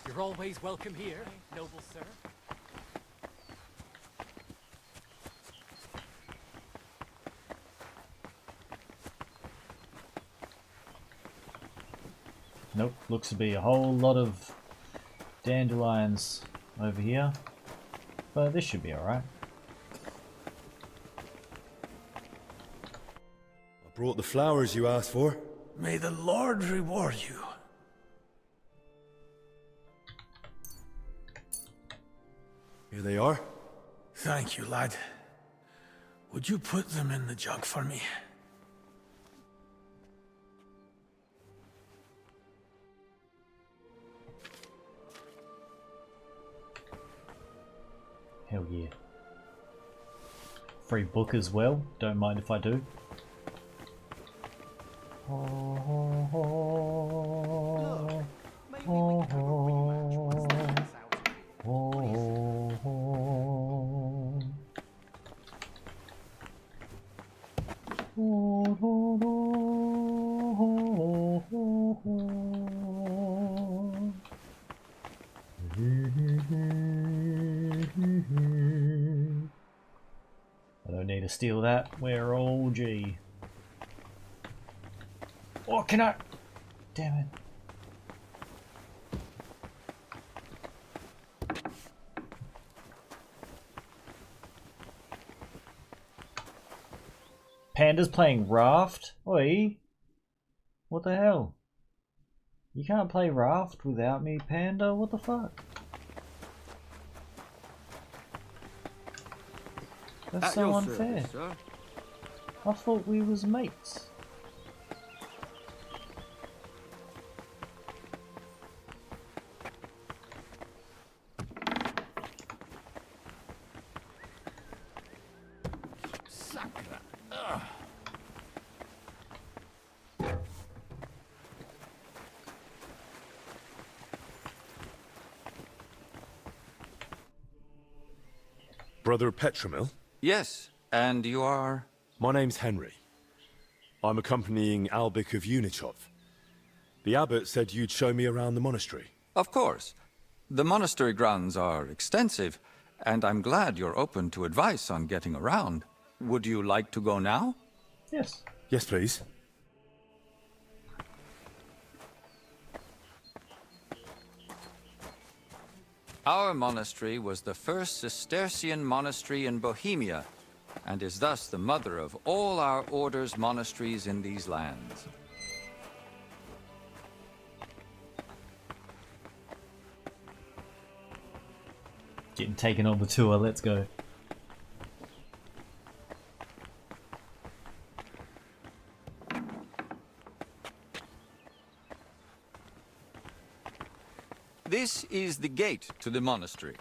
You're always welcome here, noble sir. Nope, looks to be a whole lot of dandelions over here, but this should be alright. I brought the flowers you asked for. May the Lord reward you. Here they are. Thank you, lad. Would you put them in the jug for me? Hell yeah. Free book as well, don't mind if I do. I don't need to steal that. We're all G. Oh, can I? Damn it. Panda's playing Raft? Oi. What the hell? You can't play Raft without me, Panda? What the fuck? That's so unfair. I thought we was mates. Brother Petramil? Yes, and you are? My name's Henry. I'm accompanying Albic of Unichov. The abbot said you'd show me around the monastery. Of course. The monastery grounds are extensive, and I'm glad you're open to advice on getting around. Would you like to go now? Yes. Yes, please. Our monastery was the first Cistercian monastery in Bohemia, and is thus the mother of all our order's monasteries in these lands. Getting taken on the tour, let's go. This is the gate to the monastery.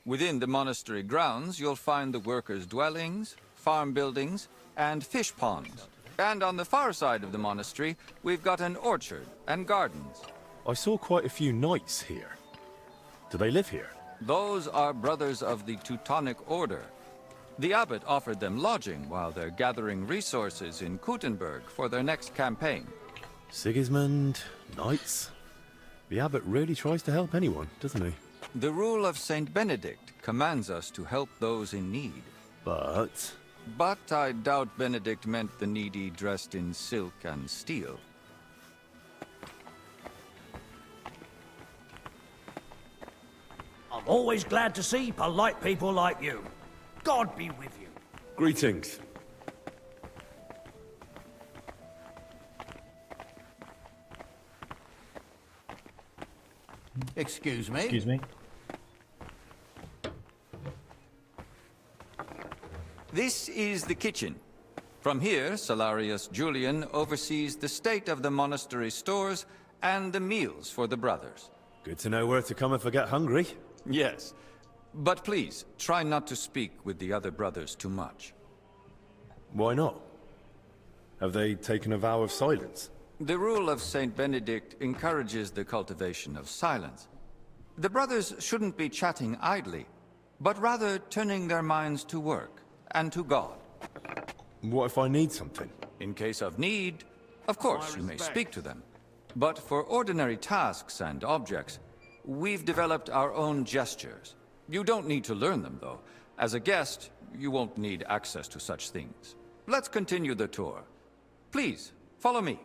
Within the monastery grounds, you'll find the workers' dwellings, farm buildings, and fish ponds. And on the far side of the monastery, we've got an orchard and gardens. I saw quite a few knights here. Do they live here? Those are brothers of the Teutonic Order. The abbot offered them lodging while they're gathering resources in Kuttenberg for their next campaign. Sigismund, knights? The abbot really tries to help anyone, doesn't he? The rule of Saint Benedict commands us to help those in need. But I doubt Benedict meant the needy dressed in silk and steel. I'm always glad to see polite people like you. God be with you. Greetings. Excuse me? Excuse me? This is the kitchen. From here, Salarius Julian oversees the state of the monastery stores and the meals for the brothers. Good to know where to come if I get hungry. Yes. But please, try not to speak with the other brothers too much. Why not? Have they taken a vow of silence? The rule of Saint Benedict encourages the cultivation of silence. The brothers shouldn't be chatting idly, but rather turning their minds to work and to God. What if I need something? In case of need, of course you may speak to them. But for ordinary tasks and objects, we've developed our own gestures. You don't need to learn them, though. As a guest, you won't need access to such things. Let's continue the tour. Please, follow me.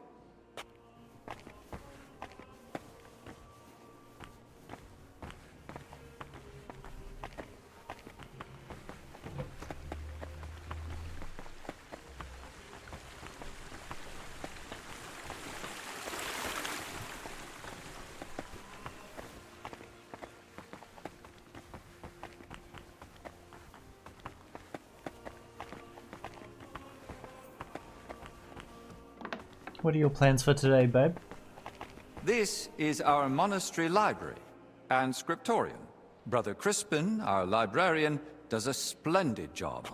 What are your plans for today, babe? This is our monastery library and scriptorium. Brother Crispin, our librarian, does a splendid job.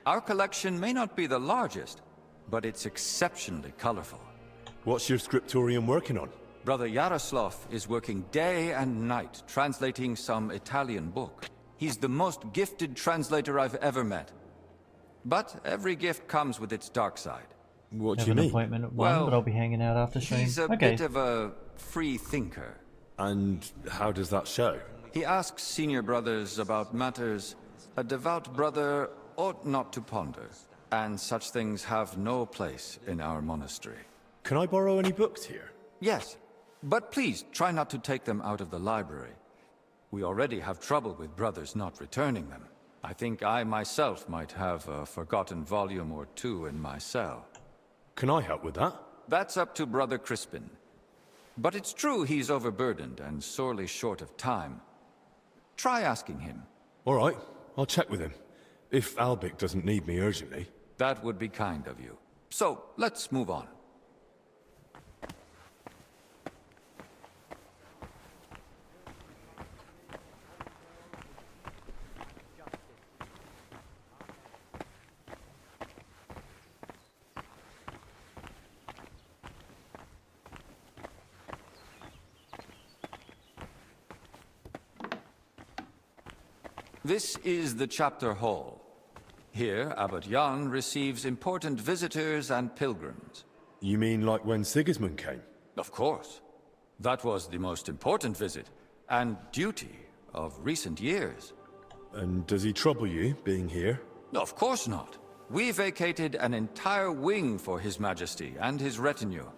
Our collection may not be the largest, but it's exceptionally colorful. What's your scriptorium working on? Brother Yaroslav is working day and night translating some Italian book. He's the most gifted translator I've ever met. But every gift comes with its dark side. What do Have you an mean? appointment at 1, but I'll be hanging out after stream. He's a bit of a free thinker. And how does that show? He asks senior brothers about matters a devout brother ought not to ponder, and such things have no place in our monastery. Can I borrow any books here? Yes, but please try not to take them out of the library. We already have trouble with brothers not returning them. I think I myself might have a forgotten volume or two in my cell. Can I help with that? That's up to Brother Crispin. But it's true he's overburdened and sorely short of time. Try asking him. All right, I'll check with him. If Albic doesn't need me urgently. That would be kind of you. So, let's move on. This is the chapter hall. Here, Abbot Jan receives important visitors and pilgrims. You mean like when Sigismund came? Of course. That was the most important visit, and duty of recent years. And does he trouble you, being here? Of course not. We vacated an entire wing for His Majesty and his retinue.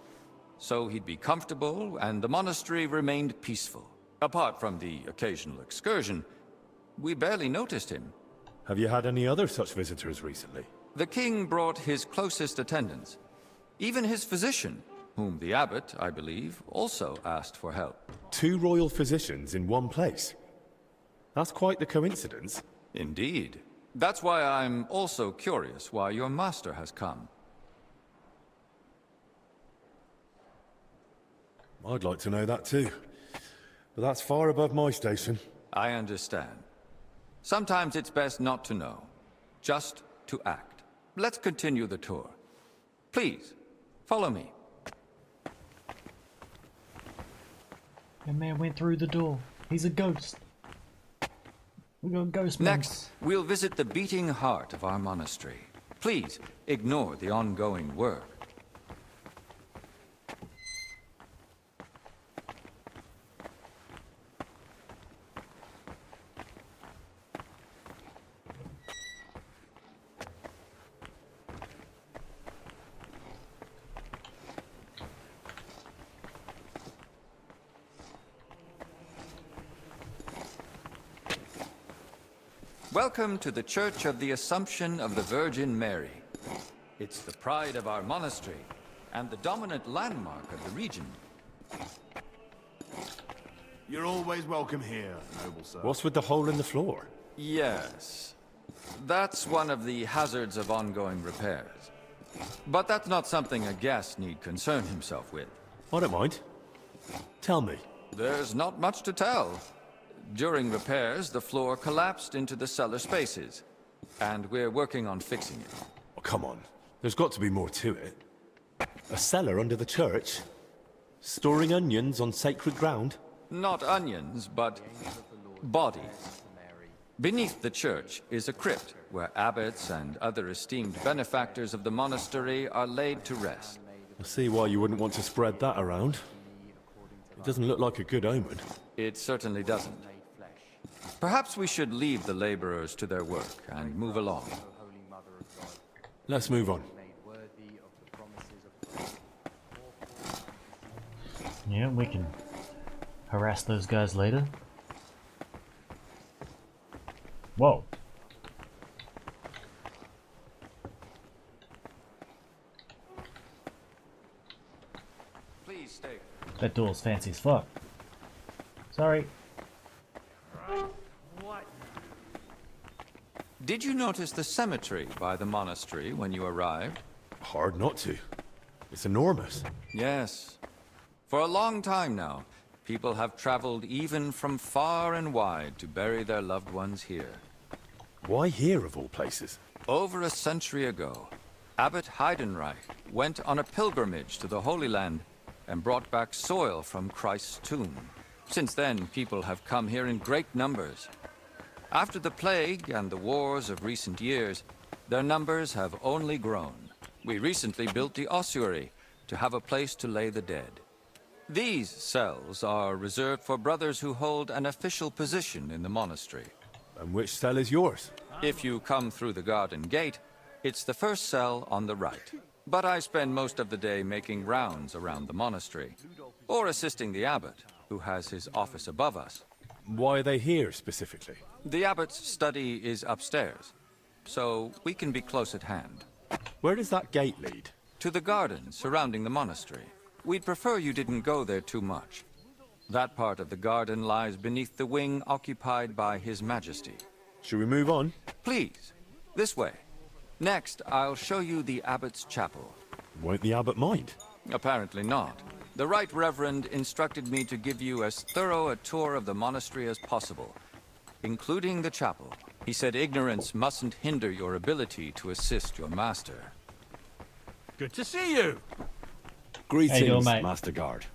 So he'd be comfortable, and the monastery remained peaceful. Apart from the occasional excursion, we barely noticed him. Have you had any other such visitors recently? The king brought his closest attendants. Even his physician, whom the abbot, I believe, also asked for help. 2 royal physicians in one place? That's quite the coincidence. Indeed. That's why I'm also curious why your master has come. I'd like to know that too. But that's far above my station. I understand. Sometimes it's best not to know, just to act. Let's continue the tour. Please, follow me. That man went through the door. He's a ghost. We got ghost monks. Next, we'll visit the beating heart of our monastery. Please, ignore the ongoing work. Welcome to the Church of the Assumption of the Virgin Mary. It's the pride of our monastery, and the dominant landmark of the region. You're always welcome here, noble sir. What's with the hole in the floor? Yes. That's one of the hazards of ongoing repairs. But that's not something a guest need concern himself with. I don't mind. Tell me. There's not much to tell. During repairs, the floor collapsed into the cellar spaces, and we're working on fixing it. Oh, come on. There's got to be more to it. A cellar under the church? Storing onions on sacred ground? Not onions, but bodies. Beneath the church is a crypt where abbots and other esteemed benefactors of the monastery are laid to rest. I see why you wouldn't want to spread that around. It doesn't look like a good omen. It certainly doesn't. Perhaps we should leave the laborers to their work and move along. Let's move on. Yeah, we can harass those guys later. Whoa. Please stay. That door's fancy as fuck. Sorry. Did you notice the cemetery by the monastery when you arrived? Hard not to. It's enormous. Yes. For a long time now, people have traveled even from far and wide to bury their loved ones here. Why here, of all places? Over a century ago, Abbot Heidenreich went on a pilgrimage to the Holy Land and brought back soil from Christ's tomb. Since then, people have come here in great numbers. After the plague and the wars of recent years, their numbers have only grown. We recently built the ossuary to have a place to lay the dead. These cells are reserved for brothers who hold an official position in the monastery. And which cell is yours? If you come through the garden gate, it's the first cell on the right. But I spend most of the day making rounds around the monastery, or assisting the abbot, who has his office above us. Why are they here, specifically? The abbot's study is upstairs, so we can be close at hand. Where does that gate lead? To the garden surrounding the monastery. We'd prefer you didn't go there too much. That part of the garden lies beneath the wing occupied by His Majesty. Should we move on? Please, this way. Next, I'll show you the abbot's chapel. Won't the abbot mind? Apparently not. The Right Reverend instructed me to give you as thorough a tour of the monastery as possible, including the chapel. He said ignorance mustn't hinder your ability to assist your master. Good to see you. Greetings, How you doing, mate? Master Guard.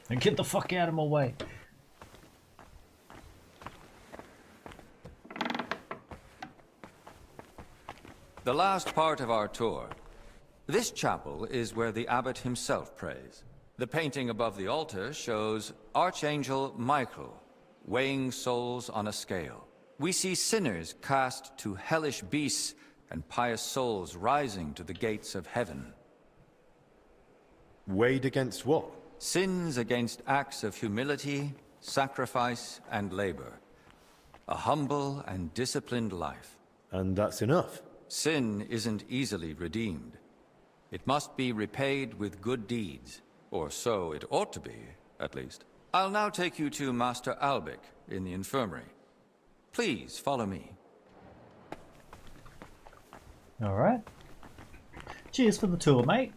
And get the fuck out of my way. The last part of our tour. This chapel is where the abbot himself prays. The painting above the altar shows Archangel Michael weighing souls on a scale. We see sinners cast to hellish beasts and pious souls rising to the gates of heaven. Weighed against what? Sins against acts of humility, sacrifice, and labor. A humble and disciplined life. And that's enough? Sin isn't easily redeemed. It must be repaid with good deeds. Or so it ought to be, at least. I'll now take you to Master Albic in the infirmary. Please follow me. Alright. Cheers for the tour, mate.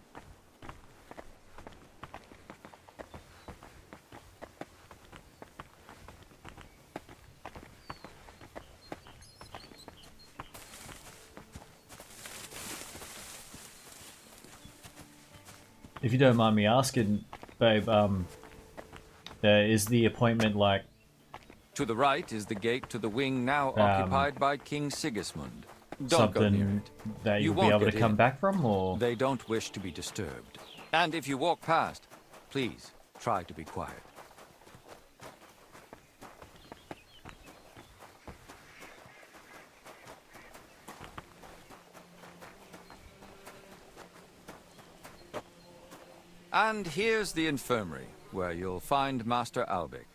If you don't mind me asking, babe, is the appointment like... To the right is the gate to the wing now occupied by King Sigismund. Don't go near something it. that You you'll be won't able to get come in. back from, or...? They don't wish to be disturbed. And if you walk past, please try to be quiet. And here's the infirmary, where you'll find Master Albic.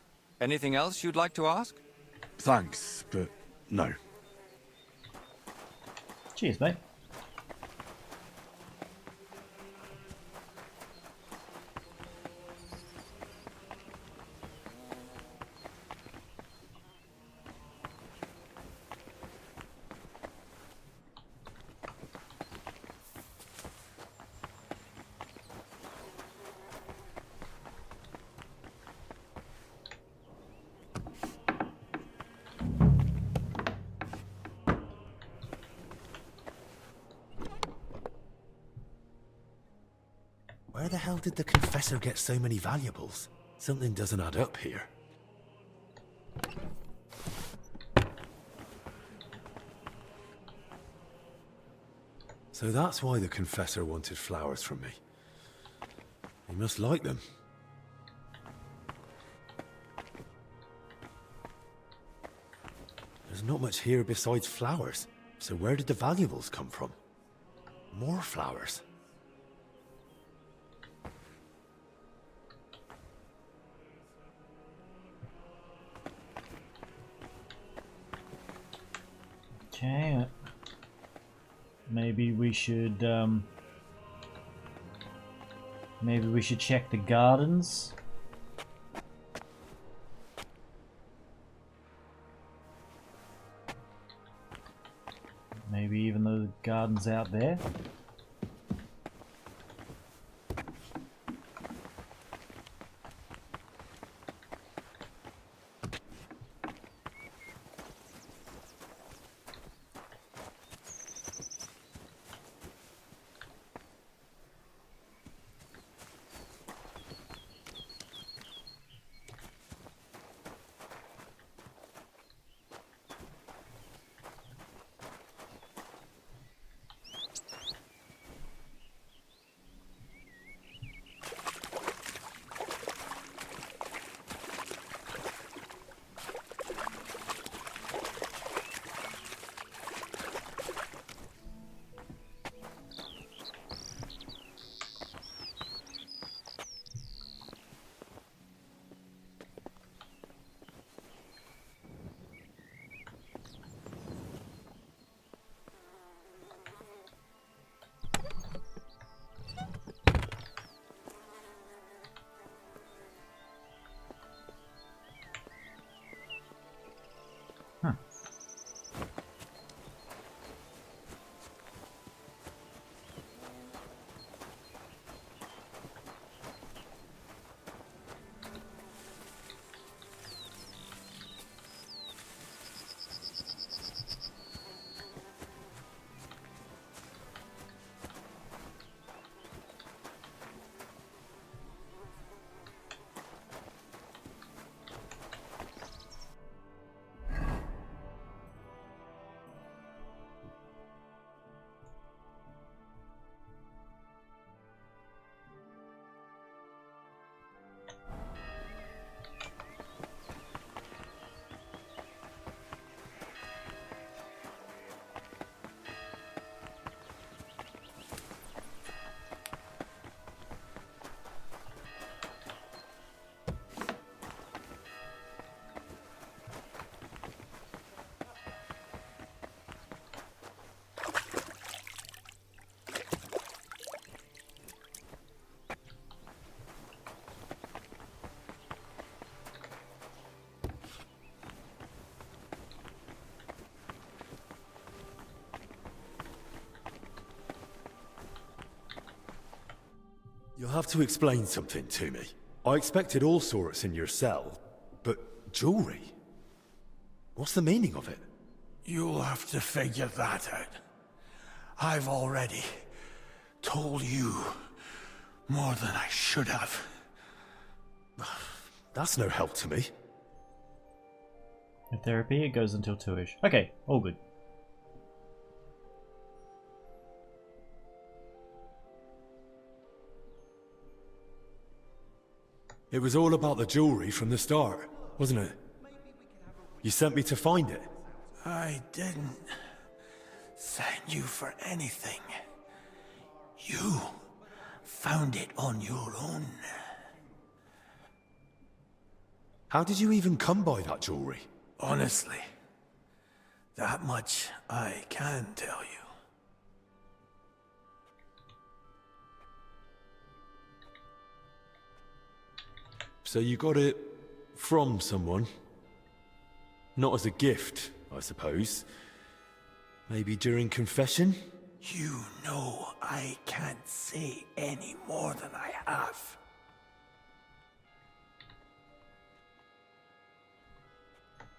Anything else you'd like to ask? Thanks, but no. Cheers, mate. Where the hell did the confessor get so many valuables? Something doesn't add up here. So that's why the confessor wanted flowers from me. He must like them. There's not much here besides flowers. So where did the valuables come from? More flowers. Okay. Maybe we should check the gardens. Maybe even the gardens out there. You'll have to explain something to me. I expected all sorts in your cell, but jewelry? What's the meaning of it? You'll have to figure that out. I've already told you more than I should have. That's no help to me. In therapy, it goes until 2-ish. Okay, all good. It was all about the jewelry from the start, wasn't it? You sent me to find it. I didn't send you for anything. You found it on your own. How did you even come by that jewelry? Honestly, that much I can tell you. So you got it from someone? Not as a gift, I suppose. Maybe during confession? You know I can't say any more than I have.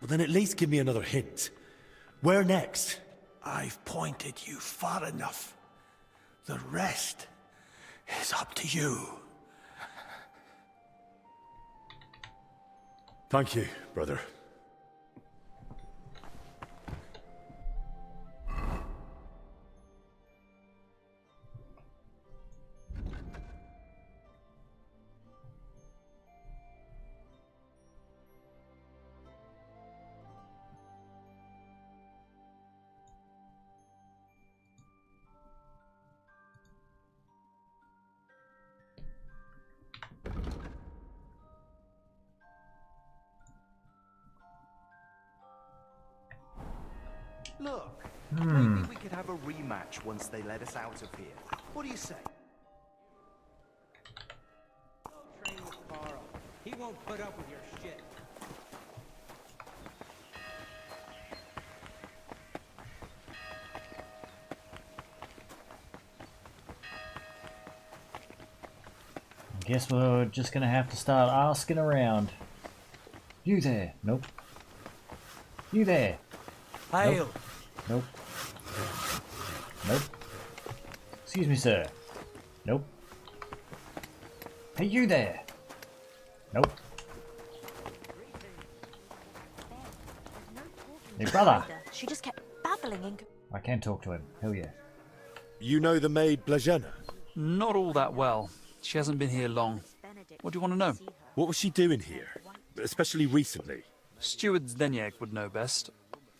Well, then at least give me another hint. Where next? I've pointed you far enough. The rest is up to you. Thank you, brother. Look, maybe we could have a rematch once they let us out of here. What do you say? Train with Carl. He won't put up with your shit. I guess we're just gonna have to start asking around. You there? Nope. You there? Hail. Nope. Nope. Excuse me, sir. Nope. Hey, you there? Nope. Hey, brother. She just kept babbling and... I can talk to him. Hell yeah. You know the maid Blazena? Not all that well. She hasn't been here long. What do you want to know? What was she doing here? Especially recently. Steward Zdeněk would know best.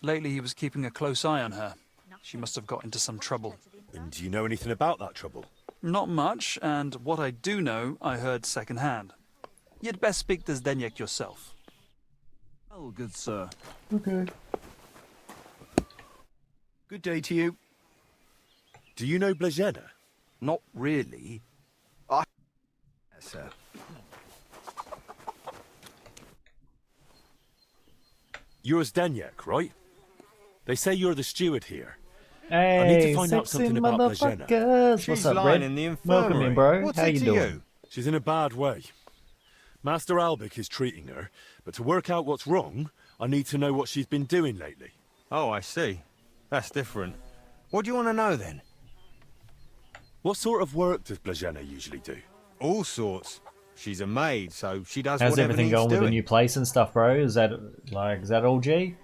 Lately he was keeping a close eye on her. She must have got into some trouble. And do you know anything about that trouble? Not much, and what I do know, I heard secondhand. You'd best speak to Zdeněk yourself. Oh, good sir. Okay. Good day to you. Do you know Blazena? Not really. Sir. You're Zdeněk, right? They say you're the steward here. Hey, I need to find out sexy something about Blazena. motherfuckers. She's What's up, lying Red? in the Welcome in, bro. What's How it you to doing? you? She's in a bad way. Master Albic is treating her, but to work out what's wrong, I need to know what she's been doing lately. Oh, I see. That's different. What do you want to know, then? What What sort of work does Blazena usually do? All sorts. She's a maid, so she does How's whatever everything needs going with the doing. new place and stuff, bro? Is that all G?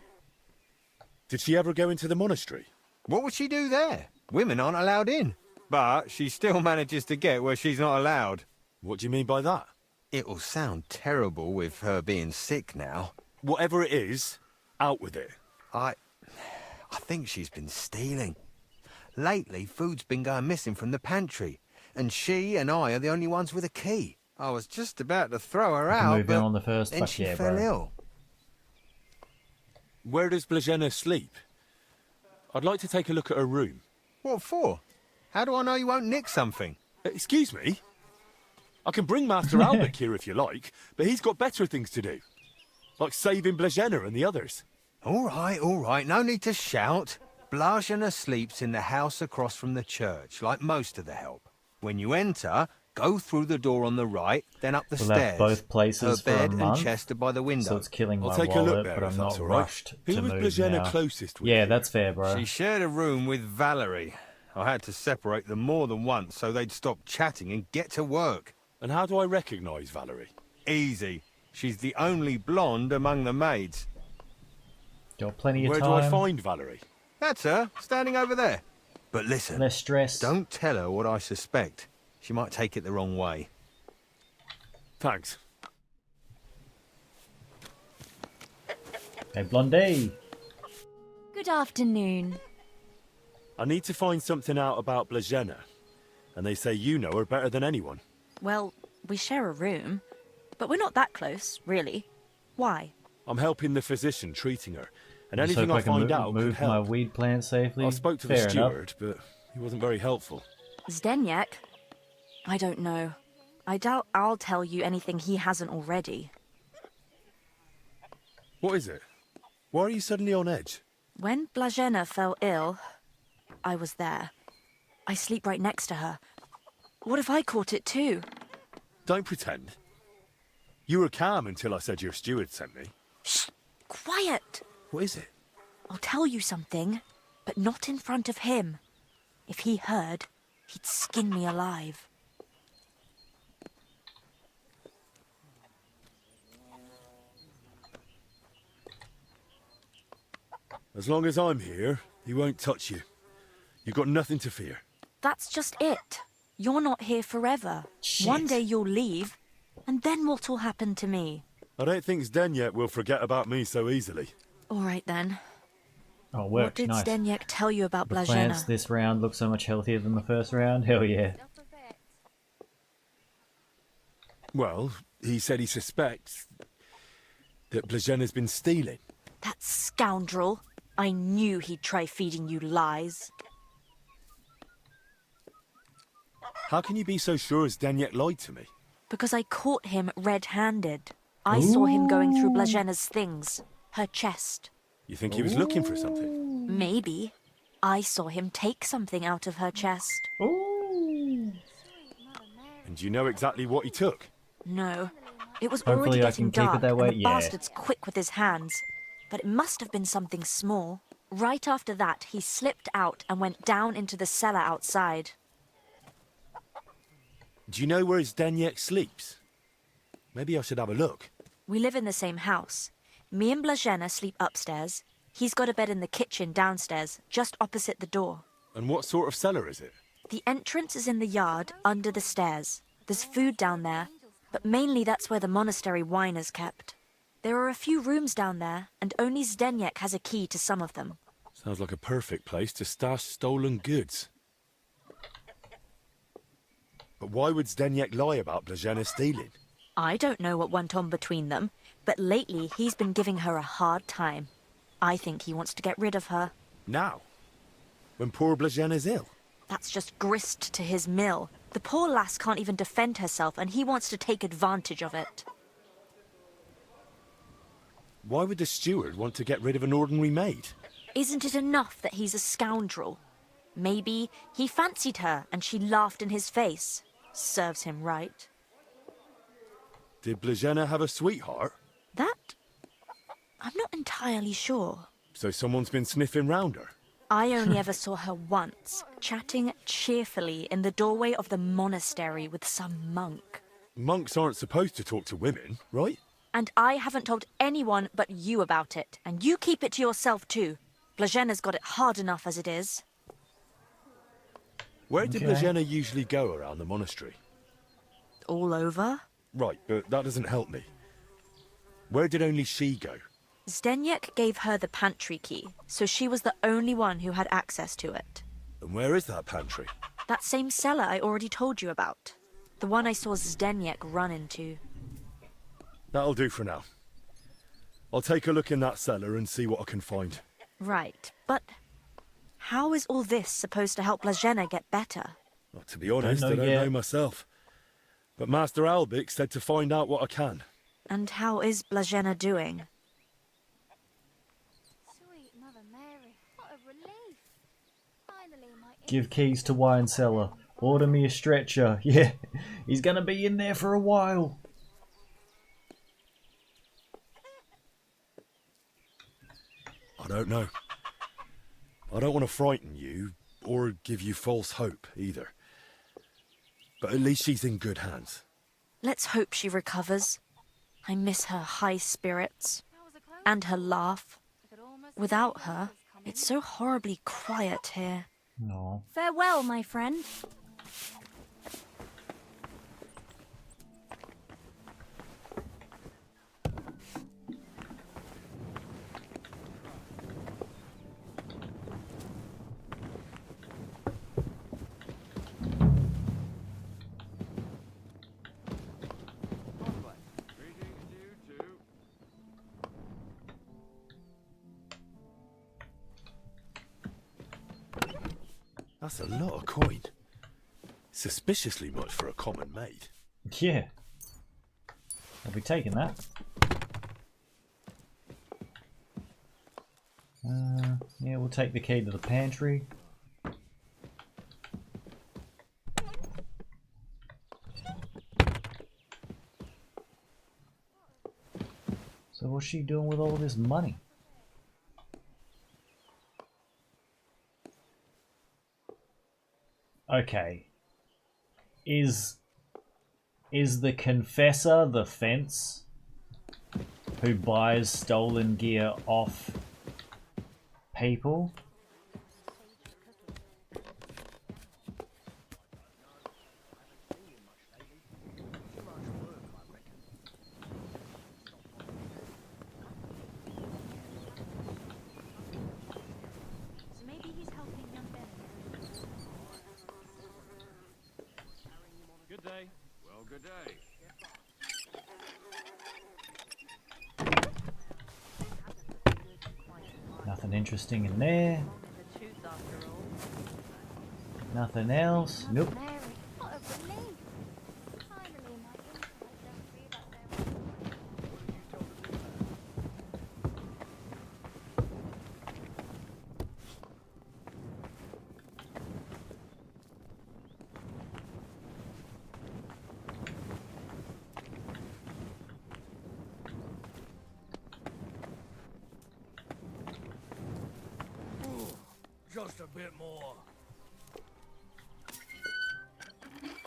Did she ever go into the monastery? What would she do there? Women aren't allowed in. But she still manages to get where she's not allowed. What do you mean by that? It'll sound terrible with her being sick now. Whatever it is, out with it. I think she's been stealing. Lately, food's been going missing from the pantry, and she and I are the only ones with a key. I was just about to throw her I can out, move in but on the first. then Fuck she yeah, fell bro. ill. Where does Blazena sleep? I'd like to take a look at her room. What for? How do I know you won't nick something? Excuse me? I can bring Master Albic here if you like, but he's got better things to do. Like saving Blazena and the others. All right, no need to shout. Blazena sleeps in the house across from the church, like most of the help. When you enter, go through the door on the right, then up the We'll have stairs. both places Her for a bed and month, chest are by the window. so it's killing I'll my take a look wallet, there but if I'm that's not all right. rushed Who to was move Blazena now. closest with? Yeah, that's fair, bro. She shared a room with Valerie. I had to separate them more than once so they'd stop chatting and get to work. And how do I recognise Valerie? Easy. She's the only blonde among the maids. Got plenty of Where time. do I find Valerie? That's her, standing over there. But listen, less stress. Don't tell her what I suspect. She might take it the wrong way. Thanks. Hey, Blondie. Good afternoon. I need to find something out about Blazena, and they say you know her better than anyone. Well, we share a room, but we're not that close, really. Why? I'm helping the physician treating her, and Just anything hope I can find out could move my help. weed plant safely. I spoke to Fair the enough. steward, but he wasn't very helpful. Zdeněk? I don't know. I doubt I'll tell you anything he hasn't already. What is it? Why are you suddenly on edge? When Blazena fell ill, I was there. I sleep right next to her. What if I caught it too? Don't pretend. You were calm until I said your steward sent me. Shh! Quiet! What is it? I'll tell you something, but not in front of him. If he heard, he'd skin me alive. As long as I'm here, he won't touch you. You've got nothing to fear. That's just it. You're not here forever. Shit. One day you'll leave, and then what will happen to me? I don't think Zdeněk will forget about me so easily. All right then. Oh, it What worked. did Nice. Zdeněk tell you about The plants Blažena? this round look so much healthier than the first round. Hell yeah. Well, he said he suspects that Blažena's been stealing. That scoundrel. I knew he'd try feeding you lies. How can you be so sure Zdeněk lied to me? Because I caught him red-handed. I saw him going through Blažena's things. Her chest. You think he was looking for something? Maybe. I saw him take something out of her chest. And you know exactly what he took? No. It was Hopefully already I getting can keep it dark, that way, and the yeah. bastard's quick with his hands. But it must have been something small. Right after that, he slipped out and went down into the cellar outside. Do you know where Zdeněk sleeps? Maybe I should have a look. We live in the same house. Me and Blažena sleep upstairs. He's got a bed in the kitchen downstairs, just opposite the door. And what sort of cellar is it? The entrance is in the yard, under the stairs. There's food down there, but mainly that's where the monastery wine is kept. There are a few rooms down there, and only Zdeněk has a key to some of them. Sounds like a perfect place to stash stolen goods. But why would Zdeněk lie about Blažena stealing? I don't know what went on between them, but lately he's been giving her a hard time. I think he wants to get rid of her. Now? When poor Blažena's ill? That's just grist to his mill. The poor lass can't even defend herself, and he wants to take advantage of it. Why would the steward want to get rid of an ordinary maid? Isn't it enough that he's a scoundrel? Maybe he fancied her and she laughed in his face. Serves him right. Did Blažena have a sweetheart? That? I'm not entirely sure. So someone's been sniffing round her? I only ever saw her once, chatting cheerfully in the doorway of the monastery with some monk. Monks aren't supposed to talk to women, right? And I haven't told anyone but you about it, and you keep it to yourself too. Blažena's got it hard enough as it is. Where did Okay. Blažena usually go around the monastery? All over? Right, but that doesn't help me. Where did only she go? Zdeněk gave her the pantry key, so she was the only one who had access to it. And where is that pantry? That same cellar I already told you about. The one I saw Zdeněk run into. That'll do for now. I'll take a look in that cellar and see what I can find. Right, but how is all this supposed to help Blažena get better? Well, to be honest, know I don't yet. know myself. But Master Albik said to find out what I can. And how is Blažena doing? Sweet Mother Mary, what a relief. Finally, my Give keys to wine cellar. Order me a stretcher. Yeah, he's gonna be in there for a while. I don't know. I don't want to frighten you, or give you false hope, either. But at least she's in good hands. Let's hope she recovers. I miss her high spirits. And her laugh. Without her, it's so horribly quiet here. No. Farewell, my friend. That's a lot of coin. Suspiciously much for a common maid. Yeah. I'll be taking that. Yeah, we'll take the key to the pantry. So what's she doing with all this money? Okay. Is the confessor the fence who buys stolen gear off people. Good day. Well, good day. Nothing interesting in there. Nothing else. Nope. Mary, what a relief. Finally, my insides don't feel like Just a bit more.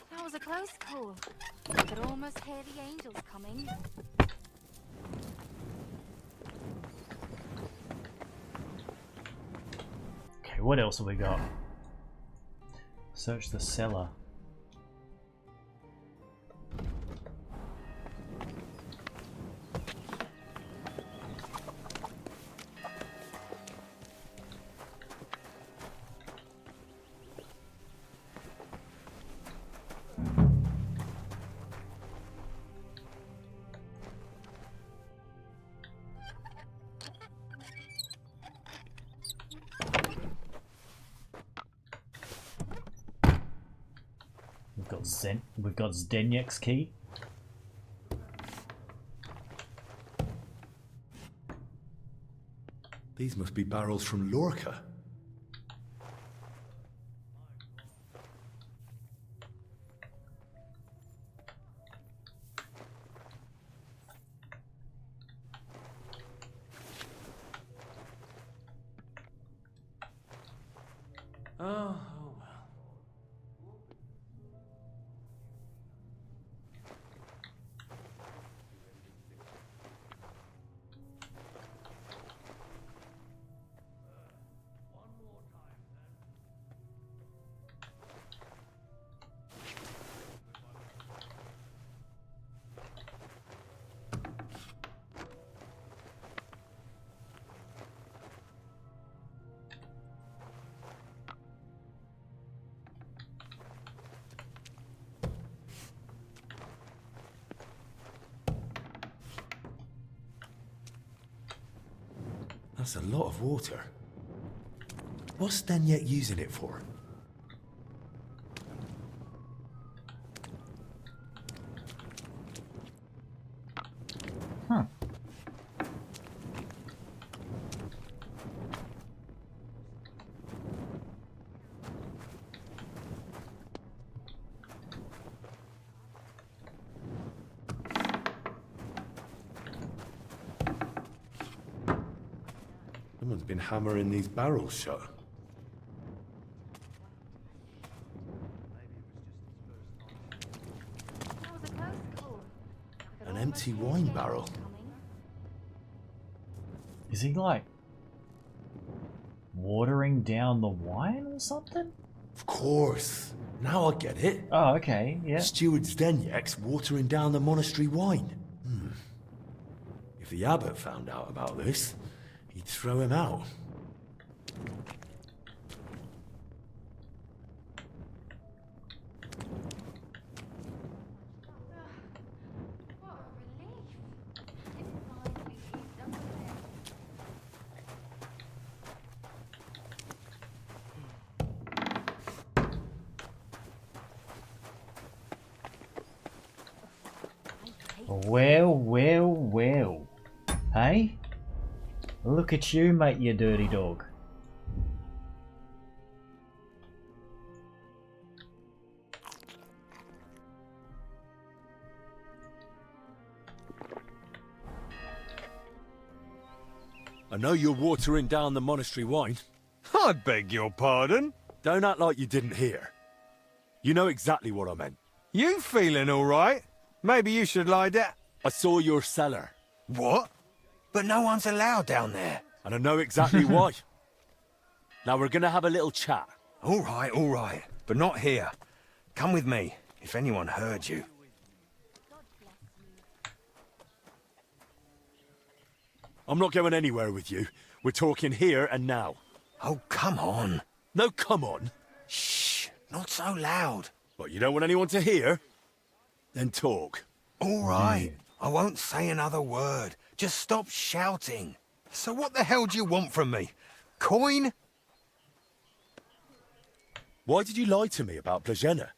That was a close call. I could almost hear the angels coming. Okay, what else have we got? Search the cellar. We've got Zdenyek's key. These must be barrels from Lorca. Oh, That's a lot of water. What's Zdenyek using it for? Huh. Someone's been hammering these barrels shut. That was a close call. An empty wine barrel. Is he like watering down the wine or something? Of course. Now I get it. Oh, okay, yeah. Steward Zdenyek's watering down the monastery wine. If the abbot found out about this, he'd throw him out. Well, well, well. Hey? Look at you, mate, you dirty dog. I know you're watering down the monastery wine. I beg your pardon? Don't act like you didn't hear. You know exactly what I meant. You feeling all right? Maybe you should lie down. I saw your cellar. What? But no one's allowed down there. And I know exactly why. Now we're gonna have a little chat. All right. But not here. Come with me, if anyone heard you. I'm not going anywhere with you. We're talking here and now. Oh, come on. No, come on. Shh, not so loud. What, you don't want anyone to hear? Then talk. All right. I won't say another word. Just stop shouting. So what the hell do you want from me? Coin? Why did you lie to me about Blazena?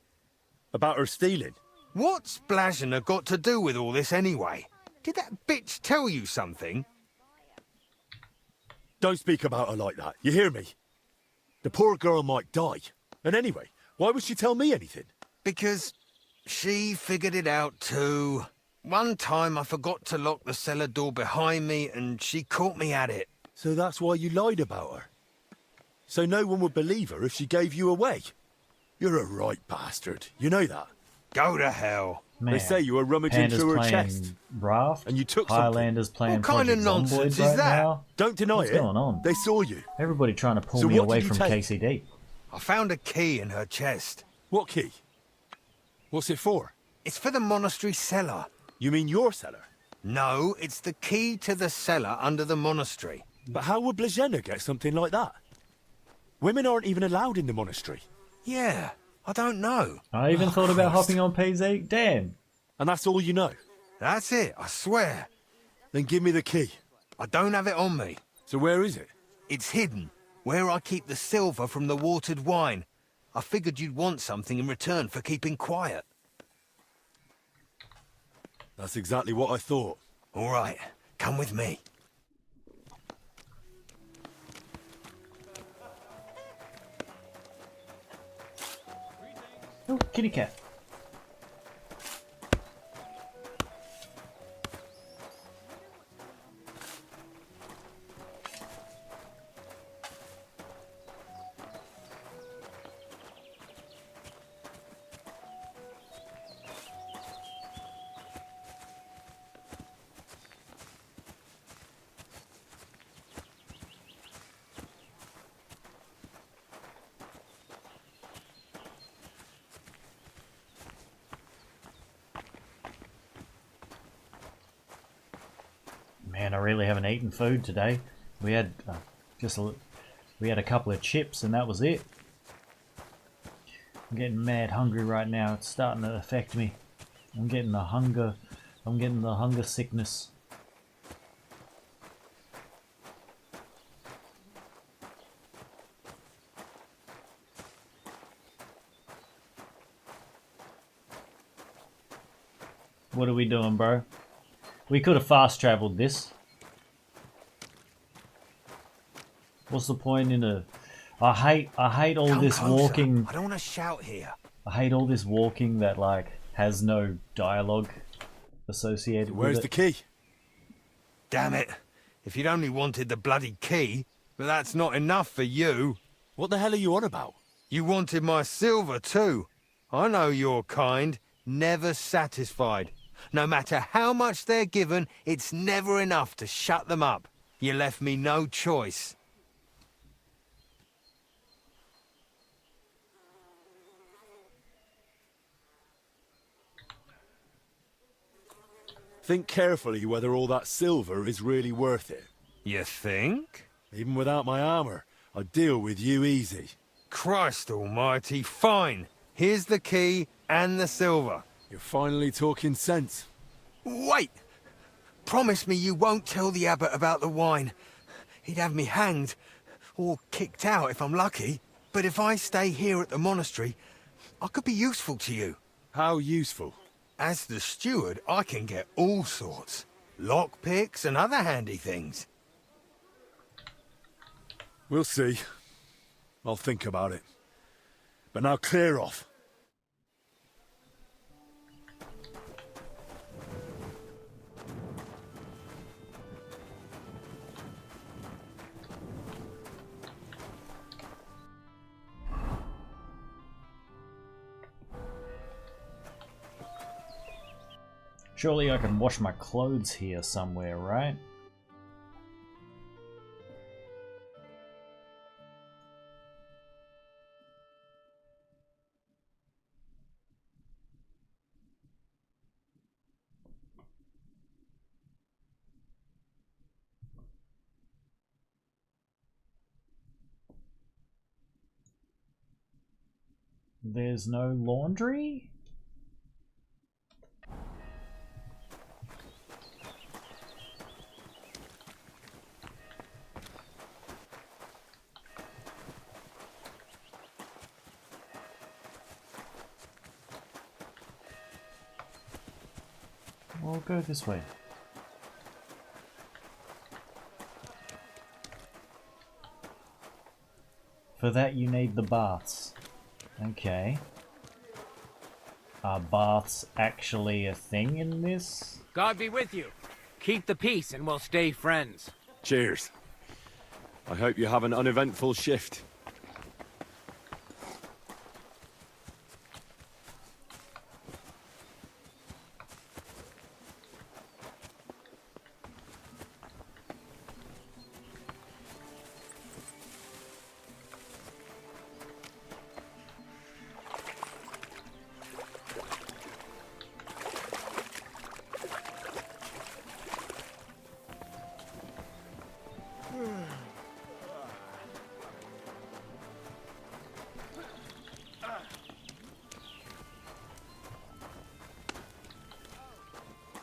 About her stealing? What's Blazena got to do with all this anyway? Did that bitch tell you something? Don't speak about her like that, you hear me? The poor girl might die. And anyway, why would she tell me anything? Because she figured it out too. One time I forgot to lock the cellar door behind me and she caught me at it. So that's why you lied about her? So no one would believe her if she gave you away? You're a right bastard, you know that? Go to hell. Man, they say you were rummaging Panda's through her playing chest. Raft, And you took Highlanders something. playing What kind of Project nonsense Zomboid is right that? now. Don't deny What's it. going on? They saw you. Everybody trying to pull So me what away did you from take? KCD. I found a key in her chest. What key? What's it for? It's for the monastery cellar. You mean your cellar? No, it's the key to the cellar under the monastery. But how would Blazena get something like that? Women aren't even allowed in the monastery. Yeah, I don't know. I even thought about Christ. hopping on PZ. Damn. And that's all you know? That's it, I swear. Then give me the key. I don't have it on me. So where is it? It's hidden, where I keep the silver from the watered wine. I figured you'd want something in return for keeping quiet. That's exactly what I thought. All right, come with me. Oh, kitty cat. Man, I really haven't eaten food today. We had we had a couple of chips and that was it. I'm getting mad hungry right now. It's starting to affect me. I'm getting the hunger sickness. What are we doing, bro? We could have fast traveled this. What's the point in a... I hate all Come this closer. walking. I don't want to shout here. I hate all this walking that like has no dialogue associated Where's with the it. key? Damn it. If you'd only wanted the bloody key, but that's not enough for you. What the hell are you on about? You wanted my silver too. I know your kind. Never satisfied. No matter how much they're given, it's never enough to shut them up. You left me no choice. Think carefully whether all that silver is really worth it. You think? Even without my armor, I'd deal with you easy. Christ almighty, fine. Here's the key and the silver. You're finally talking sense. Wait! Promise me you won't tell the abbot about the wine. He'd have me hanged, or kicked out if I'm lucky. But if I stay here at the monastery, I could be useful to you. How useful? As the steward, I can get all sorts. Lockpicks and other handy things. We'll see. I'll think about it. But now clear off. Surely I can wash my clothes here somewhere, right? there's no laundry? We'll go this way. For that you need the baths. Okay. Are baths actually a thing in this? God be with you. Keep the peace and we'll stay friends. Cheers. I hope you have an uneventful shift.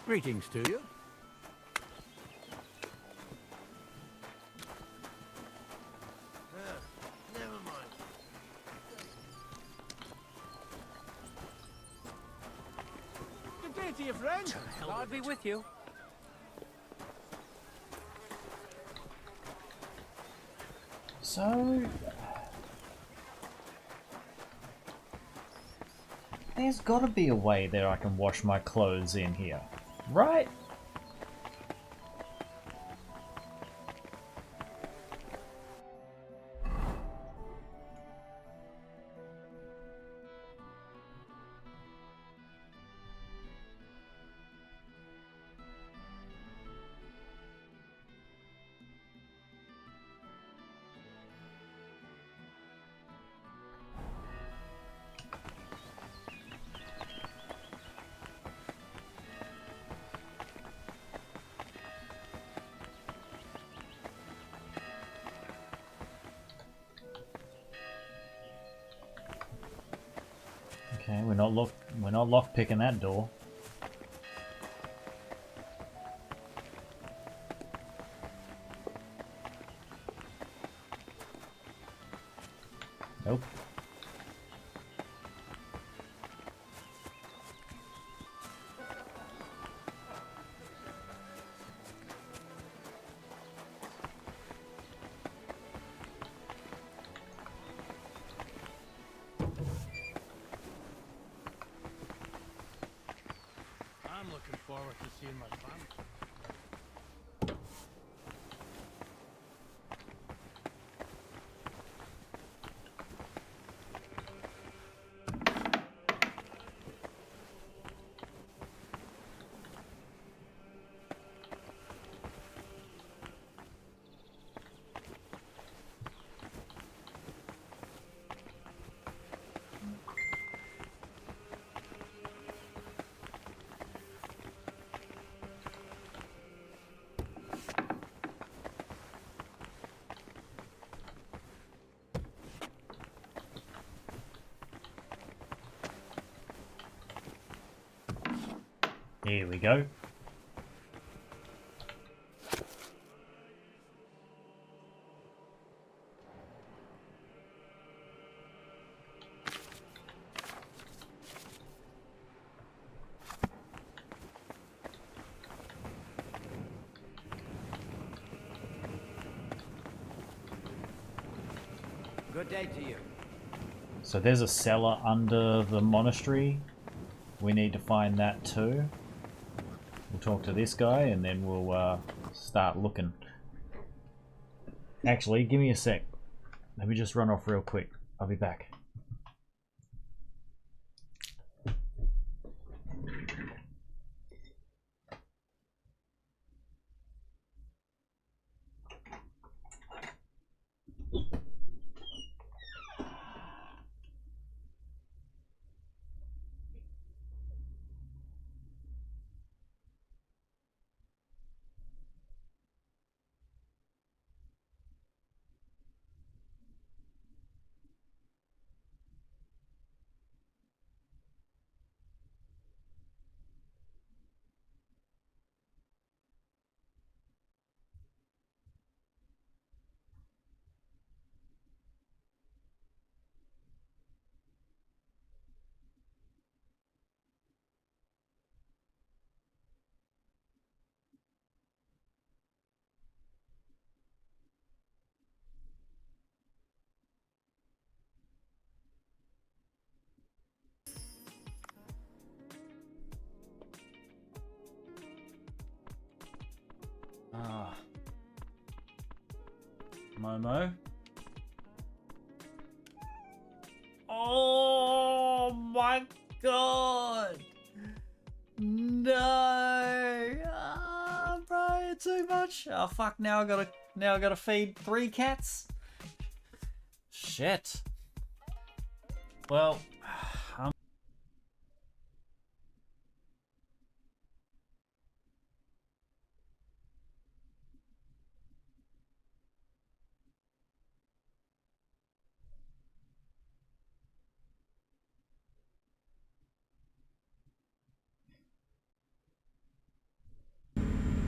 Greetings to you. Never mind. Good day to you, friend. God be with you. So... there's gotta be a way that I can wash my clothes in here, right? Okay, we're not lock picking that door. Nope. I'm looking forward to seeing my family. Here we go. Good day to you. So there's a cellar under the monastery. We need to find that too. We'll talk to this guy and then we'll start looking. Actually, give me a sec. Let me just run off real quick. I'll be back. Ah. Momo. Oh my god! No! Ah, bro, too much. Oh fuck! Now I gotta feed 3 cats. Shit. Well,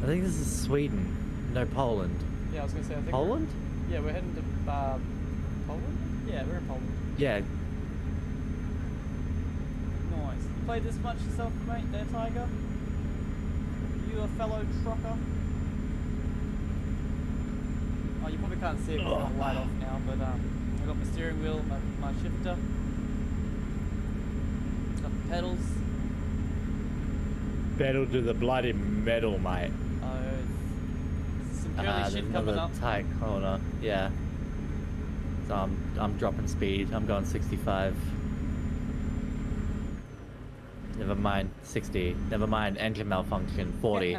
I think this is Sweden. No, Poland. Yeah, I was gonna say, I think Poland? Yeah, we're heading to Poland? Yeah, we're in Poland. Yeah. Nice. You played this much yourself, mate, there, Tiger? You a fellow trucker? Oh, you probably can't see it because I've got the light off now, but I've got my steering wheel, my shifter. Got the pedals. Pedal to the bloody metal, mate. Oh, there's some curly shit coming up. Tight corner. Yeah. So I'm dropping speed. I'm going 65. Never mind 60. Never mind engine malfunction 40.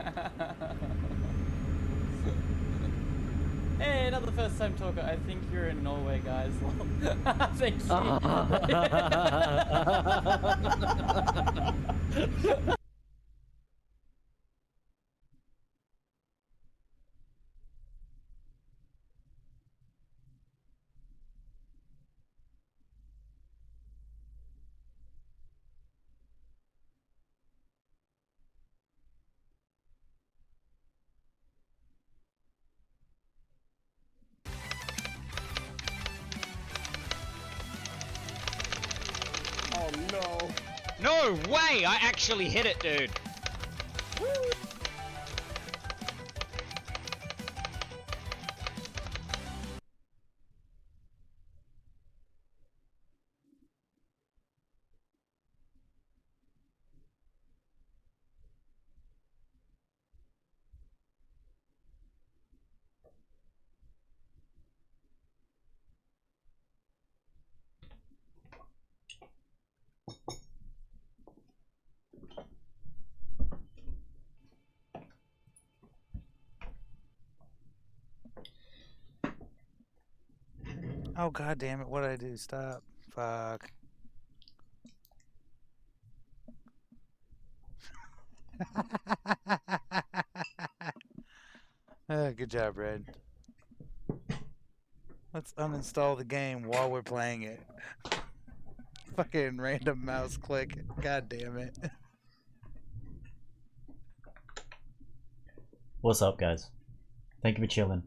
Hey, not the first time talker. I think you're in Norway, guys. Thank you. Oh no. No way! I actually hit it, dude. Oh god damn it, what did I do? Stop. Fuck. Good job, Red. Let's uninstall the game while we're playing it. Fucking random mouse click. God damn it. what's up, guys? Thank you for chilling.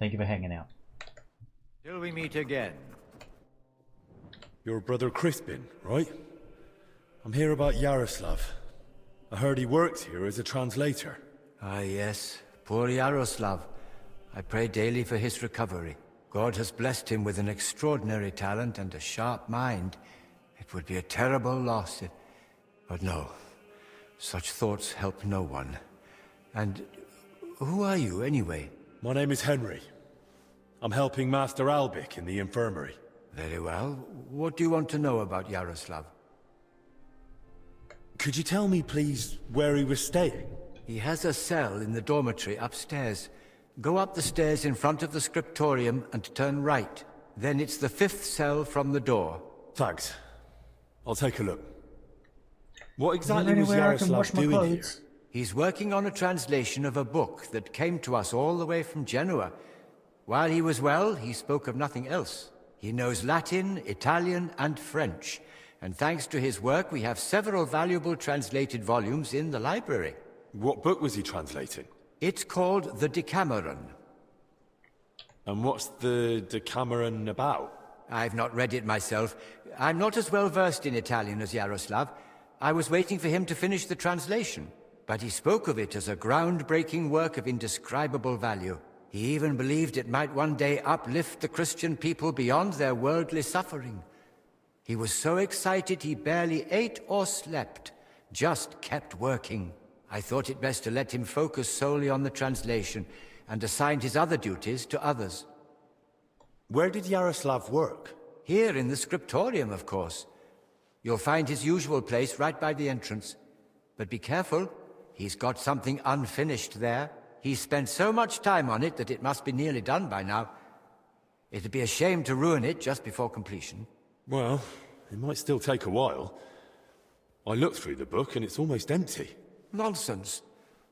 Thank you for hanging out. Till we meet again. Your brother Crispin, right? I'm here about Yaroslav. I heard he works here as a translator. Ah, yes. Poor Yaroslav. I pray daily for his recovery. God has blessed him with an extraordinary talent and a sharp mind. It would be a terrible loss if... But no. Such thoughts help no one. And who are you, anyway? My name is Henry. I'm helping Master Albic in the infirmary. Very well. What do you want to know about Yaroslav? Could you tell me, please, where he was staying? He has a cell in the dormitory upstairs. Go up the stairs in front of the scriptorium and turn right. Then it's the 5th cell from the door. Thanks. I'll take a look. What exactly was Yaroslav doing here? He's working on a translation of a book that came to us all the way from Genoa. While he was well, he spoke of nothing else. He knows Latin, Italian, and French. And thanks to his work, we have several valuable translated volumes in the library. What book was he translating? It's called the Decameron. And what's the Decameron about? I've not read it myself. I'm not as well versed in Italian as Yaroslav. I was waiting for him to finish the translation. But he spoke of it as a groundbreaking work of indescribable value. He even believed it might one day uplift the Christian people beyond their worldly suffering. He was so excited he barely ate or slept, just kept working. I thought it best to let him focus solely on the translation and assigned his other duties to others. Where did Yaroslav work? Here in the scriptorium, of course. You'll find his usual place right by the entrance. But be careful, he's got something unfinished there. He's spent so much time on it that it must be nearly done by now. It'd be a shame to ruin it just before completion. Well, it might still take a while. I looked through the book and it's almost empty. Nonsense.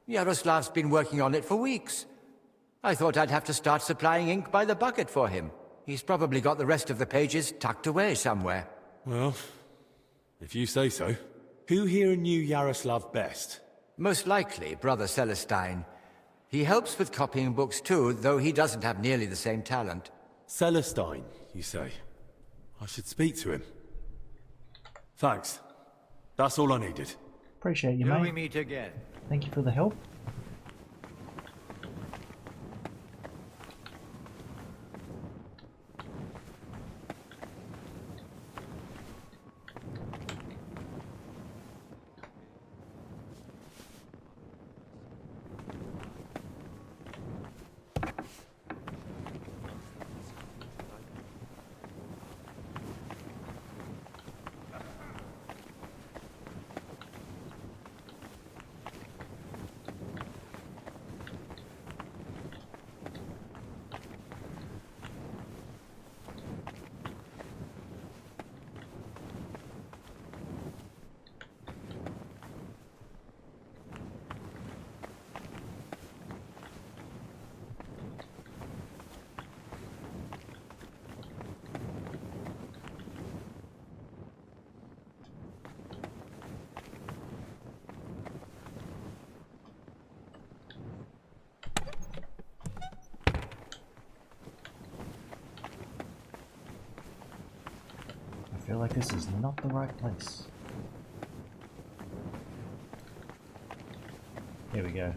Yaroslav's been working on it for weeks. I thought I'd have to start supplying ink by the bucket for him. He's probably got the rest of the pages tucked away somewhere. Well, if you say so. Who here knew Yaroslav best? Most likely Brother Celestine. He helps with copying books too, though he doesn't have nearly the same talent. Celestine, you say? I should speak to him. Thanks. That's all I needed. Appreciate you, Till mate. we meet again. Thank you for the help. I feel like this is not the right place. Here we go.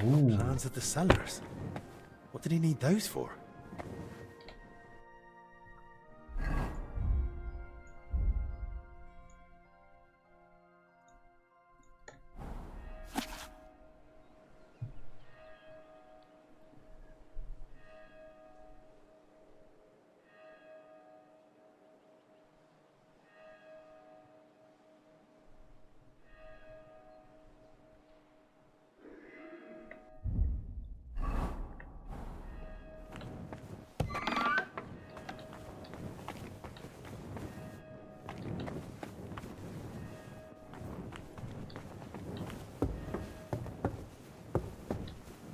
Ooh. Plans of the cellars. What did he need those for?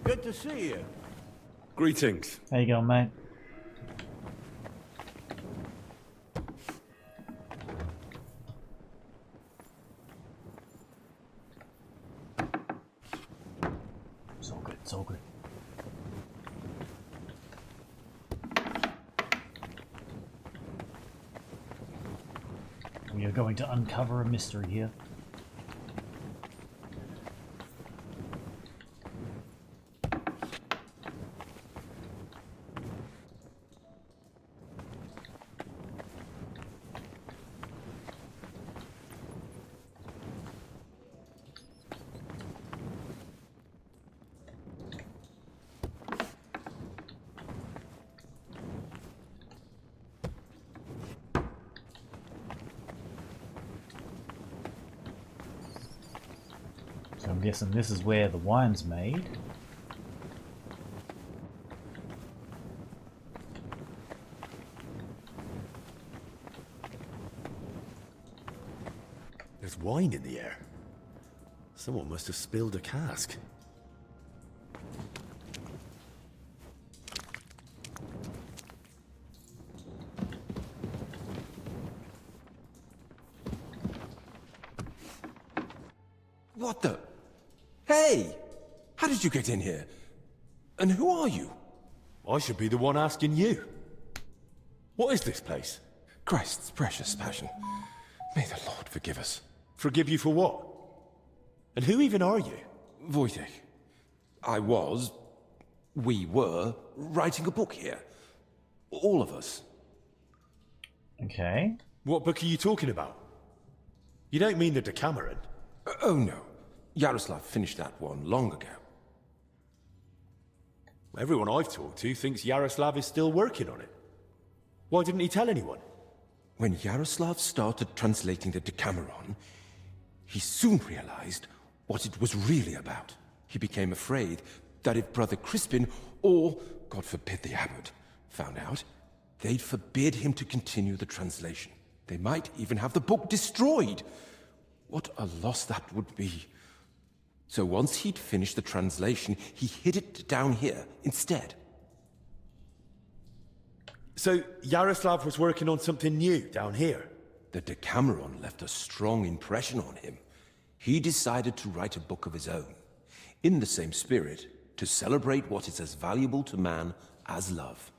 Good to see you. Greetings. How you going, mate? It's all good, it's all good. We are going to uncover a mystery here. So I'm guessing this is where the wine's made. There's wine in the air. Someone must have spilled a cask. What the? Hey! How did you get in here? And who are you? I should be the one asking you. What is this place? Christ's precious passion. May the Lord forgive us. Forgive you for what? And who even are you? Wojtek. We were writing a book here. All of us. Okay. What book are you talking about? You don't mean the Decameron? Oh no. Yaroslav finished that one long ago. Everyone I've talked to thinks Yaroslav is still working on it. Why didn't he tell anyone? When Yaroslav started translating the Decameron, he soon realized what it was really about. He became afraid that if Brother Crispin, or, God forbid, the abbot, found out, they'd forbid him to continue the translation. They might even have the book destroyed. What a loss that would be. So once he'd finished the translation, he hid it down here instead. So Yaroslav was working on something new down here? The Decameron left a strong impression on him. He decided to write a book of his own, in the same spirit, to celebrate what is as valuable to man as love,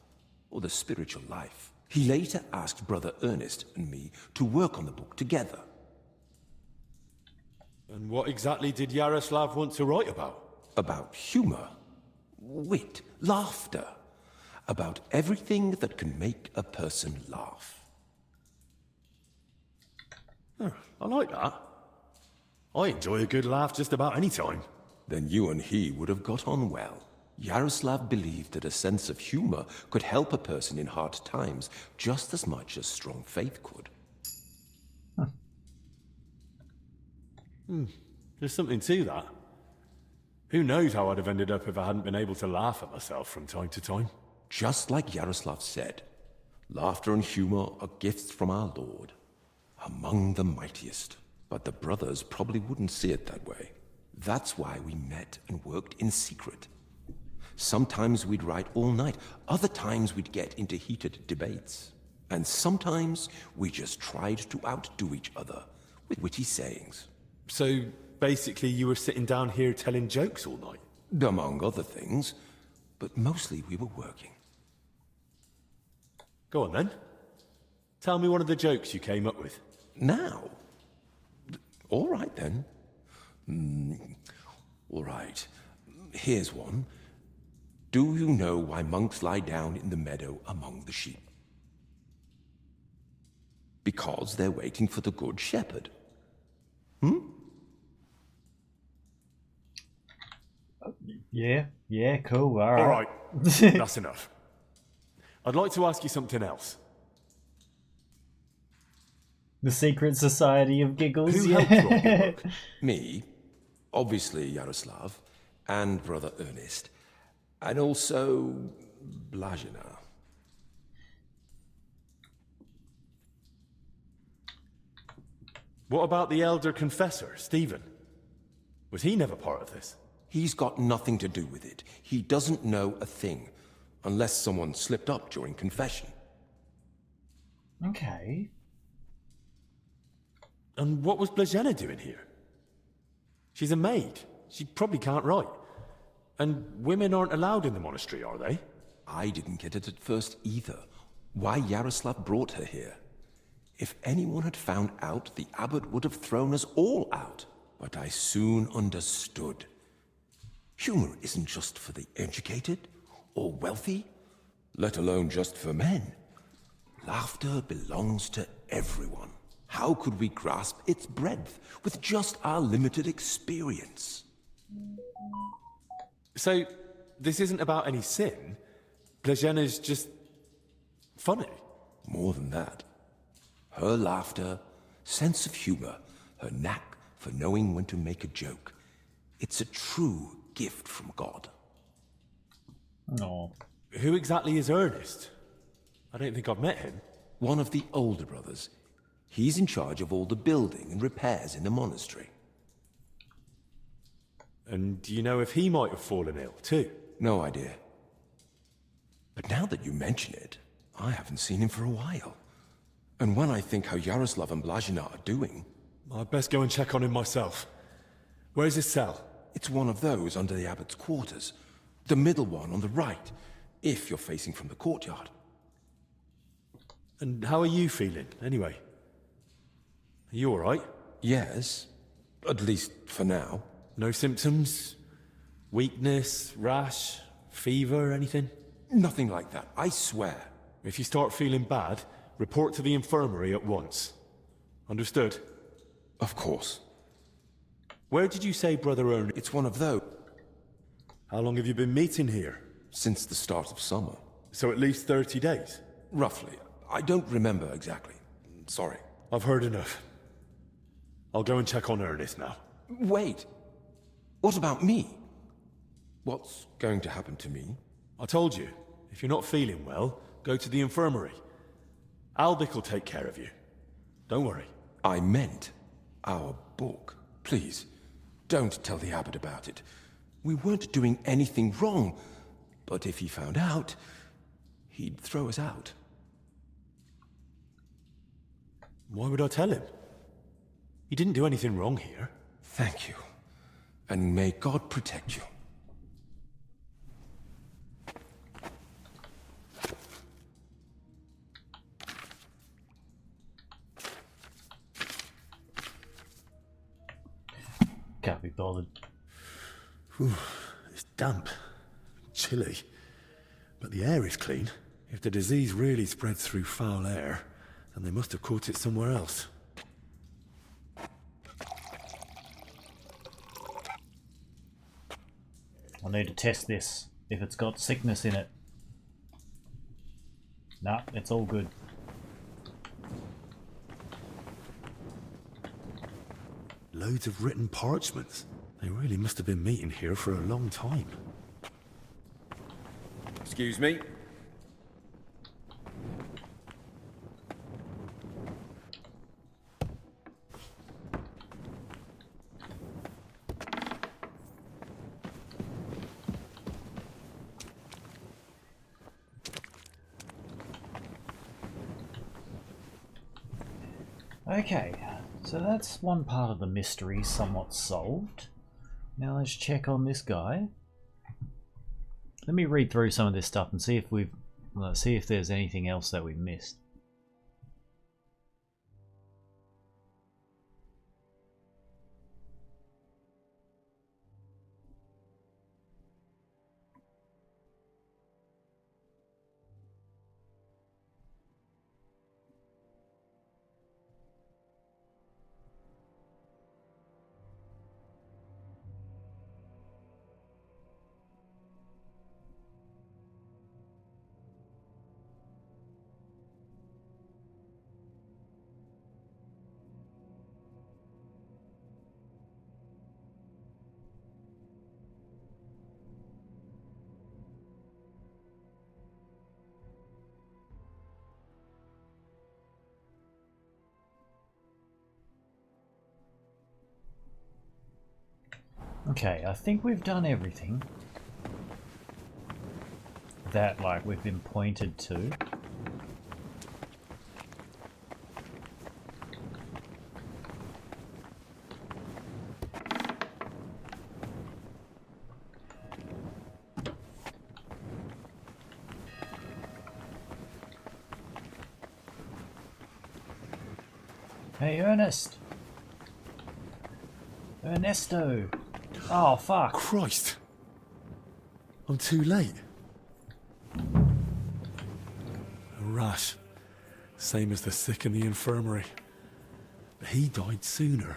or the spiritual life. He later asked Brother Ernest and me to work on the book together. And what exactly did Yaroslav want to write about? About humor, wit, laughter. About everything that can make a person laugh. Oh, I like that. I enjoy a good laugh just about any time. Then you and he would have got on well. Yaroslav believed that a sense of humor could help a person in hard times just as much as strong faith could. There's something to that. Who knows how I'd have ended up if I hadn't been able to laugh at myself from time to time. Just like Yaroslav said, laughter and humor are gifts from our Lord, among the mightiest. But the brothers probably wouldn't see it that way. That's why we met and worked in secret. Sometimes we'd write all night, other times we'd get into heated debates. And sometimes we just tried to outdo each other with witty sayings. So basically you were sitting down here telling jokes all night? Among other things, but mostly we were working. Go on then. Tell me one of the jokes you came up with. Now? All right then. All right. Here's one. Do you know why monks lie down in the meadow among the sheep? Because they're waiting for the good shepherd. Yeah, cool. All right. That's enough. I'd like to ask you something else. The Secret Society of Giggles. Who helped write your book? Me, obviously Yaroslav, and Brother Ernest, and also Blazina. What about the elder confessor, Stephen? Was he never part of this? He's got nothing to do with it. He doesn't know a thing, unless someone slipped up during confession. Okay. And what was Blazina doing here? She's a maid. She probably can't write. And women aren't allowed in the monastery, are they? I didn't get it at first either. Why Yaroslav brought her here. If anyone had found out, the abbot would have thrown us all out. But I soon understood. Humor isn't just for the educated or wealthy, let alone just for men. Laughter belongs to everyone. How could we grasp its breadth with just our limited experience? So, this isn't about any sin? Blazina's just funny? More than that. Her laughter, sense of humor, her knack for knowing when to make a joke. It's a true gift from God. No. Who exactly is Ernest? I don't think I've met him. One of the older brothers. He's in charge of all the building and repairs in the monastery. And do you know if he might have fallen ill, too? No idea. But now that you mention it, I haven't seen him for a while. And when I think how Yaroslav and Blazina are doing... I'd best go and check on him myself. Where's his cell? It's one of those under the abbot's quarters. The middle one on the right. if you're facing from the courtyard. And how are you feeling, anyway? Are you alright? Yes, at least for now. No symptoms? Weakness, rash, fever, anything? Nothing like that, I swear. If you start feeling bad, report to the infirmary at once. Understood? Of course. Where did you say Brother Ern? It's one of those. How long have you been meeting here? Since the start of summer. So at least 30 days? Roughly. I don't remember exactly. Sorry. I've heard enough. I'll go and check on Ernest now. Wait. What about me? What's going to happen to me? I told you, if you're not feeling well, go to the infirmary. Albic will take care of you. Don't worry. I meant our book. Please, don't tell the abbot about it. We weren't doing anything wrong, but if he found out, he'd throw us out. Why would I tell him? He didn't do anything wrong here. Thank you. And may God protect you. Can't be bothered. Whew, it's damp, chilly, but the air is clean. If the disease really spreads through foul air, then they must have caught it somewhere else. I need to test this, if it's got sickness in it. Nah, it's all good. Loads of written parchments. They really must have been meeting here for a long time. Excuse me? Okay, so that's one part of the mystery somewhat solved. Now let's check on this guy. Let me read through some of this stuff and see if there's anything else that we've missed. Okay, I think we've done everything that, like, we've been pointed to. Hey, Ernest! Ernesto! Oh, fuck. Christ! I'm too late. A rash. Same as the sick in the infirmary. But he died sooner,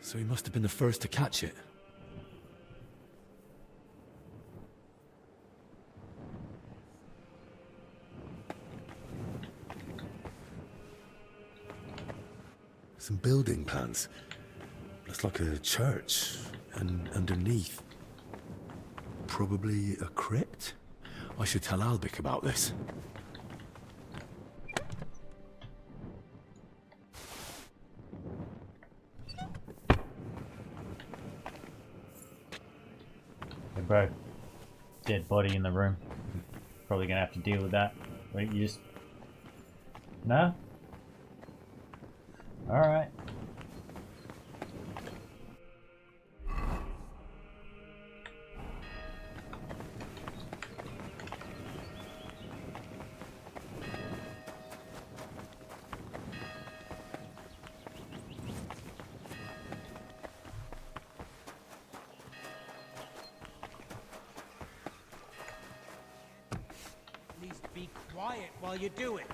so he must have been the first to catch it. Some building plans. Looks like a church, and underneath, probably a crypt? I should tell Albic about this. Hey bro, dead body in the room. Probably gonna have to deal with that. Wait, you just... No? Alright. Quiet while you do it.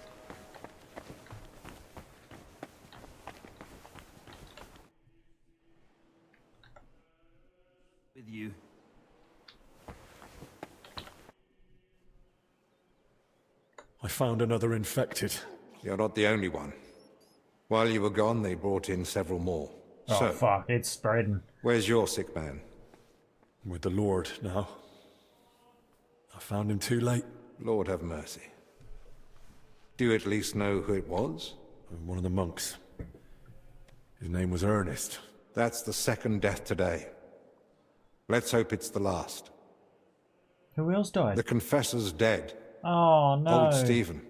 With you. I found another infected. You're not the only one. While you were gone, they brought in several more. Oh, So, fuck, it's spreading. where's your sick man? With the Lord now. I found him too late. Lord have mercy. Do you at least know who it was? One of the monks. His name was Ernest. That's the second death today. Let's hope it's the last. Who else died? The confessor's dead. Oh, no. Old Stephen.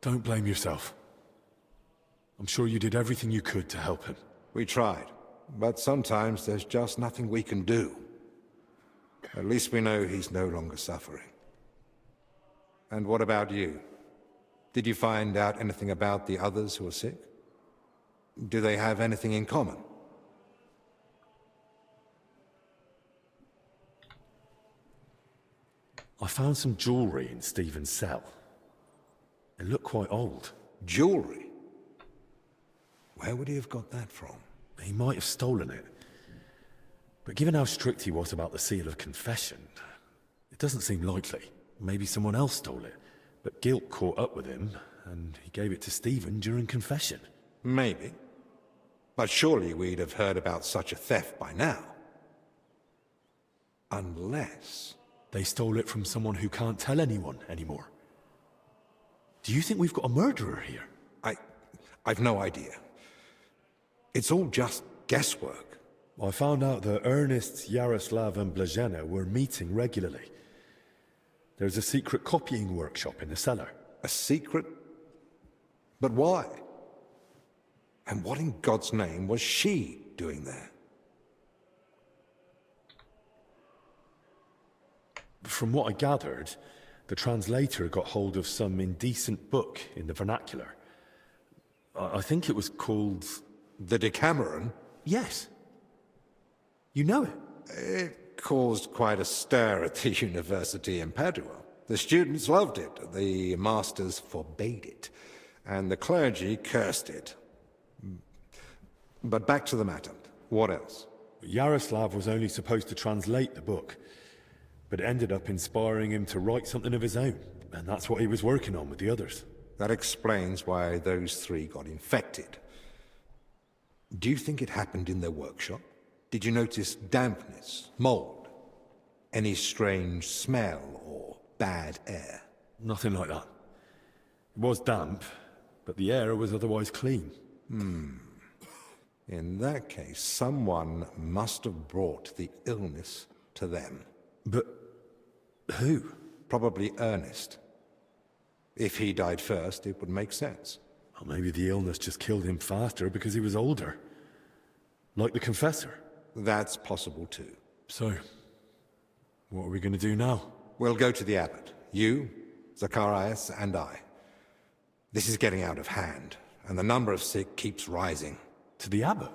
Don't blame yourself. I'm sure you did everything you could to help him. We tried, but sometimes there's just nothing we can do. At least we know he's no longer suffering. And what about you? Did you find out anything about the others who are sick? Do they have anything in common? I found some jewellery in Stephen's cell. It looked quite old. Jewellery? Where would he have got that from? He might have stolen it. But given how strict he was about the seal of confession, it doesn't seem likely. Maybe someone else stole it, but guilt caught up with him, and he gave it to Stephen during confession. Maybe. But surely we'd have heard about such a theft by now. Unless... They stole it from someone who can't tell anyone anymore. Do you think we've got a murderer here? I've no idea. It's all just guesswork. I found out that Ernest, Yaroslav and Blazhena were meeting regularly. There's a secret copying workshop in the cellar. A secret? But why? And what in God's name was she doing there? From what I gathered, the translator got hold of some indecent book in the vernacular. I think it was called... The Decameron? Yes. You know it? It caused quite a stir at the university in Padua. The students loved it, the masters forbade it, and the clergy cursed it. But back to the matter. What else? Yaroslav was only supposed to translate the book, but it ended up inspiring him to write something of his own, and that's what he was working on with the others. That explains why those three got infected. Do you think it happened in their workshop? Did you notice dampness, mold, any strange smell or bad air? Nothing like that. It was damp, but the air was otherwise clean. In that case, someone must have brought the illness to them. But who? Probably Ernest. If he died first, it would make sense. Or maybe the illness just killed him faster because he was older. Like the confessor. That's possible too. So, what are we going to do now? We'll go to the abbot. You, Zacharias, and I. This is getting out of hand, and the number of sick keeps rising. To the abbot?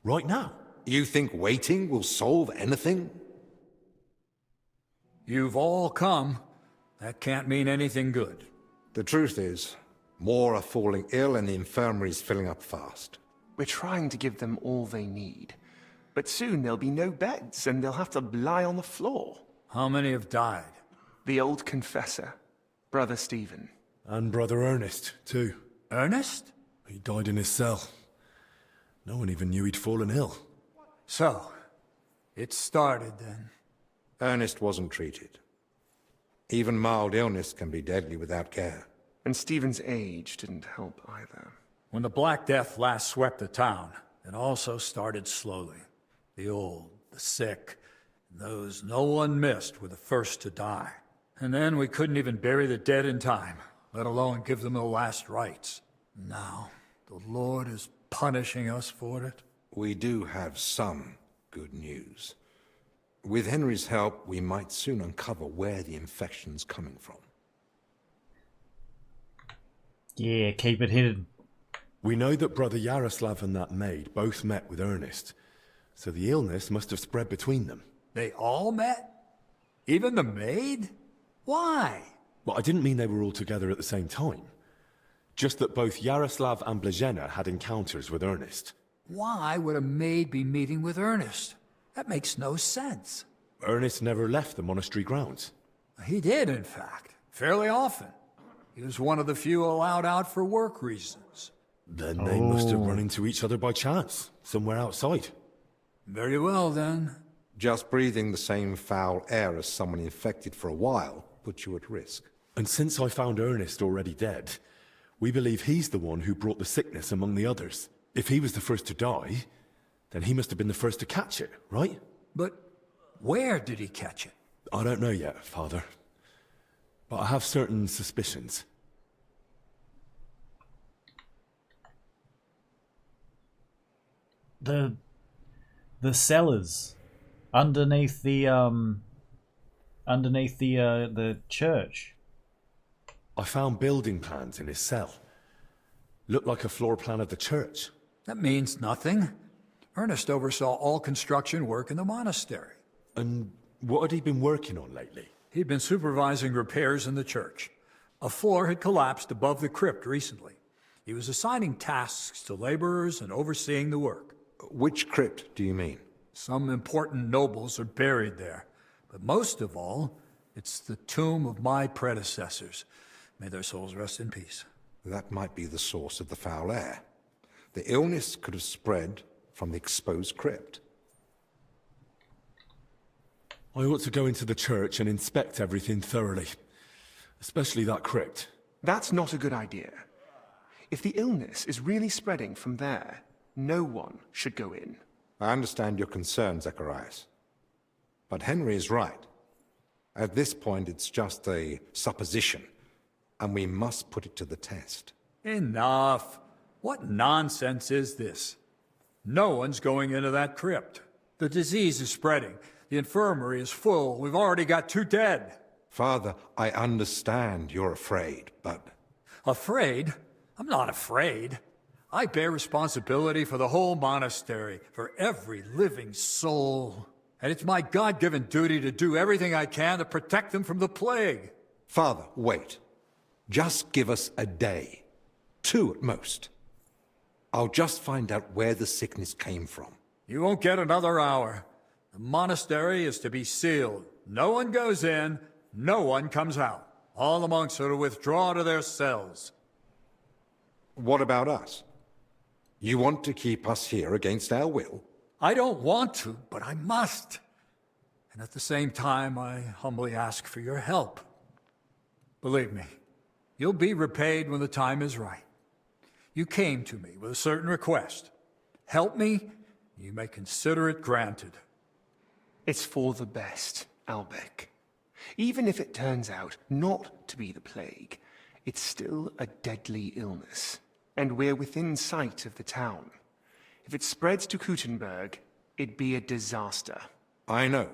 Right now? You think waiting will solve anything? You've all come. That can't mean anything good. The truth is, more are falling ill and the infirmary's filling up fast. We're trying to give them all they need. But soon there'll be no beds and they'll have to lie on the floor. How many have died? The old confessor, Brother Stephen. And Brother Ernest, too. Ernest? He died in his cell. No one even knew he'd fallen ill. So, it started then. Ernest wasn't treated. Even mild illness can be deadly without care. And Stephen's age didn't help either. When the Black Death last swept the town, it also started slowly. The old, the sick, and those no one missed were the first to die. And then we couldn't even bury the dead in time, let alone give them the last rites. Now, the Lord is punishing us for it. We do have some good news. With Henry's help, we might soon uncover where the infection's coming from. Yeah, keep it hidden. We know that Brother Yaroslav and that maid both met with Ernest, so the illness must have spread between them. They all met? Even the maid? Why? Well, I didn't mean they were all together at the same time. Just that both Yaroslav and Blazhena had encounters with Ernest. Why would a maid be meeting with Ernest? That makes no sense. Ernest never left the monastery grounds. He did, in fact. Fairly often. He was one of the few allowed out for work reasons. Then they must have run into each other by chance, somewhere outside. Very well, then. Just breathing the same foul air as someone infected for a while puts you at risk. And since I found Ernest already dead, we believe he's the one who brought the sickness among the others. If he was the first to die, then he must have been the first to catch it, right? But where did he catch it? I don't know yet, Father. But I have certain suspicions. The cellars underneath the church. I found building plans in his cell. Looked like a floor plan of the church. That means nothing. Ernest oversaw all construction work in the monastery. And what had he been working on lately? He'd been supervising repairs in the church. A floor had collapsed above the crypt recently. He was assigning tasks to laborers and overseeing the work. Which crypt do you mean? Some important nobles are buried there. But most of all, it's the tomb of my predecessors. May their souls rest in peace. That might be the source of the foul air. The illness could have spread from the exposed crypt. I ought to go into the church and inspect everything thoroughly. Especially that crypt. That's not a good idea. If the illness is really spreading from there, no one should go in. I understand your concern, Zacharias. But Henry is right. At this point, it's just a supposition, and we must put it to the test. Enough. What nonsense is this? No one's going into that crypt. The disease is spreading. The infirmary is full. We've already got 2 dead. Father, I understand you're afraid, but... Afraid? I'm not afraid. I bear responsibility for the whole monastery, for every living soul. And it's my God-given duty to do everything I can to protect them from the plague. Father, wait. Just give us a day. 2 at most. I'll just find out where the sickness came from. You won't get another hour. The monastery is to be sealed. No one goes in, no one comes out. All the monks are to withdraw to their cells. What about us? You want to keep us here against our will? I don't want to, but I must. And at the same time, I humbly ask for your help. Believe me, you'll be repaid when the time is right. You came to me with a certain request. Help me, you may consider it granted. It's for the best, Albec. Even if it turns out not to be the plague, it's still a deadly illness. And we're within sight of the town. If it spreads to Kuttenberg, it'd be a disaster. I know.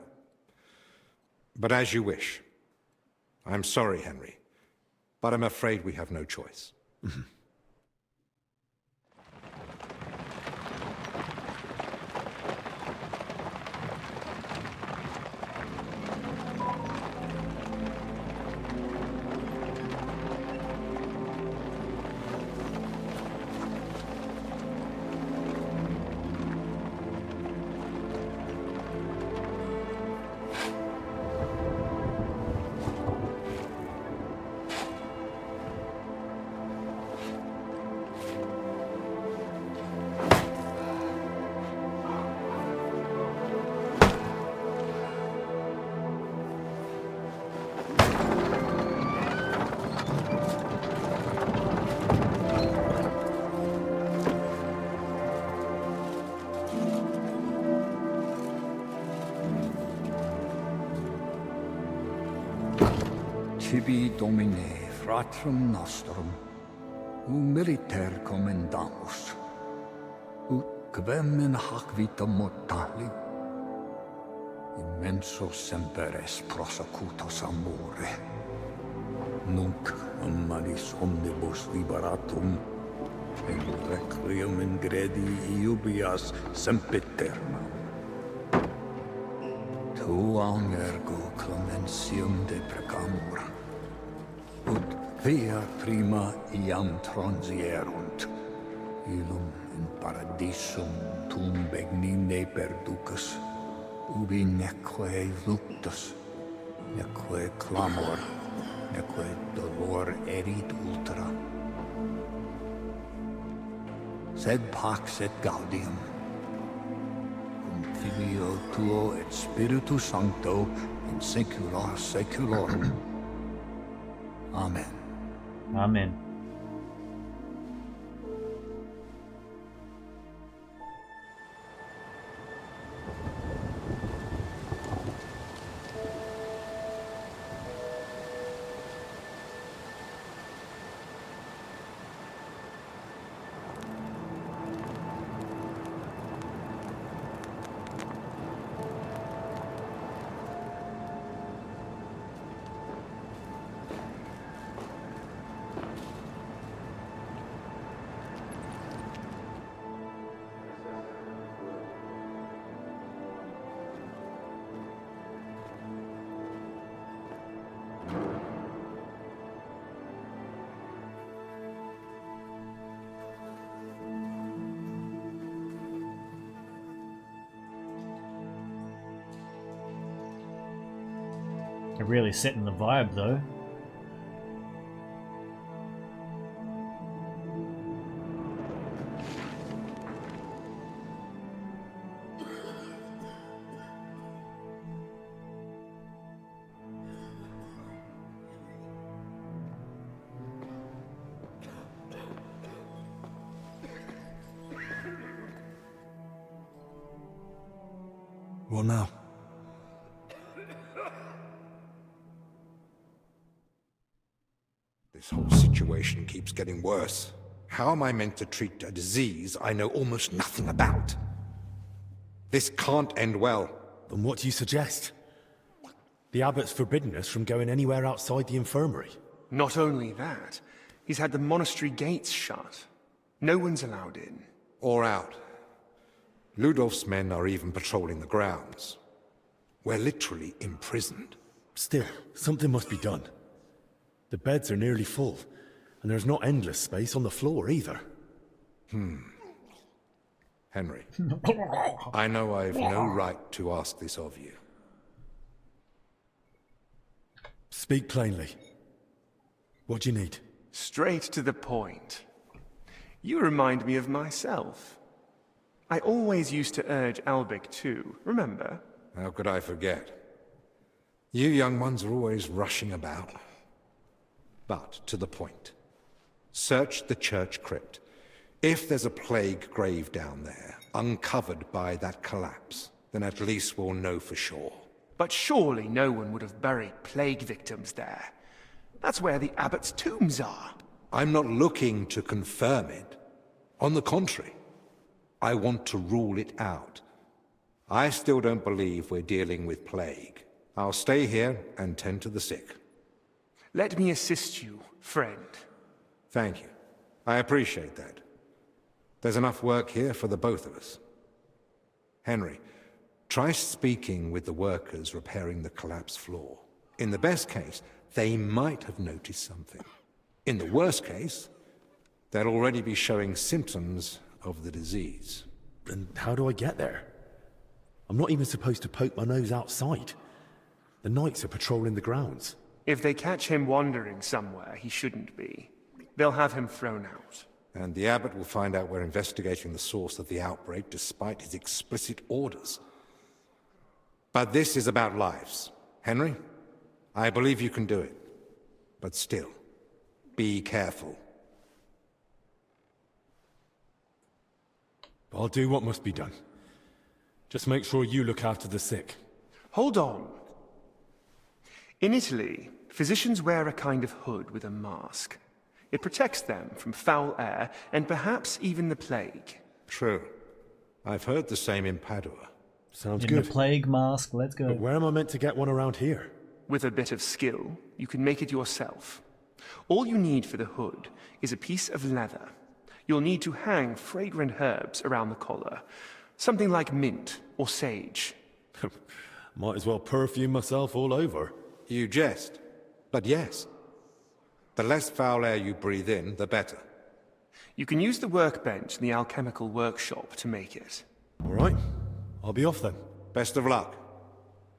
But as you wish. I'm sorry, Henry. But I'm afraid we have no choice. Tibi Domine, fratrum nostrum, militer commendamus, ut quem in hac vita mortali, immenso semper es prosecutus amore, nunc malis omnibus liberatum, in requiem in gredi iubias sempiterna. Tu quam ergo clementium de precamur, ut via prima iam transierunt, illum in paradisum tum begnine perducus, ubi neque luctus, neque clamor, neque dolor erit ultra. Sed pax et gaudium, cum filio tuo et spiritu sancto, in saecula saeculorum. Amen. Amen. They're really setting the vibe though. What now? This whole situation keeps getting worse. How am I meant to treat a disease I know almost nothing about? This can't end well. Then what do you suggest? The abbot's forbidden us from going anywhere outside the infirmary. Not only that, he's had the monastery gates shut. No one's allowed in. Or out. Ludolf's men are even patrolling the grounds. We're literally imprisoned. Still, something must be done. The beds are nearly full, and there's not endless space on the floor either. Henry, I know I've no right to ask this of you. Speak plainly. What do you need? Straight to the point. You remind me of myself. I always used to urge Albic too, remember? How could I forget? You young ones are always rushing about. But to the point. Search the church crypt. If there's a plague grave down there, uncovered by that collapse, then at least we'll know for sure. But surely no one would have buried plague victims there. That's where the abbot's tombs are. I'm not looking to confirm it. On the contrary, I want to rule it out. I still don't believe we're dealing with plague. I'll stay here and tend to the sick. Let me assist you, friend. Thank you. I appreciate that. There's enough work here for the both of us. Henry, try speaking with the workers repairing the collapsed floor. In the best case, they might have noticed something. In the worst case, they'll already be showing symptoms of the disease. And how do I get there? I'm not even supposed to poke my nose outside. The knights are patrolling the grounds. If they catch him wandering somewhere he shouldn't be, they'll have him thrown out. And the abbot will find out we're investigating the source of the outbreak despite his explicit orders. But this is about lives. Henry, I believe you can do it. But still, be careful. I'll do what must be done. Just make sure you look after the sick. Hold on. In Italy, physicians wear a kind of hood with a mask. It protects them from foul air and perhaps even the plague. True. I've heard the same in Padua. Sounds In good. the plague mask, let's go. But where am I meant to get one around here? With a bit of skill, you can make it yourself. All you need for the hood is a piece of leather. You'll need to hang fragrant herbs around the collar. Something like mint or sage. Might as well perfume myself all over. You jest. But yes. The less foul air you breathe in, the better. You can use the workbench in the alchemical workshop to make it. All right. I'll be off then. Best of luck.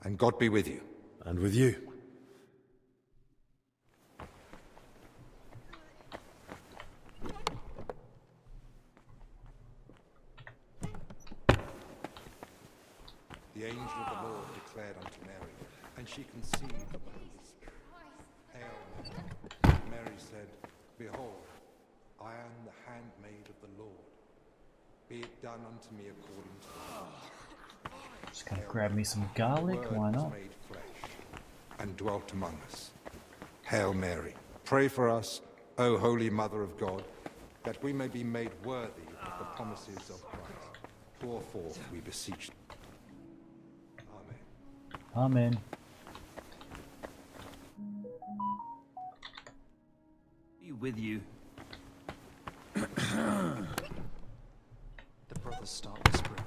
And God be with you. And with you. The angel of the Lord declared unto Mary, and she conceived of the Holy Spirit. Hail Mary. Mary said, Behold, I am the handmaid of the Lord. Be it done unto me according to the word. Just gonna grab me some garlic, why not? Made flesh and dwelt among us. Hail Mary, pray for us, O Holy Mother of God, that we may be made worthy of the promises of Christ. Pour forth, we beseech thee. Amen. Be with you. The brothers start whispering.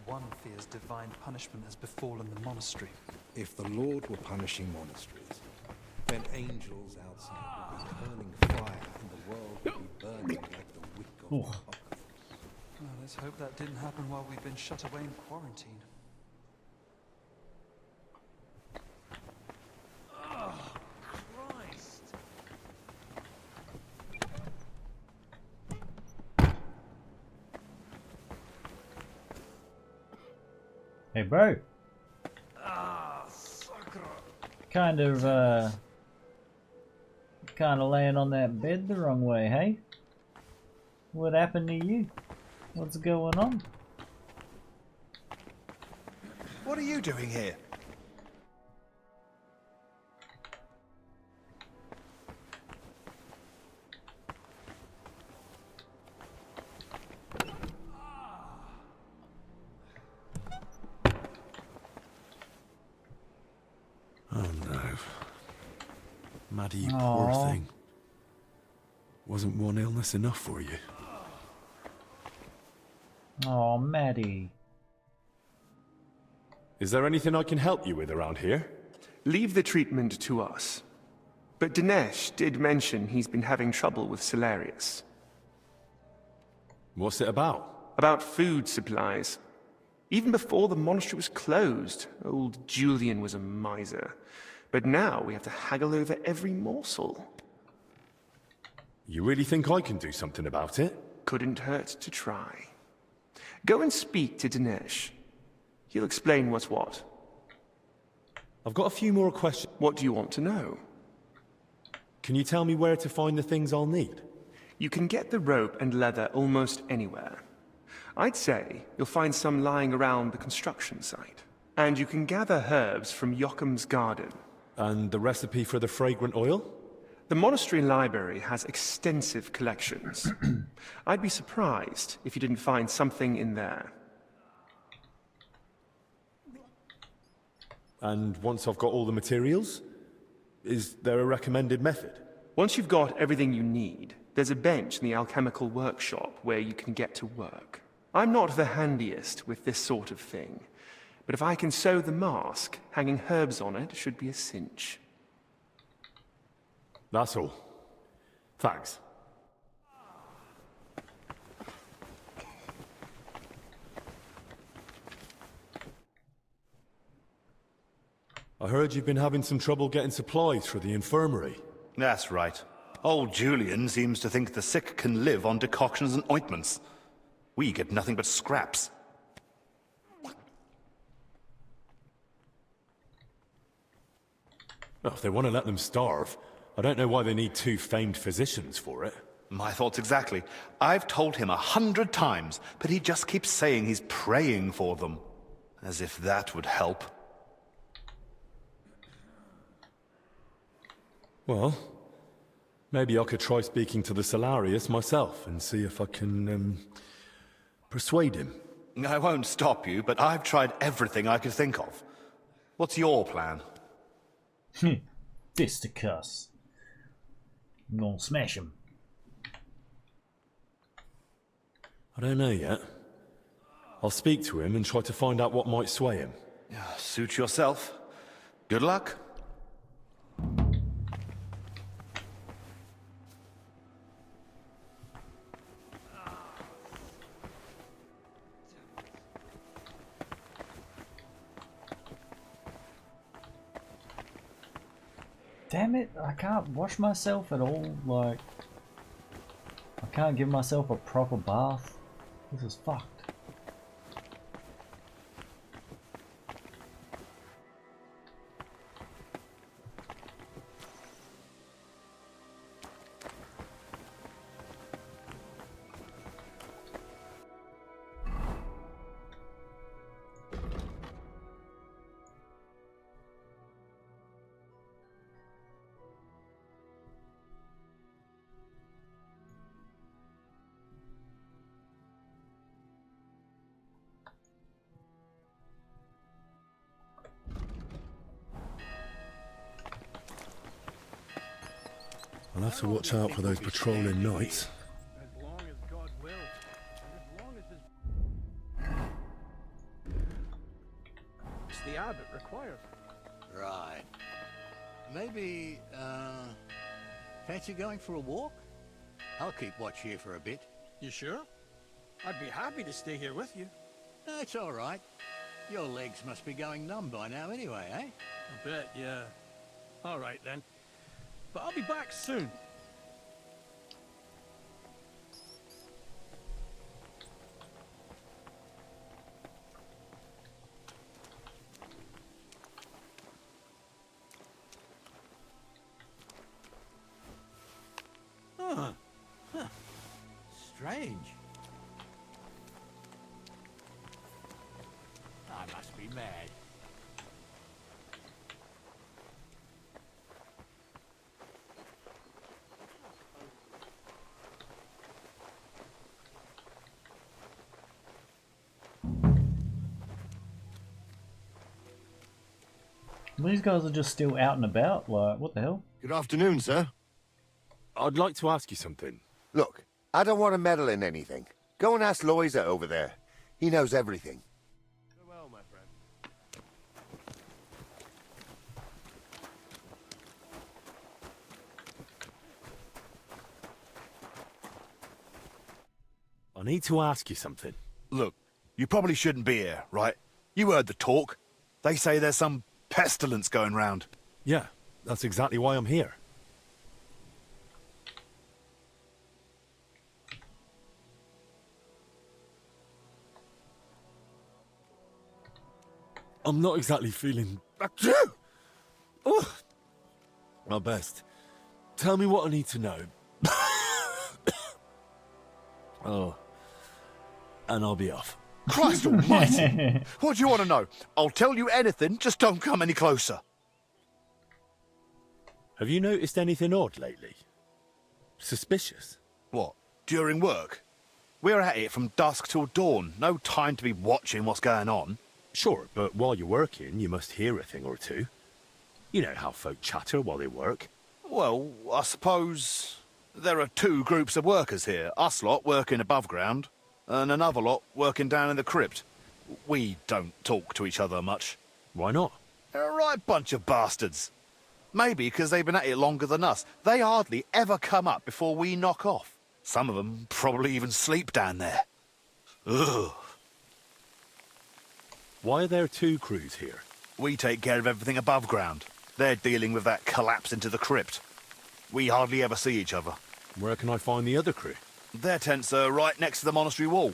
One fears divine punishment has befallen the monastery. If the Lord were punishing monasteries, then angels outside would be hurling fire and the world would be burning like the wick of Well, let's hope that didn't happen while we've been shut away in quarantine. Hey, bro. Kind of laying on that bed the wrong way, hey? What happened to you? What's going on? What are you doing here? Oh no. Maddie, you poor thing. Wasn't one illness enough for you? Oh, Maddie. Is there anything I can help you with around here? Leave the treatment to us. But Dinesh did mention he's been having trouble with Salarius. What's it about? About food supplies. Even before the monastery was closed, old Julian was a miser. But now we have to haggle over every morsel. You really think I can do something about it? Couldn't hurt to try. Go and speak to Dinesh. He'll explain what's what. I've got a few more questions. What do you want to know? Can you tell me where to find the things I'll need? You can get the rope and leather almost anywhere. I'd say you'll find some lying around the construction site. And you can gather herbs from Yocham's garden. And the recipe for the fragrant oil? The monastery library has extensive collections. I'd be surprised if you didn't find something in there. And once I've got all the materials, is there a recommended method? Once you've got everything you need, there's a bench in the alchemical workshop where you can get to work. I'm not the handiest with this sort of thing, but if I can sew the mask, hanging herbs on it should be a cinch. That's all. Thanks. I heard you've been having some trouble getting supplies for the infirmary. That's right. Old Julian seems to think the sick can live on decoctions and ointments. We get nothing but scraps. Well, if they want to let them starve, I don't know why they need two famed physicians for it. My thoughts exactly. I've told him 100 times, but he just keeps saying he's praying for them. As if that would help. Well, maybe I could try speaking to the Salarius myself and see if I can, persuade him. I won't stop you, but I've tried everything I could think of. What's your plan? Fisticuffs. I'm gonna smash him. I don't know yet. I'll speak to him and try to find out what might sway him. Suit yourself. Good luck. Damn it, I can't wash myself at all, like... I can't give myself a proper bath. This is fucked. I'll have to watch out for those patrolling knights. As long as God wills, and as long as the abbot requires. Right. Maybe, fancy going for a walk? I'll keep watch here for a bit. You sure? I'd be happy to stay here with you. That's all right. Your legs must be going numb by now anyway, eh? I bet, yeah. All right then. But I'll be back soon. Huh. Huh. Strange. I must be mad. These guys are just still out and about, like, what the hell? Good afternoon, sir. I'd like to ask you something. Look, I don't want to meddle in anything. Go and ask Loiza over there. He knows everything. Farewell, my friend. I need to ask you something. Look, you probably shouldn't be here, right? You heard the talk. They say there's some pestilence going round. Yeah, that's exactly why I'm here. I'm not exactly feeling... Oh, my best. Tell me what I need to know. Oh. And I'll be off. Christ almighty! What do you want to know? I'll tell you anything, just don't come any closer. Have you noticed anything odd lately? Suspicious? What, during work? We're at it from dusk till dawn. No time to be watching what's going on. Sure, but while you're working, you must hear a thing or two. You know how folk chatter while they work. Well, I suppose there are two groups of workers here. Us lot working above ground, and another lot working down in the crypt. We don't talk to each other much. Why not? They're a right bunch of bastards. Maybe because they've been at it longer than us. They hardly ever come up before we knock off. Some of them probably even sleep down there. Ugh. Why are there two crews here? We take care of everything above ground. They're dealing with that collapse into the crypt. We hardly ever see each other. Where can I find the other crew? Their tents are right next to the monastery wall.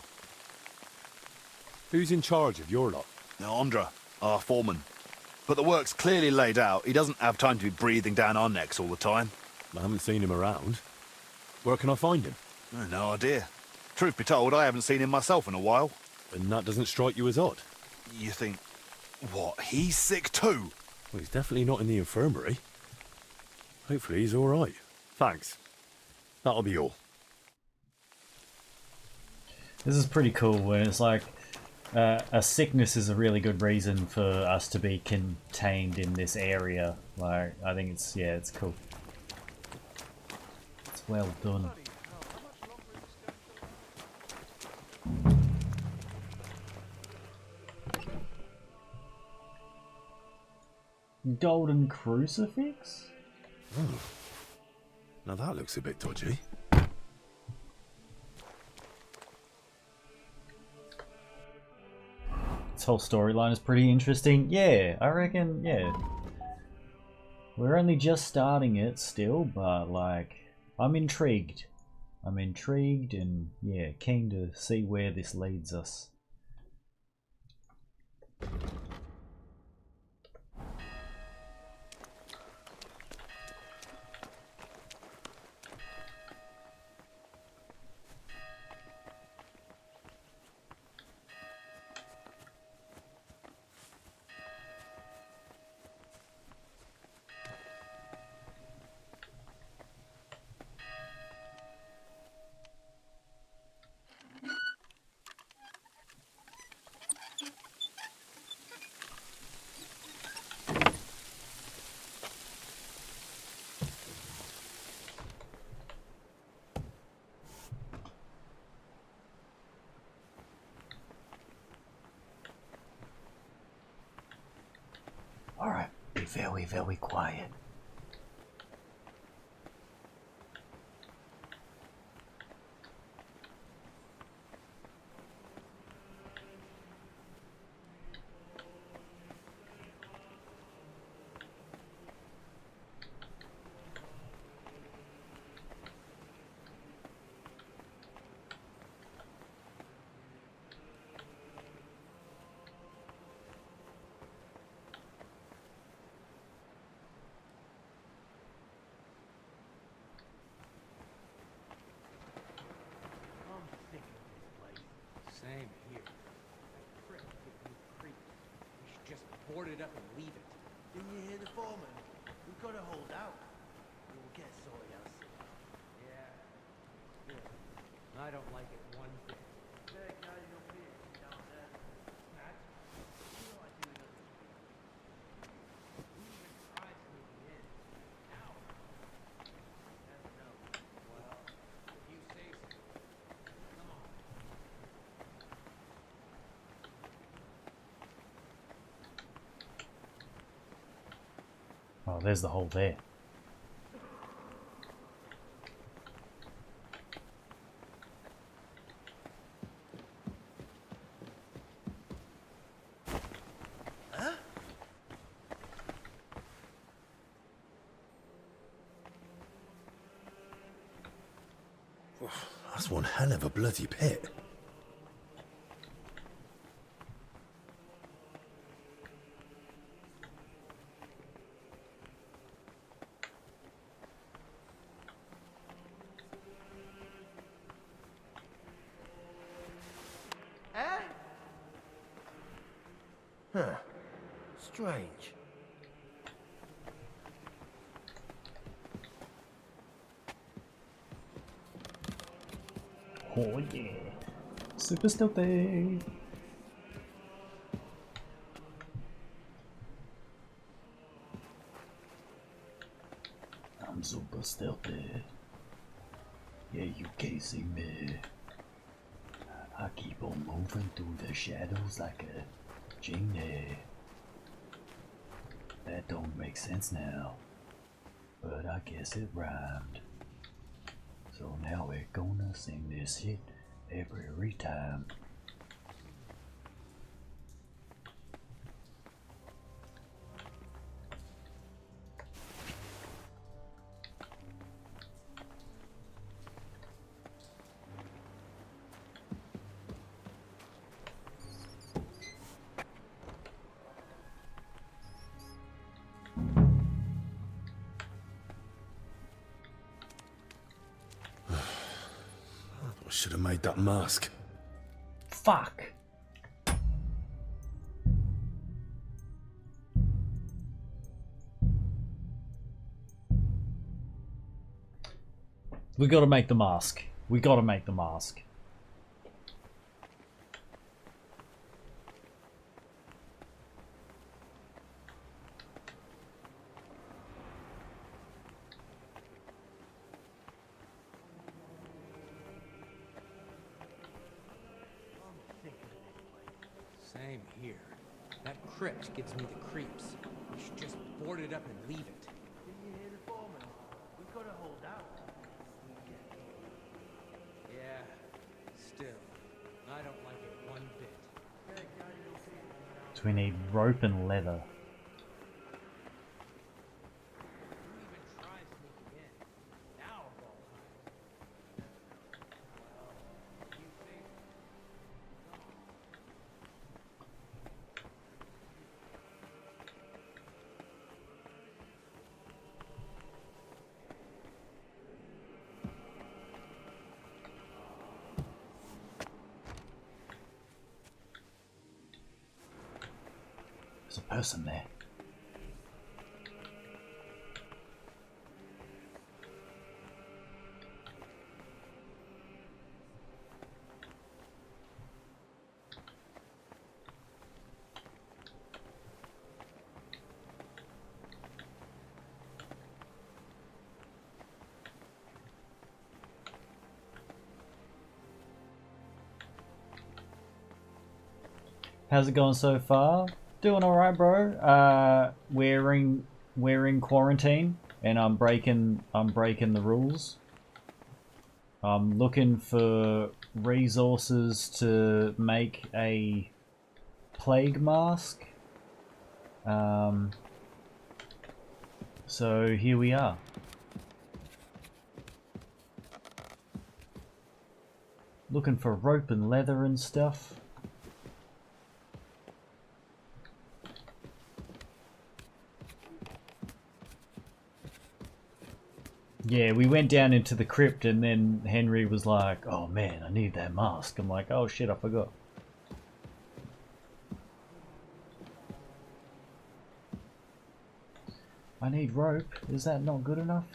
Who's in charge of your lot? Andra, our foreman. But the work's clearly laid out. He doesn't have time to be breathing down our necks all the time. I haven't seen him around. Where can I find him? No idea. Truth be told, I haven't seen him myself in a while. And that doesn't strike you as odd? You think, what, he's sick too? Well, he's definitely not in the infirmary. Hopefully he's all right. Thanks. That'll be all. This is pretty cool when it's like a sickness is a really good reason for us to be contained in this area. Like, I think it's, yeah, it's cool. It's well done. golden crucifix? Oh. Now that looks a bit dodgy. This whole storyline is pretty interesting. Yeah, I reckon, yeah. We're only just starting it still, but like, I'm intrigued. I'm intrigued and yeah, keen to see where this leads us. Alright, be very, very quiet. Same here. That prick gives me creeps. We should just board it up and leave it. Didn't you hear the foreman? We've got to hold out. We'll get sorted out soon. Yeah. I don't like it one bit. There, guy, your beer down there. Matt? You know I do another street. Who even tried sneaking in? Now? Never know. Well, if you say so. Come on. Oh, there's the hole there. That's one hell of a bloody pit. Eh? Huh. Strange. Oh yeah. Super stealthy. I'm super stealthy. Yeah, you can't see me. I keep on moving through the shadows like a genie. That don't make sense now, but I guess it rhymed. So now we're gonna sing this shit every time. I should have made that mask. Fuck. We gotta make the mask. We gotta make the mask. Same here. That crypt gives me the creeps. You should just board it up and leave it. Didn't you hear the foreman? We've got to hold out. Yeah, still, I don't like it one bit. So we need rope and leather. There's a person there. How's it going so far? Doing alright, bro. We're in quarantine and I'm breaking the rules. I'm looking for resources to make a plague mask. So here we are. Looking for rope and leather and stuff. Yeah, we went down into the crypt and then Henry was like, oh man, I need that mask. I'm like, oh shit, I forgot. I need rope. Is that not good enough?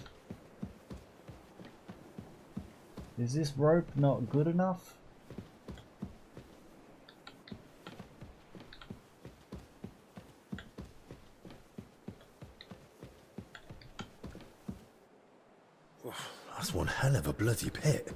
Is this rope not good enough? That's one hell of a bloody pit.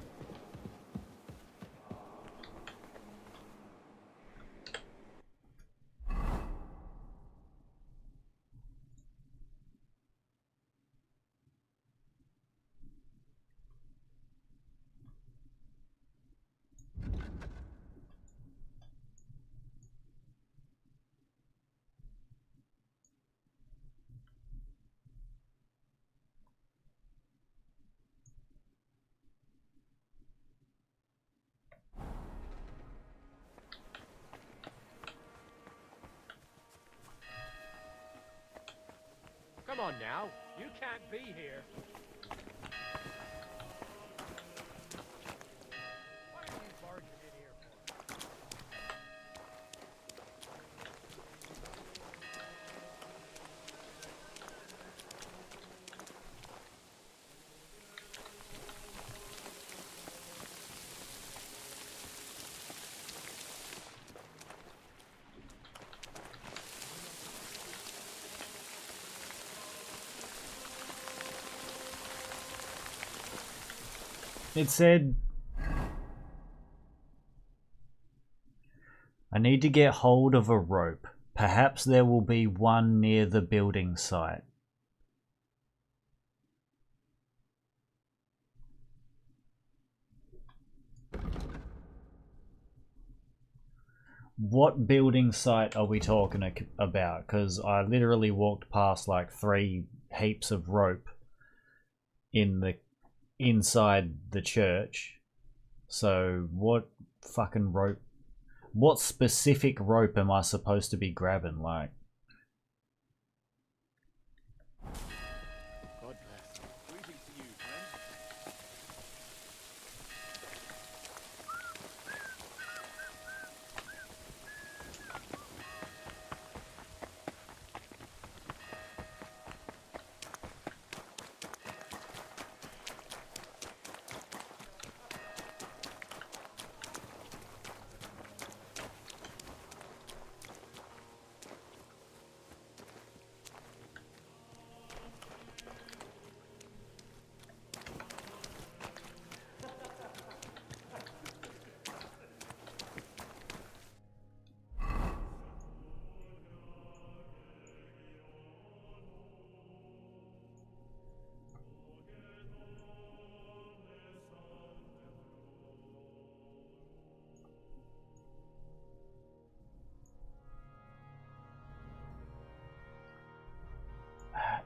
Come on now, you can't be here. What are you barging in here for? It said, I need to get hold of a rope. Perhaps there will be one near the building site. What building site are we talking about? Because I literally walked past like 3 heaps of rope in the inside the church. So what fucking rope? What specific rope am I supposed to be grabbing? Like, God bless. Greetings to you, friend.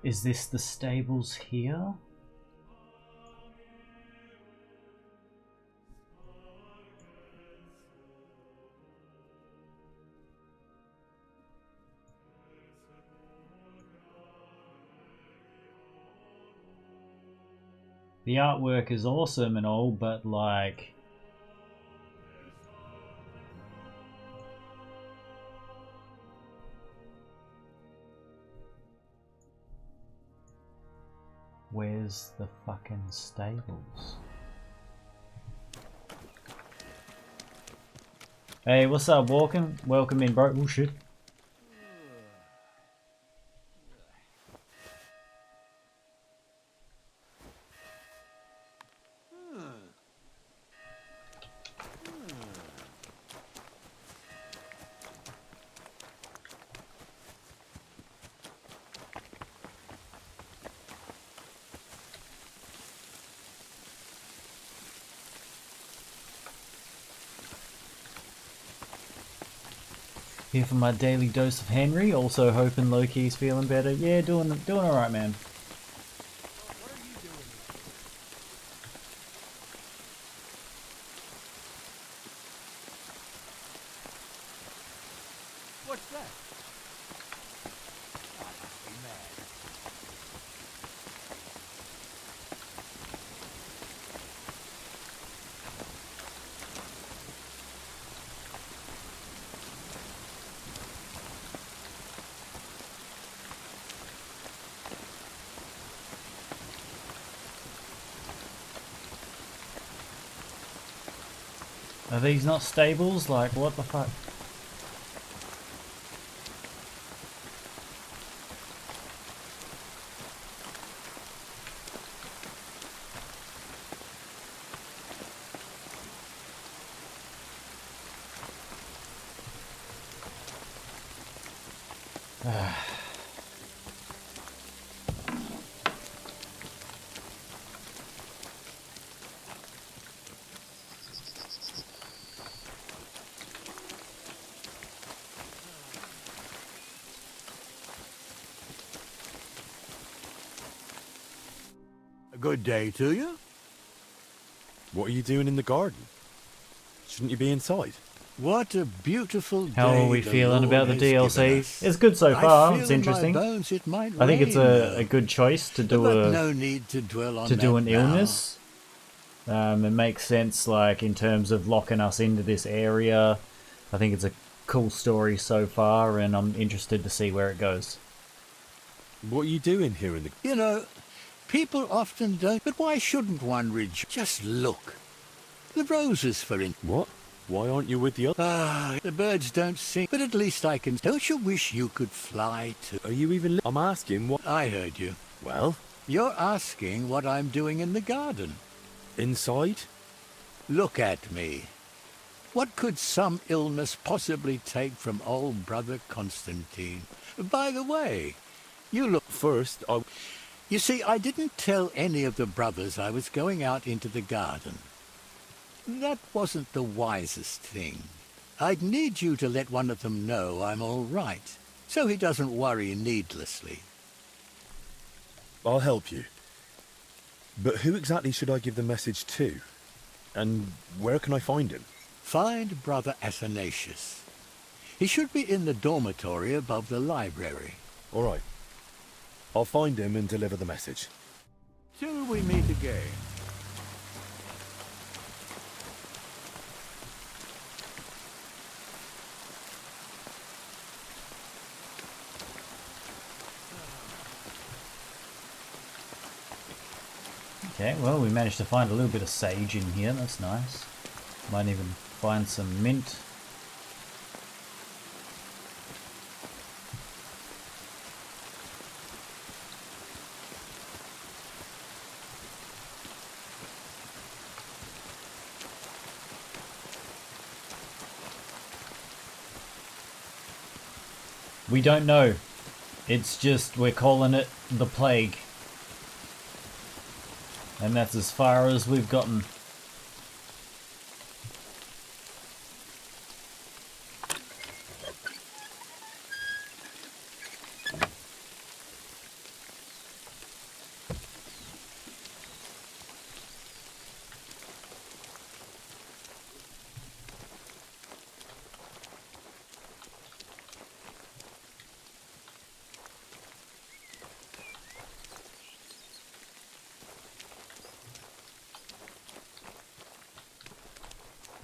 Is this the stables here? The artwork is awesome and all, but like... Where's the fucking stables? Hey, what's up, Walken? Welcome in, bro. Oh shit. Here for my daily dose of Henry. Also hoping Loki's feeling better. Yeah, doing all right, man. What's that? I must be mad. Are these not stables? Like, what the fuck? A good day to you. What are you doing in the garden? Shouldn't you be inside? What a beautiful day. How are we the feeling Lord about the has given DLC? us. It's good so I far. feel It's in my interesting. bones it might I think it's rain, a good choice to do but a no need to dwell on to do that an now. illness. It makes sense, like in terms of locking us into this area. I think it's a cool story so far, and I'm interested to see where it goes. What are you doing here in the... You know, people often don't, but why shouldn't one rejoice? Just look. The roses, for instance. What? Why aren't you with the other... Ah, the birds don't sing, but at least I can... Don't you wish you could fly too? Are you even... I'm asking what... I heard you. Well? You're asking what I'm doing in the garden. Inside? Look at me. What could some illness possibly take from old brother Constantine? By the way, you look... First, I... You see, I didn't tell any of the brothers I was going out into the garden. That wasn't the wisest thing. I'd need you to let one of them know I'm all right, so he doesn't worry needlessly. I'll help you. But who exactly should I give the message to? And where can I find him? Find Brother Athanasius. He should be in the dormitory above the library. All right. I'll find him and deliver the message. Till we meet again. Okay, well, we managed to find a little bit of sage in here. That's nice. Might even find some mint. We don't know. It's just, we're calling it the plague. And that's as far as we've gotten.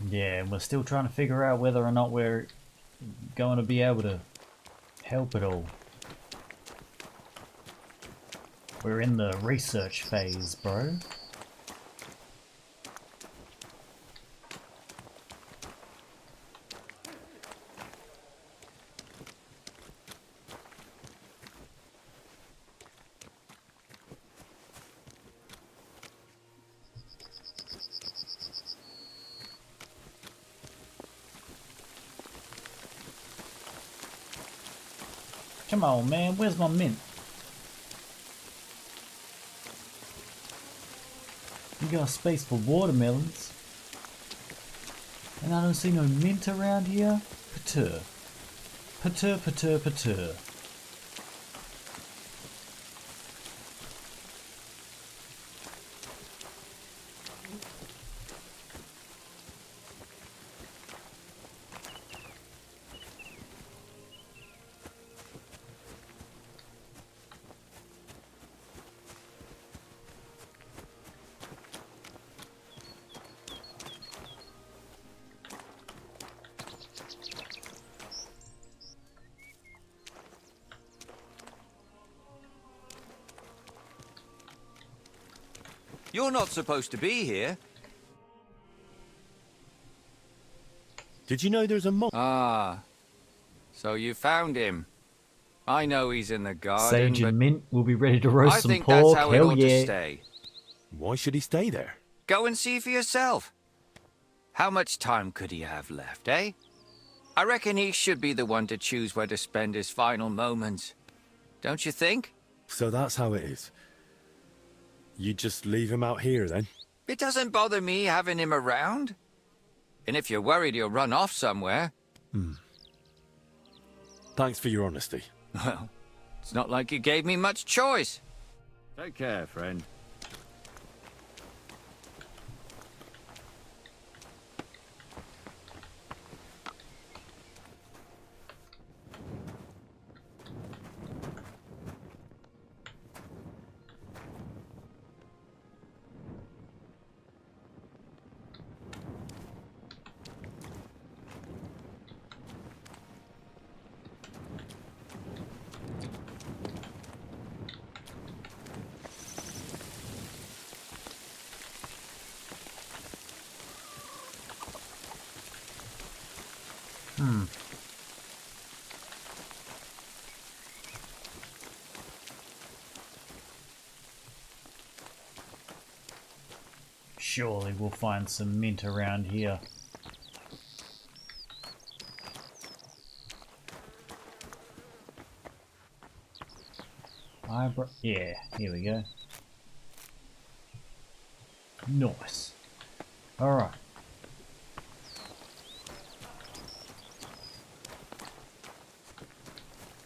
Yeah, and we're still trying to figure out whether or not we're going to be able to help at all. We're in the research phase, bro. Come on, man, where's my mint? You got space for watermelons. And I don't see no mint around here? Patur. Patur, patur, patur. You're not supposed to be here. Did you know there's a monk? Ah, so you found him. I know he's in the garden, Sage but and mint will be ready to roast I some think pork. that's how it Hell ought yeah. to stay. Why should he stay there? Go and see for yourself. How much time could he have left, eh? I reckon he should be the one to choose where to spend his final moments. Don't you think? So that's how it is. You just leave him out here then? It doesn't bother me having him around. And if you're worried he'll run off somewhere... Thanks for your honesty. Well, it's not like you gave me much choice. Take care, friend. Surely we'll find some mint around here. Yeah, here we go. Nice. Alright.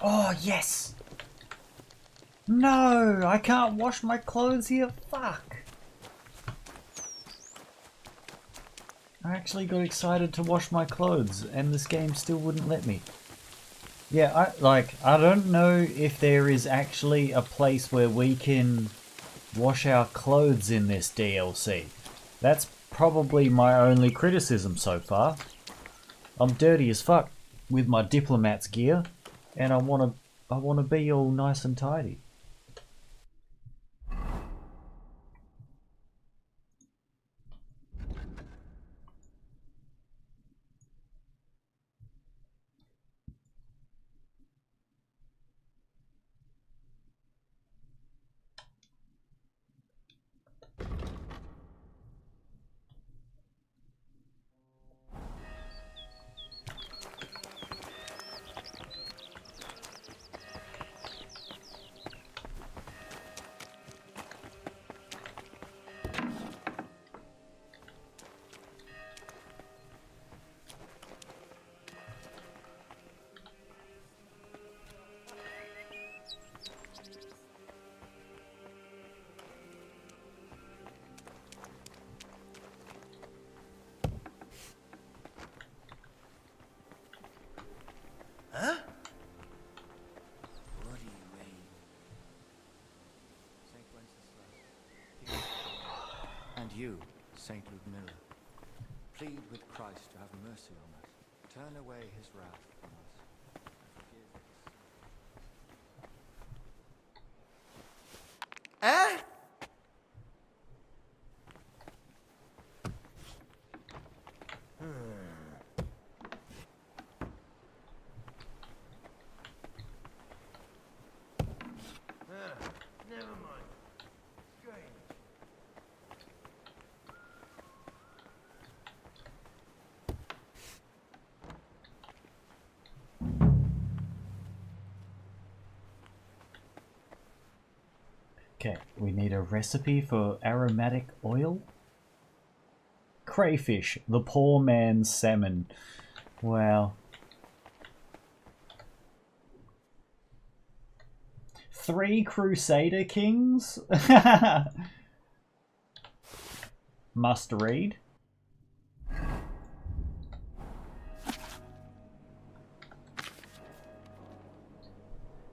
Oh, yes! No! I can't wash my clothes here. Fuck! I actually got excited to wash my clothes and this game still wouldn't let me. Yeah, I don't know if there is actually a place where we can wash our clothes in this DLC. That's probably my only criticism so far. I'm dirty as fuck with my diplomat's gear and I wanna be all nice and tidy. Huh? What do you mean? St. Wenceslas. And you, St. Ludmilla. plead with Christ to have mercy on us. Turn away his wrath from us. Eh? Never mind. Strange. Okay, we need a recipe for aromatic oil. Crayfish, the poor man's salmon. Wow. 3 Crusader Kings? Must read.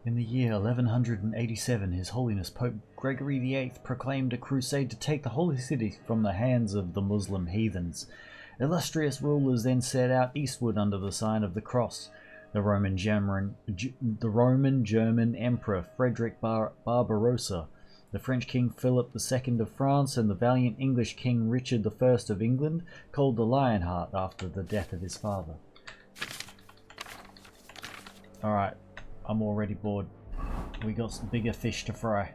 In the year 1187, His Holiness Pope Gregory VIII proclaimed a crusade to take the Holy City from the hands of the Muslim heathens. Illustrious rulers then set out eastward under the sign of the cross. The Roman German Emperor Frederick Barbarossa, the French King Philip II of France, and the valiant English King Richard I of England called the Lionheart after the death of his father. Alright, I'm already bored. We got some bigger fish to fry.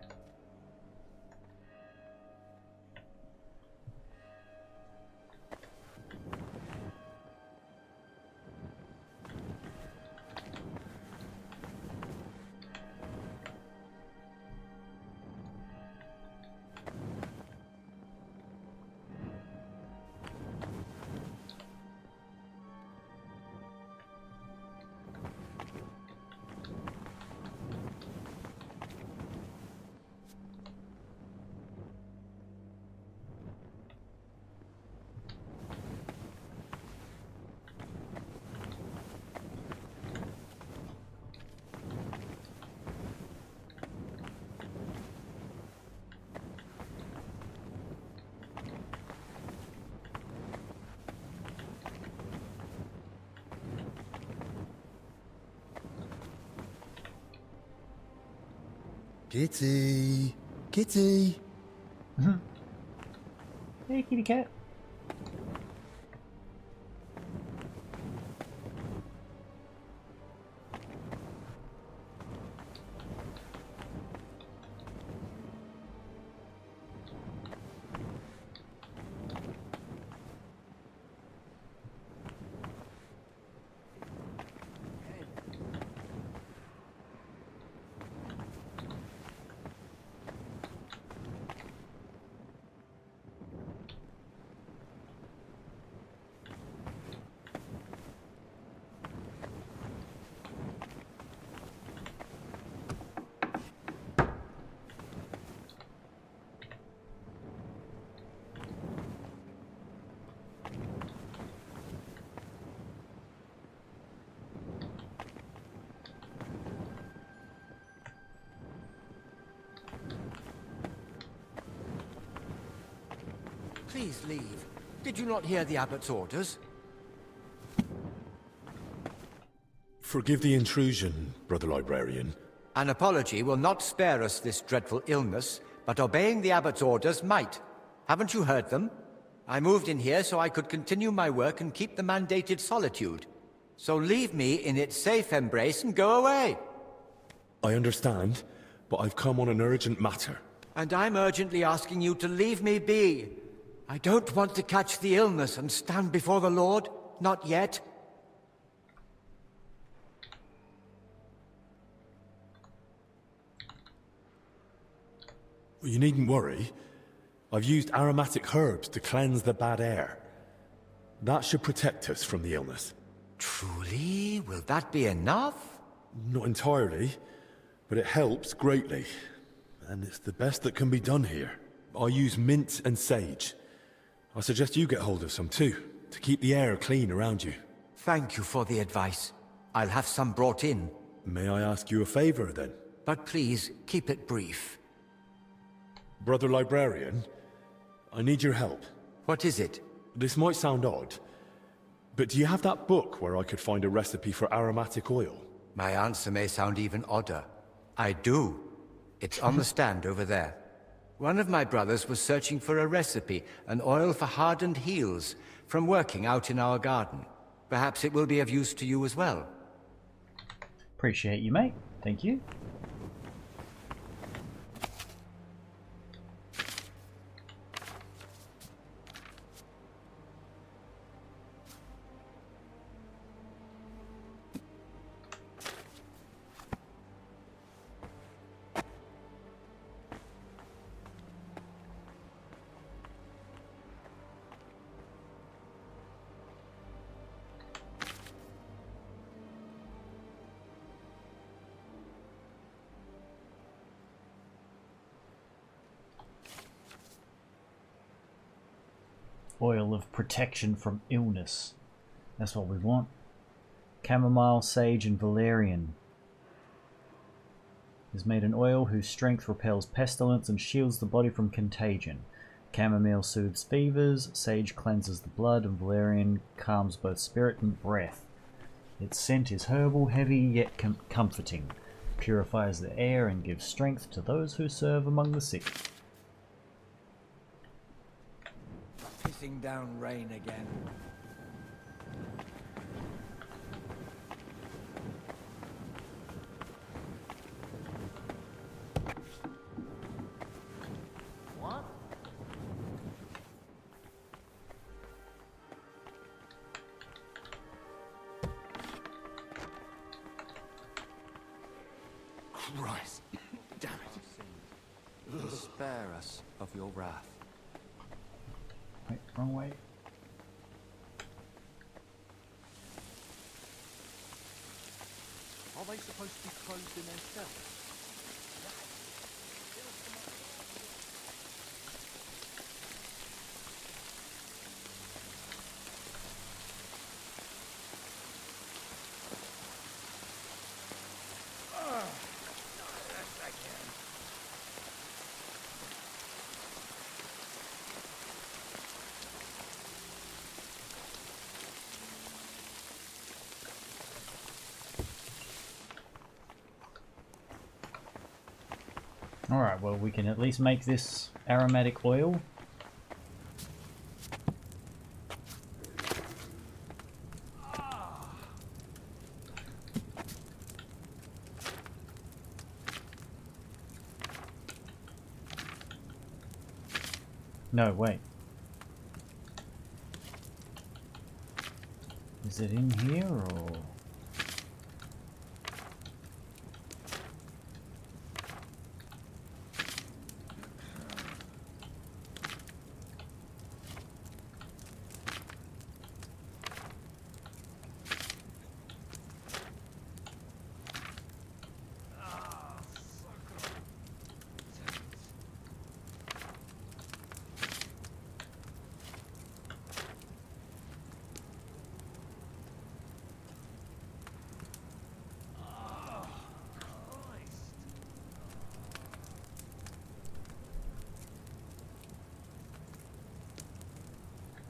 Kitty! Kitty! Hey, kitty cat. Please leave. Did you not hear the abbot's orders? Forgive the intrusion, Brother Librarian. An apology will not spare us this dreadful illness, but obeying the abbot's orders might. Haven't you heard them? I moved in here so I could continue my work and keep the mandated solitude. So leave me in its safe embrace and go away. I understand, but I've come on an urgent matter. And I'm urgently asking you to leave me be. I don't want to catch the illness and stand before the Lord. Not yet. You needn't worry. I've used aromatic herbs to cleanse the bad air. That should protect us from the illness. Truly? Will that be enough? Not entirely, but it helps greatly. And it's the best that can be done here. I use mint and sage. I suggest you get hold of some too, to keep the air clean around you. Thank you for the advice. I'll have some brought in. May I ask you a favor then? But please, keep it brief. Brother Librarian, I need your help. What is it? This might sound odd, but do you have that book where I could find a recipe for aromatic oil? My answer may sound even odder. I do. It's on the stand over there. One of my brothers was searching for a recipe, an oil for hardened heels, from working out in our garden. Perhaps it will be of use to you as well. Appreciate you, mate. Thank you. Oil of protection from illness. That's what we want. Chamomile, sage, and valerian is made an oil whose strength repels pestilence and shields the body from contagion. Chamomile soothes fevers, sage cleanses the blood, and valerian calms both spirit and breath. Its scent is herbal, heavy yet comforting, purifies the air and gives strength to those who serve among the sick. Pissing down rain again. What? Christ, damn it. Spare us of your wrath. Wait, wrong way. Are they supposed to be closed in their cells? Alright, well we can at least make this aromatic oil. No, wait. Is it in here or...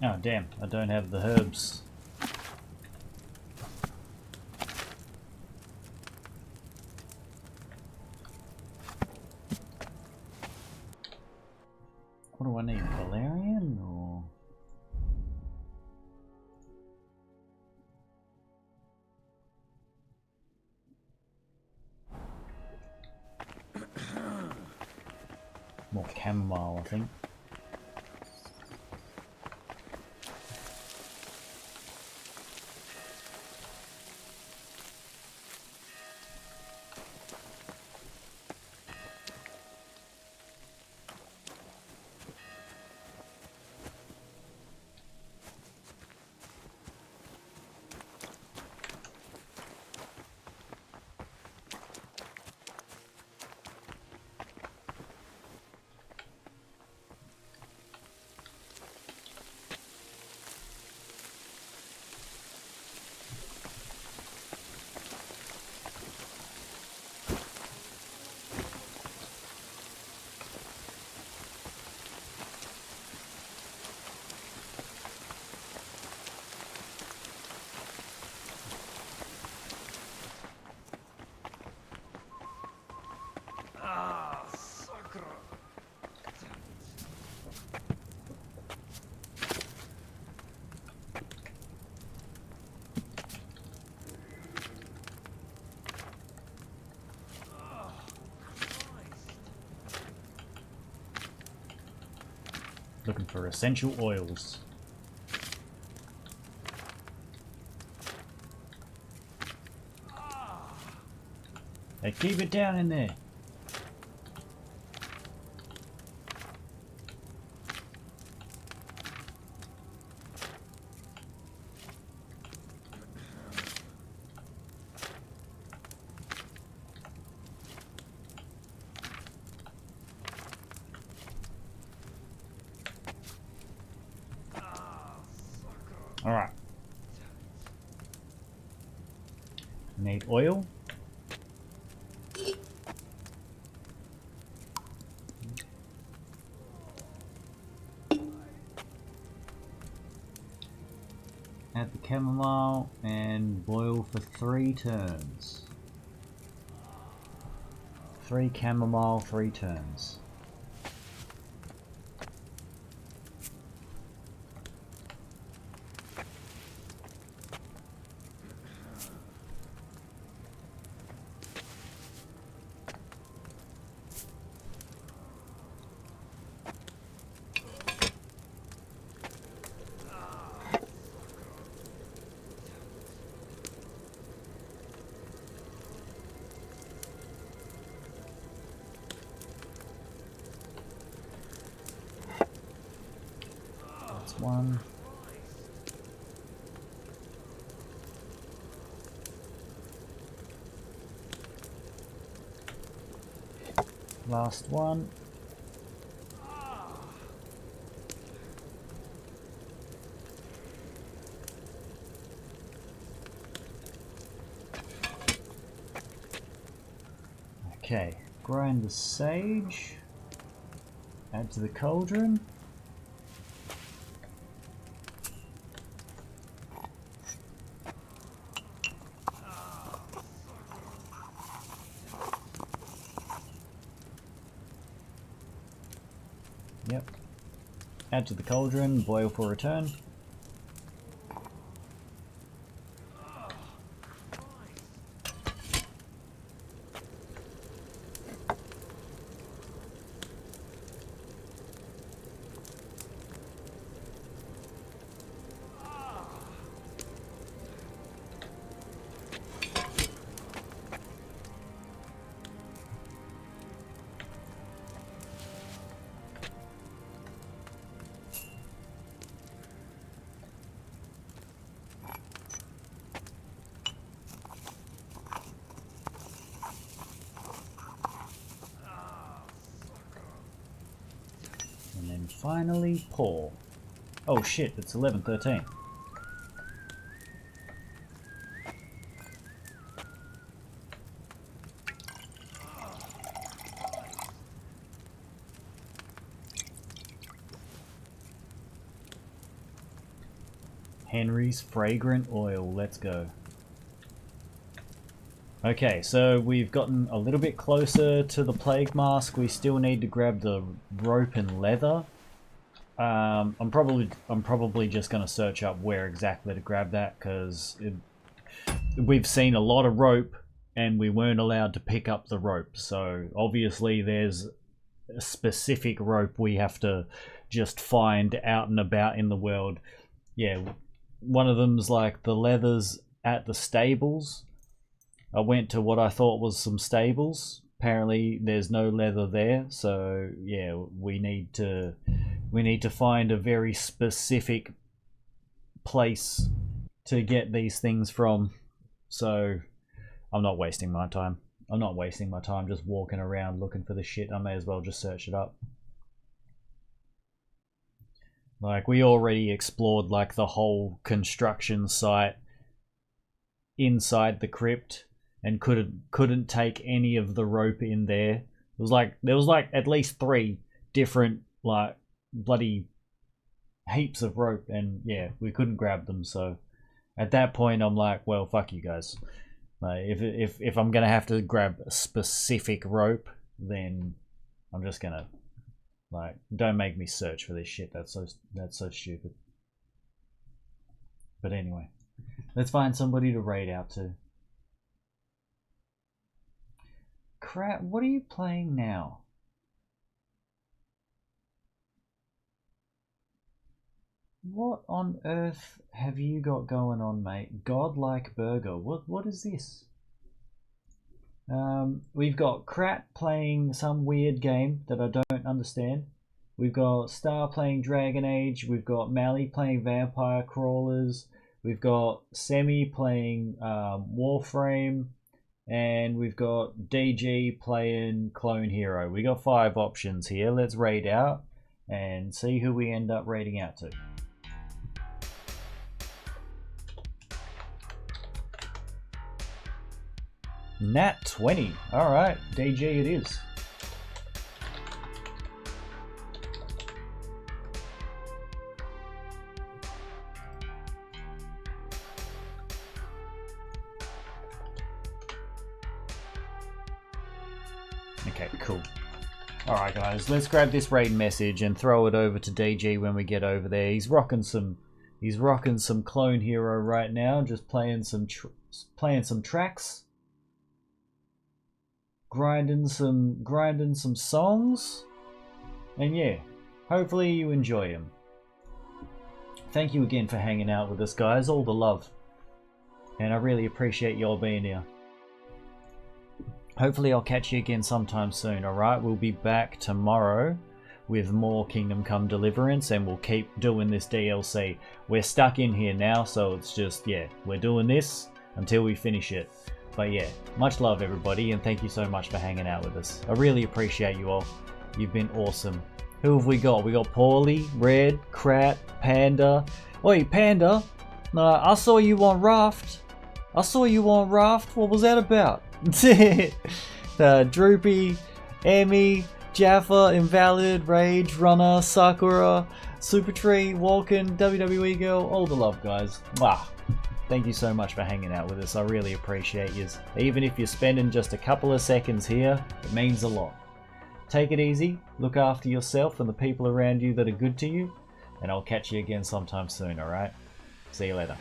Oh damn, I don't have the herbs. What do I need? Valerian or... more chamomile, I think. for essential oils. Hey, keep it down in there. All right. Need oil. Add the chamomile and boil for 3 turns. 3 chamomile, 3 turns. That's 1. Last 1. Okay, grind the sage. Add to the cauldron. Yep. Add to the cauldron, boil for return. And then finally pour. Oh shit, it's 11:13. Henry's fragrant oil, let's go. Okay, so we've gotten a little bit closer to the plague mask. We still need to grab the rope and leather. I'm probably just gonna search up where exactly to grab that, because we've seen a lot of rope and we weren't allowed to pick up the rope. So obviously there's a specific rope we have to just find out and about in the world. Yeah, one of them's like the leathers at the stables. I went to what I thought was some stables. Apparently there's no leather there, so yeah, we need to find a very specific place to get these things from. So I'm not wasting my time. I'm not wasting my time just walking around looking for the shit. I may as well just search it up. Like, we already explored like the whole construction site inside the crypt and couldn't take any of the rope in there. There was like at least 3 different like bloody heaps of rope, and yeah, we couldn't grab them. So at that point I'm like, well, fuck you guys. Like, if I'm gonna have to grab a specific rope, then I'm just gonna, like, don't make me search for this shit. That's so stupid. But anyway, let's find somebody to raid out to. Crap, what are you playing now? What on earth have you got going on, mate? Godlike burger. What is this? We've got Krat playing some weird game that I don't understand. We've got Star playing Dragon Age. We've got Mally playing Vampire Crawlers. We've got Semi playing Warframe. And we've got DG playing Clone Hero. We got 5 options here. Let's raid out and see who we end up raiding out to. Nat 20. Alright, DG it is. Okay, cool. Alright guys, let's grab this raid message and throw it over to DG when we get over there. He's rocking some Clone Hero right now, just playing some tracks. Grinding some songs. And yeah, hopefully you enjoy them. Thank you again for hanging out with us guys, all the love. And I really appreciate y'all being here. Hopefully I'll catch you again sometime soon, alright? We'll be back tomorrow with more Kingdom Come Deliverance and we'll keep doing this DLC. We're stuck in here now, so it's just, yeah, we're doing this until we finish it. But yeah, much love everybody and thank you so much for hanging out with us. I really appreciate you all. You've been awesome. Who have we got? We got Paulie, Red, Krat, Panda. Wait, Panda? No, I saw you on Raft. What was that about? Droopy, Emmy, Jaffa, Invalid, Rage, Runner, Sakura, Super Tree, Walken, WWE Girl, all the love guys. Wow. Thank you so much for hanging out with us. I really appreciate you. Even if you're spending just a couple of seconds here, it means a lot. Take it easy, look after yourself and the people around you that are good to you, and I'll catch you again sometime soon, alright? See you later.